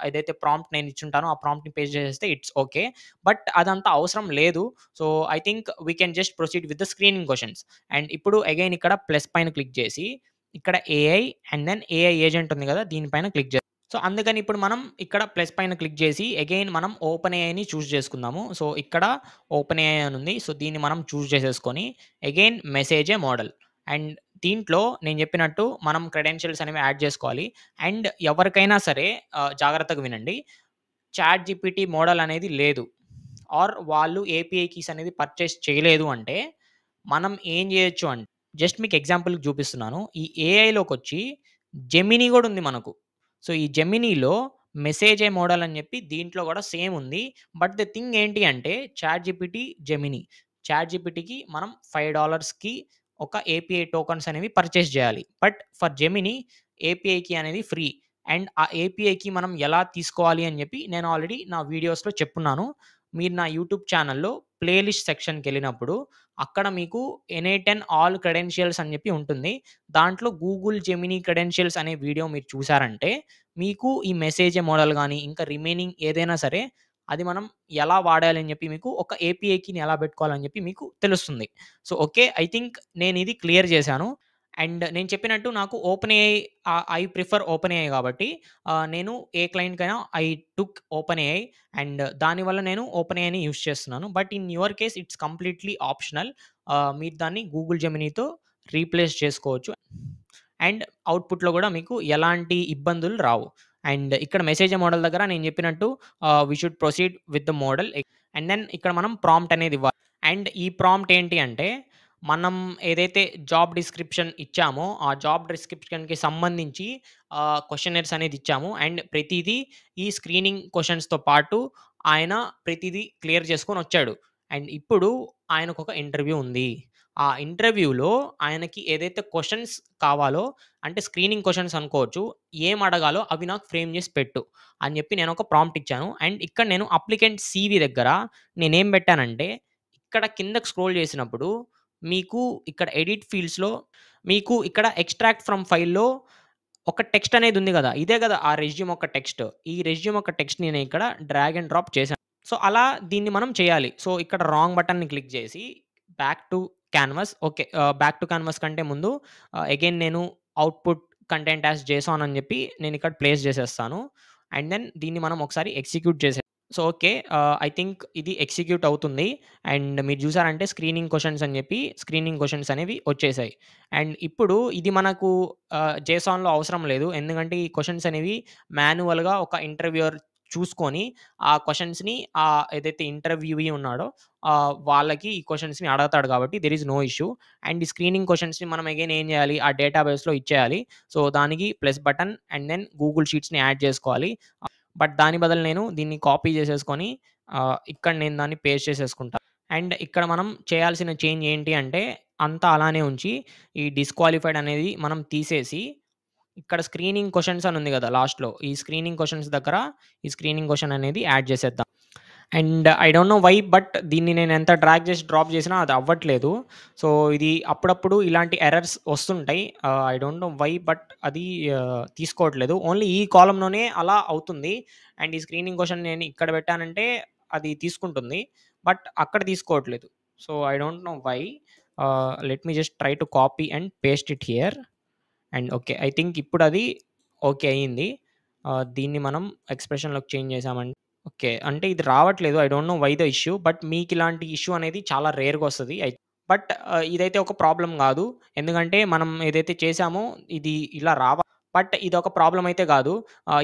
ఏదైతే ప్రాంప్ట్ నేను ఇచ్చుంటానో ఆ ప్రాంప్ట్‌ని పేస్ట్ చేసేస్తే ఇట్స్ ఓకే. బట్ అదంతా అవసరం లేదు. So, I think we can just proceed with the screening questions. And ఇప్పుడు అగైన్ ఇక్కడ ప్లస్ పైన క్లిక్ చేసి ఇక్కడ AI and then AI agent ఉంది కదా! దీని పైన క్లిక్ సో, అందుకని ఇప్పుడు మనం ఇక్కడ ప్లస్ పైన క్లిక్ చేసి అగైన్ మనం ఓపెన్ ఏఐని చూజ్ చేసుకుందాము. సో, ఇక్కడ ఓపెన్ ఏఐ అని ఉంది. సో, దీన్ని మనం చూజ్ చేసేసుకొని again message A model and దీంట్లో నేను చెప్పినట్టు మనం క్రెడెన్షియల్స్ అనేవి యాడ్ చేసుకోవాలి. అండ్ ఎవరికైనా సరే జాగ్రత్తగా వినండి. చాట్ జీపీటీ మోడల్ అనేది లేదు. ఆర్ వాళ్ళు ఏపీఐ కీస్ అనేది పర్చేస్ చేయలేదు అంటే, మనం ఏం జేయొచ్చు అంటే, జస్ట్ మీకు ఎగ్జాంపుల్‌కి చూపిస్తున్నాను. ఈ ఏఐలోకొచ్చి జెమినీ గూడా ఉంది మనకు. సో, ఈ జెమినీలో మెసేజే మోడల్ అని జెప్పి దీంట్లో గూడా సేమ్ ఉంది. బట్ ద థింగ్ ఏంటి అంటే చాట్ జీపీటీ, జెమినీ. చాట్ జీపీటీకి మనం $5కి ఒక ఏపీఐ టోకెన్స్ అనేవి పర్చేస్ జేయాలి. But for Gemini API key అనేది ఫ్రీ. అండ్ ఆ ఏపీఐకి మనం ఎలా తీసుకోవాలి అని జెప్పి నేను ఆల్రెడీ నా వీడియోస్‌లో చెప్పున్నాను. మీరు నా యూట్యూబ్ ఛానెల్‌లో ప్లేలిస్ట్ సెక్షన్‌కెళ్ళినప్పుడు అక్కడ మీకు ఎన్8 ఆల్ క్రెడెన్షియల్స్ అని చెప్పి ఉంటుంది. దాంట్లో గూగుల్ జెమినీ క్రెడెన్షియల్స్ అనే వీడియో మీరు చూసారంటే, మీకు ఈ మెసేజ్ మోడల్ గాని, ఇంకా రిమైనింగ్ ఏదైనా సరే, అది మనం ఎలా వాడాలి అని చెప్పి మీకు ఒక ఏపీఐ కీని ఎలా పెట్టుకోవాలని చెప్పి మీకు తెలుస్తుంది. So, okay. ఐ థింక్ నేనిది క్లియర్ చేశాను. అండ్ నేను చెప్పినట్టు నాకు Open AI I prefer Open AI కాబట్టి నేను ఏ క్లయింట్‌కైనా I took Open AI and దానివల్ల నేను ఓపెన్ ఏఐని యూజ్ చేస్తున్నాను. But in your case it's completely optional. మీరు దాన్ని గూగుల్ జెమినీతో రీప్లేస్ చేసుకోవచ్చు. అండ్ అవుట్‌పుట్‌లో గూడా మీకు ఎలాంటి ఇబ్బందులు రావు. అండ్ ఇక్కడ మెసేజ్ మోడల్ దగ్గర నేను చెప్పినట్టు we should proceed with the model. And then ఇక్కడ మనం ప్రాంప్ట్ అనేది ఇవ్వాలి. అండ్ ఈ ప్రాంప్ట్ ఏంటి అంటే, మనం ఏదైతే జాబ్ డిస్క్రిప్షన్ ఇచ్చామో, ఆ జాబ్ డిస్క్రిప్షన్‌కి సంబంధించి క్వెషనైర్స్ అనేది ఇచ్చాము. అండ్ ప్రతీదీ ఈ స్క్రీనింగ్ క్వెషన్స్‌తో పాటు ఆయన ప్రతీదీ క్లియర్ చేసుకొనొచ్చాడు. అండ్ ఇప్పుడు ఆయనకొక ఇంటర్వ్యూ ఉంది. ఆ ఇంటర్వ్యూలో ఆయనకి ఏదైతే క్వెషన్స్ కావాలో అంటే స్క్రీనింగ్ క్వెషన్స్ అనుకోవచ్చు. ఏం అడగాలో అవి నాకు ఫ్రేమ్ చేసి పెట్టు అని చెప్పి నేనొక ప్రాంప్ట్ ఇచ్చాను. అండ్ ఇక్కడ నేను అప్లికెంట్ సీవీ దగ్గర నేనేం పెట్టానంటే, ఇక్కడ కిందకి స్క్రోల్ చేసినప్పుడు మీకు ఇక్కడ ఎడిట్ ఫీల్డ్స్‌లో మీకు ఇక్కడ ఎక్స్ట్రాక్ట్ ఫ్రమ్ ఫైల్‌లో ఒక టెక్స్ట్ అనేది ఉంది గదా! ఇదే గదా! ఆ రెజ్యూమ్ యొక్క టెక్స్ట్. ఈ రెజ్యూమ్ యొక్క టెక్స్ట్‌ని నేను ఇక్కడ డ్రాగ్ అండ్ డ్రాప్ చేశాను. సో, అలా దీన్ని మనం చేయాలి. సో, ఇక్కడ రాంగ్ బటన్‌ని క్లిక్ చేసి back to canvas. Okay. Back to canvas కంటే ముందు అగైన్ నేను అవుట్‌పుట్ కంటెంట్ యాస్ జేసాన్ అని జెప్పి నేనిక్కడ ప్లేస్ జేసేస్తాను. అండ్ దెన్ దీన్ని మనం ఒకసారి ఎగ్జిక్యూట్ చేసే సో, ఓకే. ఐ థింక్ ఇది ఎగ్జిక్యూట్ అవుతుంది. అండ్ మీరు జూసారంటే స్క్రీనింగ్ క్వెషన్స్ అని జెప్పి స్క్రీనింగ్ క్వెషన్స్ అనేవి వచ్చేసాయి. అండ్ ఇప్పుడు ఇది మనకు జేసాన్‌లో అవసరం లేదు. ఎందుకంటే ఈ క్వెషన్స్ అనేవి మాన్యువల్‌గా ఒక ఇంటర్వ్యూయర్ చూసుకొని ఆ క్వెషన్స్‌ని ఏదైతే ఇంటర్వ్యూయీ ఉన్నాడో వాళ్ళకి ఈ క్వెషన్స్‌ని అడగతాడు కాబట్టి there is no issue. And ఈ స్క్రీనింగ్ క్వెషన్స్‌ని మనం అగైన్ ఏం జేయాలి? ఆ డేటాబేస్‌లో ఇచ్చేయాలి. సో, దానికి plus button and then Google షీట్స్‌ని యాడ్ జేసుకోవాలి. బట్ దాని బదులు నేను దీన్ని కాపీ చేసేసుకొని ఇక్కడ నేను దాన్ని పేస్ట్ చేసేసుకుంటా. అండ్ ఇక్కడ మనం చేయాల్సిన చేంజ్ ఏంటి అంటే అంతా అలానే ఉంచి ఈ డిస్‌క్వాలిఫైడ్ అనేది మనం తీసేసి ఇక్కడ స్క్రీనింగ్ క్వెషన్స్ అని ఉంది గదా! లాస్ట్‌లో. ఈ స్క్రీనింగ్ క్వెషన్స్ దగ్గర ఈ స్క్రీనింగ్ క్వెషన్ అనేది యాడ్ చేసేద్దాం. And I don't know why but దీన్ని నేను ఎంత డ్రాగ్ చేసి డ్రాప్ చేసినా అది అవ్వట్లేదు. సో, ఇది అప్పుడప్పుడు ఇలాంటి ఎర్రర్స్ వస్తుంటాయి. I don't know why but అది తీసుకోవట్లేదు. ఓన్లీ ఈ కాలమ్‌లోనే అలా అవుతుంది. అండ్ ఈ స్క్రీనింగ్ క్వెషన్ నేను ఇక్కడ పెట్టానంటే అది తీసుకుంటుంది. బట్ అక్కడ తీసుకోవట్లేదు. So, I don't know why. Let me just try to copy and paste it here. And okay. I think ఇప్పుడది ఓకే అయింది. దీన్ని మనం ఎక్స్‌ప్రెషన్‌లోకి చేంజ్ చేసామంటే ఓకే. అంటే ఇది రావట్లేదు. I don't know why the issue. But మీకిలాంటి ఇష్యూ అనేది చాలా రేర్‌గా వస్తది. బట్ ఇదైతే ఒక ప్రాబ్లమ్ గాదు. ఎందుకంటే మనం ఏదైతే చేసామో ఇది ఇలా బట్ ఇదొక ప్రాబ్లమ్ అయితే గాదు.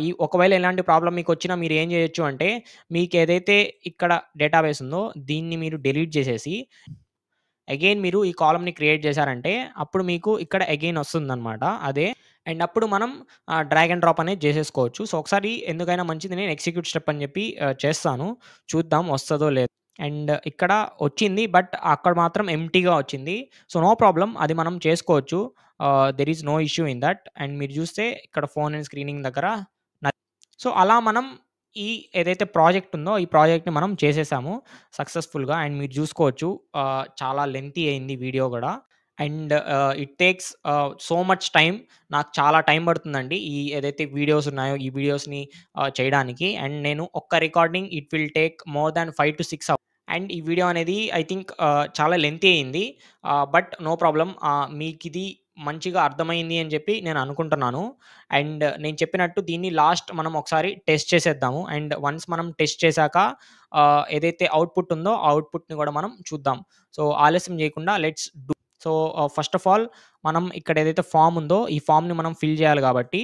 ఈ ఒకవేళ ఇలాంటి ప్రాబ్లమ్ మీకొచ్చినా మీరేం జేయొచ్చు అంటే మీకేదైతే ఇక్కడ డేటాబేస్ ఉందో దీన్ని మీరు డిలీట్ చేసేసి అగైన్ మీరు ఈ కాలమ్‌ని క్రియేట్ చేశారంటే, అప్పుడు మీకు ఇక్కడ అగైన్ వస్తుందనమాట. అదే అండ్ అప్పుడు మనం డ్రాగ్ అండ్ డ్రాప్ అనేది చేసేసుకోవచ్చు. సో, ఒకసారి ఎందుకైనా మంచిది నేను ఎగ్జిక్యూట్ స్టెప్ అని చెప్పి చేస్తాను. చూద్దాం వస్తదో లేదో. అండ్ ఇక్కడ వచ్చింది. బట్ అక్కడ మాత్రం ఎంప్టీగా వచ్చింది. సో, నో ప్రాబ్లమ్ అది మనం చేసుకోవచ్చు. There is no issue in that. And మీరు చూస్తే ఇక్కడ ఫోన్ అండ్ స్క్రీనింగ్ దగ్గర న సో, అలా మనం ఈ ఏదైతే ప్రాజెక్ట్ ఉందో, ఈ ప్రాజెక్ట్‌ని మనం చేసేసాము సక్సెస్‌ఫుల్‌గా. అండ్ మీరు చూసుకోవచ్చు చాలా లెంగ్తీ అయింది వీడియో గూడా. And it takes so much time. నాకు చాలా టైం పడుతుందండి. ఈ ఏదైతే వీడియోస్ ఉన్నాయో, ఈ వీడియోస్‌ని చేయడానికి. అండ్ నేను ఒక్క recording it will take more than 5-6 hours. And ఈ వీడియో అనేది ఐ థింక్ చాలా లెంగ్తీ అయింది. But no problem. మీకిది మంచిగా అర్థమైంది అని చెప్పి నేను అనుకుంటున్నాను. అండ్ నేను చెప్పినట్టు దీన్ని లాస్ట్ మనం ఒకసారి టెస్ట్ చేసేద్దాము. అండ్ వన్స్ మనం టెస్ట్ చేశాక ఏదైతే అవుట్‌పుట్ ఉందో, ఆ అవుట్‌పుట్‌ని గూడా మనం చూద్దాం. సో, ఆలస్యం చేయకుండా let's do. So, first of all మనం ఇక్కడ ఏదైతే ఫార్మ్ ఉందో, ఈ ఫార్మ్‌ని మనం ఫిల్ చేయాలి కాబట్టి,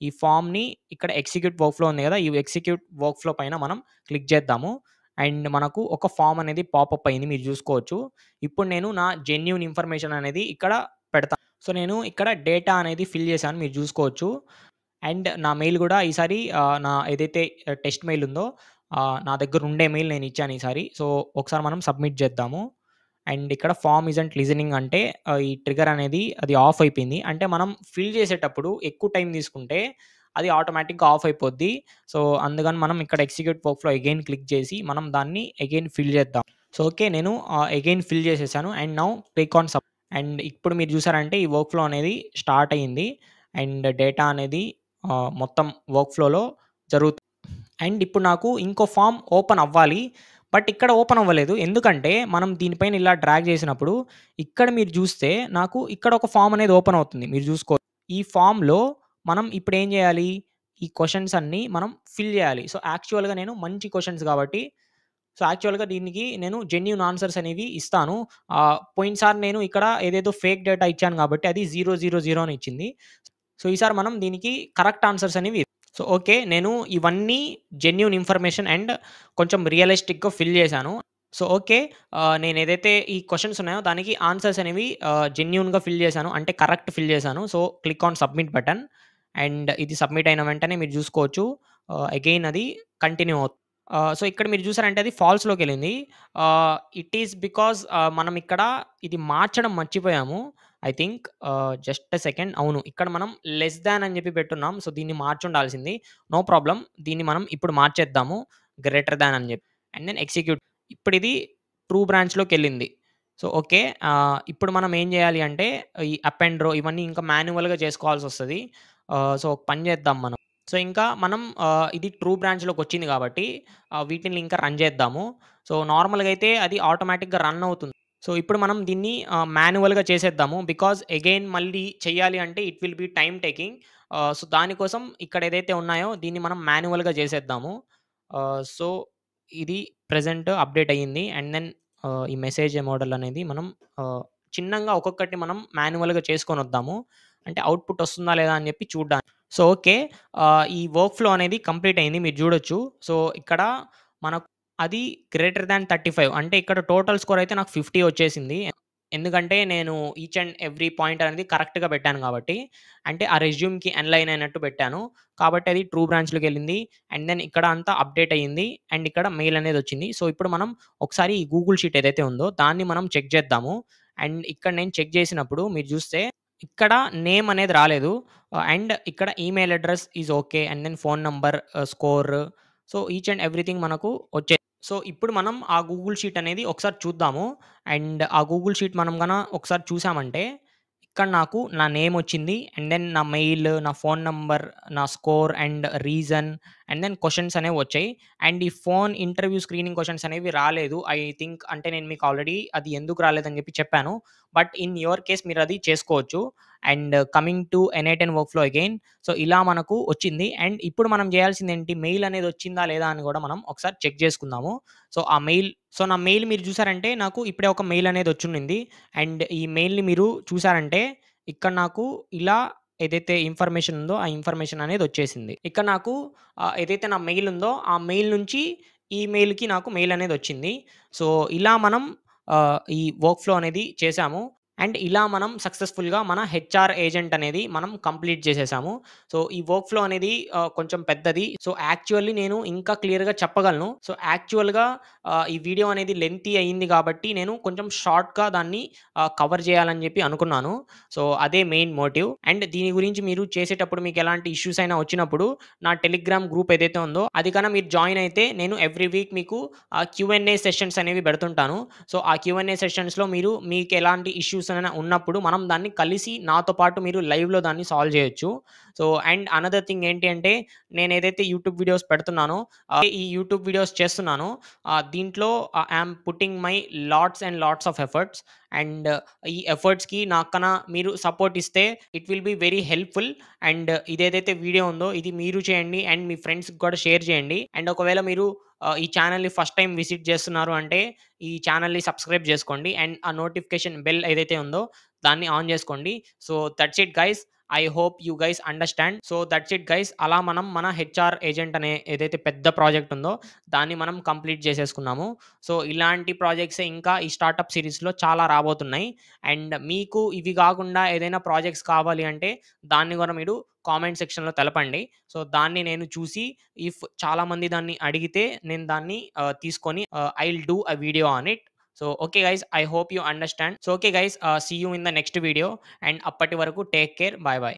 ఈ ఫార్మ్‌ని ఇక్కడ ఎగ్జిక్యూట్ వర్క్‌ఫ్లో ఉంది గదా! ఈ ఎగ్జిక్యూట్ వర్క్‌ఫ్లో పైన మనం క్లిక్ చేద్దాము. అండ్ మనకు ఒక ఫార్మ్ అనేది పాపప్ అయింది. మీరు చూసుకోవచ్చు. ఇప్పుడు నేను నా జెన్యూన్ ఇన్ఫర్మేషన్ అనేది ఇక్కడ పెడతాను. సో, నేను ఇక్కడ డేటా అనేది ఫిల్ చేశాను. మీరు చూసుకోవచ్చు. అండ్ నా మెయిల్ గూడా ఈసారి నా ఏదైతే టెస్ట్ మెయిల్ ఉందో నా దగ్గర ఉండే మెయిల్ నేను ఇచ్చాను ఈసారి. సో, ఒకసారి మనం సబ్మిట్ చేద్దాము. అండ్ ఇక్కడ ఫార్మ్ ఇజంట్ లిజనింగ్ అంటే ఈ ట్రిగ్గర్ అనేది అది ఆఫ్ అయిపోయింది. అంటే మనం ఫిల్ చేసేటప్పుడు ఎక్కువ టైం తీసుకుంటే అది ఆటోమేటిక్‌గా ఆఫ్ అయిపోద్ది. సో, అందుకని మనం ఇక్కడ ఎగ్జిక్యూట్ వర్క్‌ఫ్లో అగైన్ క్లిక్ చేసి మనం దాన్ని అగైన్ ఫిల్ చేద్దాం. So, okay. నేను అగైన్ ఫిల్ చేసేసాను. And now click on sub. And ఇప్పుడు మీరు చూసారంటే ఈ వర్క్‌ఫ్లో అనేది స్టార్ట్ అయింది. అండ్ డేటా అనేది మొత్తం వర్క్‌ఫ్లోలో జరుగుతుంది. అండ్ ఇప్పుడు నాకు ఇంకో ఫార్మ్ ఓపెన్ అవ్వాలి. బట్ ఇక్కడ ఓపెన్ అవ్వలేదు. ఎందుకంటే మనం దీనిపైన ఇలా డ్రాగ్ చేసినప్పుడు ఇక్కడ మీరు చూస్తే నాకు ఇక్కడ ఒక ఫార్మ్ అనేది ఓపెన్ అవుతుంది. మీరు ఈ ఫార్మ్‌లో మనం ఇప్పుడు ఏం చేయాలి? ఈ క్వెషన్స్ అన్నీ మనం ఫిల్ చేయాలి. సో, యాక్చువల్‌గా నేను మంచి క్వెషన్స్ కాబట్టి సో, యాక్చువల్‌గా దీనికి నేను జెన్యూన్ ఆన్సర్స్ అనేవి ఇస్తాను. పోయినసారి నేను ఇక్కడ ఏదేదో ఫేక్ డేటా ఇచ్చాను కాబట్టి అది 000 అని ఇచ్చింది. సో, ఈసారి మనం దీనికి కరెక్ట్ ఆన్సర్స్ అనేవి సో, ఓకే. నేను ఇవన్నీ జెన్యూన్ ఇన్ఫర్మేషన్ అండ్ కొంచెం రియలిస్టిక్‌గా ఫిల్ చేశాను. So, okay. నేనేదైతే ఈ క్వెషన్స్ ఉన్నాయో దానికి ఆన్సర్స్ అనేవి జెన్యూన్‌గా ఫిల్ చేశాను. అంటే కరెక్ట్ ఫిల్ చేశాను. So, click on submit button. And ఇది సబ్మిట్ అయిన వెంటనే మీరు చూసుకోవచ్చు. అగైన్ అది కంటిన్యూ అవుతుంది. సో, ఇక్కడ మీరు చూసారంటే అది ఫాల్స్‌లోకెళ్ళింది. ఇట్ ఈస్ బికాజ్ మనం ఇక్కడ ఇది మార్చడం మర్చిపోయాము. I think just a second. అవును. ఇక్కడ మనం లెస్ థాన్ అని చెప్పి పెట్టున్నాం. సో, దీన్ని మార్చుండాల్సింది. No problem. దీన్ని మనం ఇప్పుడు మార్చేద్దాము. గ్రేటర్ థాన్ అని చెప్పి. And then execute. ఇప్పుడిది ట్రూ బ్రాంచ్‌లోకెళ్ళింది. So, okay. ఇప్పుడు మనం ఏం చేయాలి అంటే ఈ అప్ అండ్ రో ఇవన్నీ ఇంకా మాన్యువల్‌గా చేసుకోవాల్సొస్తది. సో, ఒక పని చేద్దాం మనం. సో, ఇంకా మనం ఇది ట్రూ బ్రాంచ్‌లోకొచ్చింది కాబట్టి వీటిని ఇంకా రన్ చేద్దాము. సో, నార్మల్‌గా అయితే అది ఆటోమేటిక్‌గా రన్ అవుతుంది. సో, ఇప్పుడు మనం దీన్ని మాన్యువల్‌గా చేసేద్దాము. బికాజ్ అగైన్ మళ్ళీ చెయ్యాలి అంటే it will B time taking. So, దానికోసం ఇక్కడ ఏదైతే ఉన్నాయో దీన్ని మనం మాన్యువల్‌గా చేసేద్దాము. సో, ఇది ప్రెజెంట్ అప్డేట్ అయ్యింది. అండ్ దెన్ ఈ మెసేజ్ మోడల్ అనేది మనం ఆహ్, చిన్నంగా ఒక్కొక్కటి మనం మాన్యువల్‌గా చేసుకొనొద్దాము. అంటే అవుట్‌పుట్ వస్తుందా లేదా అని చెప్పి చూడ్డానికి. So, okay. ఈ వర్క్ ఫ్లో అనేది కంప్లీట్ అయింది. మీరు చూడొచ్చు. సో, ఇక్కడ మనకు అది గ్రేటర్ థాన్ 35 అంటే ఇక్కడ టోటల్ స్కోర్ అయితే నాకు 50 వచ్చేసింది. ఎందుకంటే నేను ఈచ్ అండ్ ఎవ్రీ పాయింట్ అనేది కరెక్ట్‌గా పెట్టాను కాబట్టి. అంటే ఆ రెజ్యూమ్‌కి అలైన్ అయినట్టు పెట్టాను. కాబట్టి అది ట్రూ బ్రాంచ్‌లోకెళ్ళింది. అండ్ దెన్ ఇక్కడ అంతా అప్డేట్ అయ్యింది. అండ్ ఇక్కడ మెయిల్ అనేది వచ్చింది. సో, ఇప్పుడు మనం ఒకసారి ఈ గూగుల్ షీట్ ఏదైతే ఉందో దాన్ని మనం చెక్ చేద్దాము. అండ్ ఇక్కడ నేను చెక్ చేసినప్పుడు మీరు చూస్తే ఇక్కడ నేమ్ అనేది రాలేదు. అండ్ ఇక్కడ email address is okay. And then phone number, score, so, each and everything మనకు వచ్చే సో, ఇప్పుడు మనం ఆ గూగుల్ షీట్ అనేది ఒకసారి చూద్దాము. అండ్ ఆ గూగుల్ షీట్ మనం ఒకసారి చూసామంటే, ఇక్కడ నాకు నా నేమొచ్చింది. అండ్ దెన్ నా మెయిల్, నా ఫోను నంబర్, నా score and reason and then questions అనేవొచ్చాయి. అండ్ ఈ ఫోన్ ఇంటర్వ్యూ స్క్రీనింగ్ క్వెషన్స్ అనేవి రాలేదు. ఐ థింక్ అంటే నేను మీకు ఆల్రెడీ అది ఎందుకు రాలేదని చెప్పి చెప్పాను. బట్ ఇన్ యువర్ కేస్ మీరది చేసుకోవచ్చు. And coming to N8N workflow again. So, ఇలా మనకు వచ్చింది. అండ్ ఇప్పుడు మనం చేయాల్సిందేంటి, మెయిల్ అనేది వచ్చిందా లేదా అని గూడా మనం ఒకసారి చెక్ చేసుకుందాము. సో, ఆ మెయిల్ సో, నా మెయిల్ మీరు చూసారంటే నాకు ఇప్పుడే ఒక మెయిల్ అనేది వచ్చుండింది. అండ్ ఈ మెయిల్‌ని మీరు చూసారంటే ఇక్కడ నాకు ఇలా ఏదైతే ఇన్ఫర్మేషన్ ఉందో, ఆ ఇన్ఫర్మేషన్ అనేది వచ్చేసింది. ఇక్కడ నాకు ఏదైతే నా మెయిల్ ఉందో, ఆ మెయిల్ నుంచి ఈ మెయిల్‌కి నాకు మెయిల్ అనేది వచ్చింది. సో, ఇలా మనం ఈ వర్క్ ఫ్లో అనేది చేశాము. అండ్ ఇలా మనం సక్సెస్‌ఫుల్‌గా మన హెచ్ఆర్ ఏజెంట్ అనేది మనం కంప్లీట్ చేసేసాము. సో, ఈ వర్క్ ఫ్లో అనేది కొంచెం పెద్దది. సో, యాక్చువల్లీ నేను ఇంకా క్లియర్‌గా చెప్పగలను. సో, యాక్చువల్‌గా ఈ వీడియో అనేది లెంతీ అయింది కాబట్టి నేను కొంచెం షార్ట్‌గా దాన్ని కవర్ చేయాలని చెప్పి అనుకున్నాను. సో, అదే మెయిన్ మోటివ్. అండ్ దీని గురించి మీరు చేసేటప్పుడు మీకు ఎలాంటి ఇష్యూస్ అయినా వచ్చినప్పుడు నా టెలిగ్రామ్ గ్రూప్ ఏదైతే ఉందో అది మీరు జాయిన్ అయితే నేను ఎవ్రీ వీక్ మీకు క్యూఎన్ఏ సెషన్స్ అనేవి పెడుతుంటాను. సో, ఆ క్యూఎన్ఏ సెషన్స్‌లో మీరు మీకు ఎలాంటి ఇష్యూస్ అయినా ఉన్నప్పుడు మనం దాన్ని కలిసి నాతో పాటు మీరు లైవ్‌లో దాన్ని సాల్వ్ చేయొచ్చు. సో, అండ్ అనదర్ థింగ్ ఏంటి అంటే నేనేదైతే యూట్యూబ్ వీడియోస్ పెడుతున్నానో ఈ యూట్యూబ్ వీడియోస్ చేస్తున్నానో దీంట్లో I am putting my lots and lots of efforts. And ఈ ఎఫర్ట్స్‌కి మీరు సపోర్ట్ ఇస్తే it will be very helpful. And ఇదేదైతే వీడియో ఉందో ఇది మీరు చేయండి అండ్ మీ ఫ్రెండ్స్‌కి కూడా షేర్ చేయండి. అండ్ ఒకవేళ మీరు ఈ ఛానెల్‌ని ఫస్ట్ టైమ్ విజిట్ చేస్తున్నారు అంటే ఈ ఛానెల్‌ని సబ్స్క్రైబ్ చేసుకోండి. అండ్ ఆ నోటిఫికేషన్ బెల్ ఏదైతే ఉందో దాన్ని ఆన్ చేసుకోండి. So, that's it guys. I hope you guys understand. So, that's it guys. అలా మనం మన హెచ్ఆర్ ఏజెంట్ అనే ఏదైతే పెద్ద ప్రాజెక్ట్ ఉందో దాన్ని మనం కంప్లీట్ చేసేసుకున్నాము. సో, ఇలాంటి ప్రాజెక్ట్సే ఇంకా ఈ స్టార్టప్ సీరీస్‌లో చాలా రాబోతున్నాయి. అండ్ మీకు ఇవి గాకుండా ఏదైనా ప్రాజెక్ట్స్ కావాలి అంటే దాన్ని గూడా మీరు కామెంట్ సెక్షన్‌లో తెలపండి. సో, దాన్ని నేను చూసి ఇఫ్ చాలామంది దాన్ని అడిగితే నేను దాన్ని తీసుకొని I will do a video on it. So, okay guys, I hope you understand. So, okay guys, see you in the next video. And అప్పటి వరకు టేక్ కేర్. Bye bye.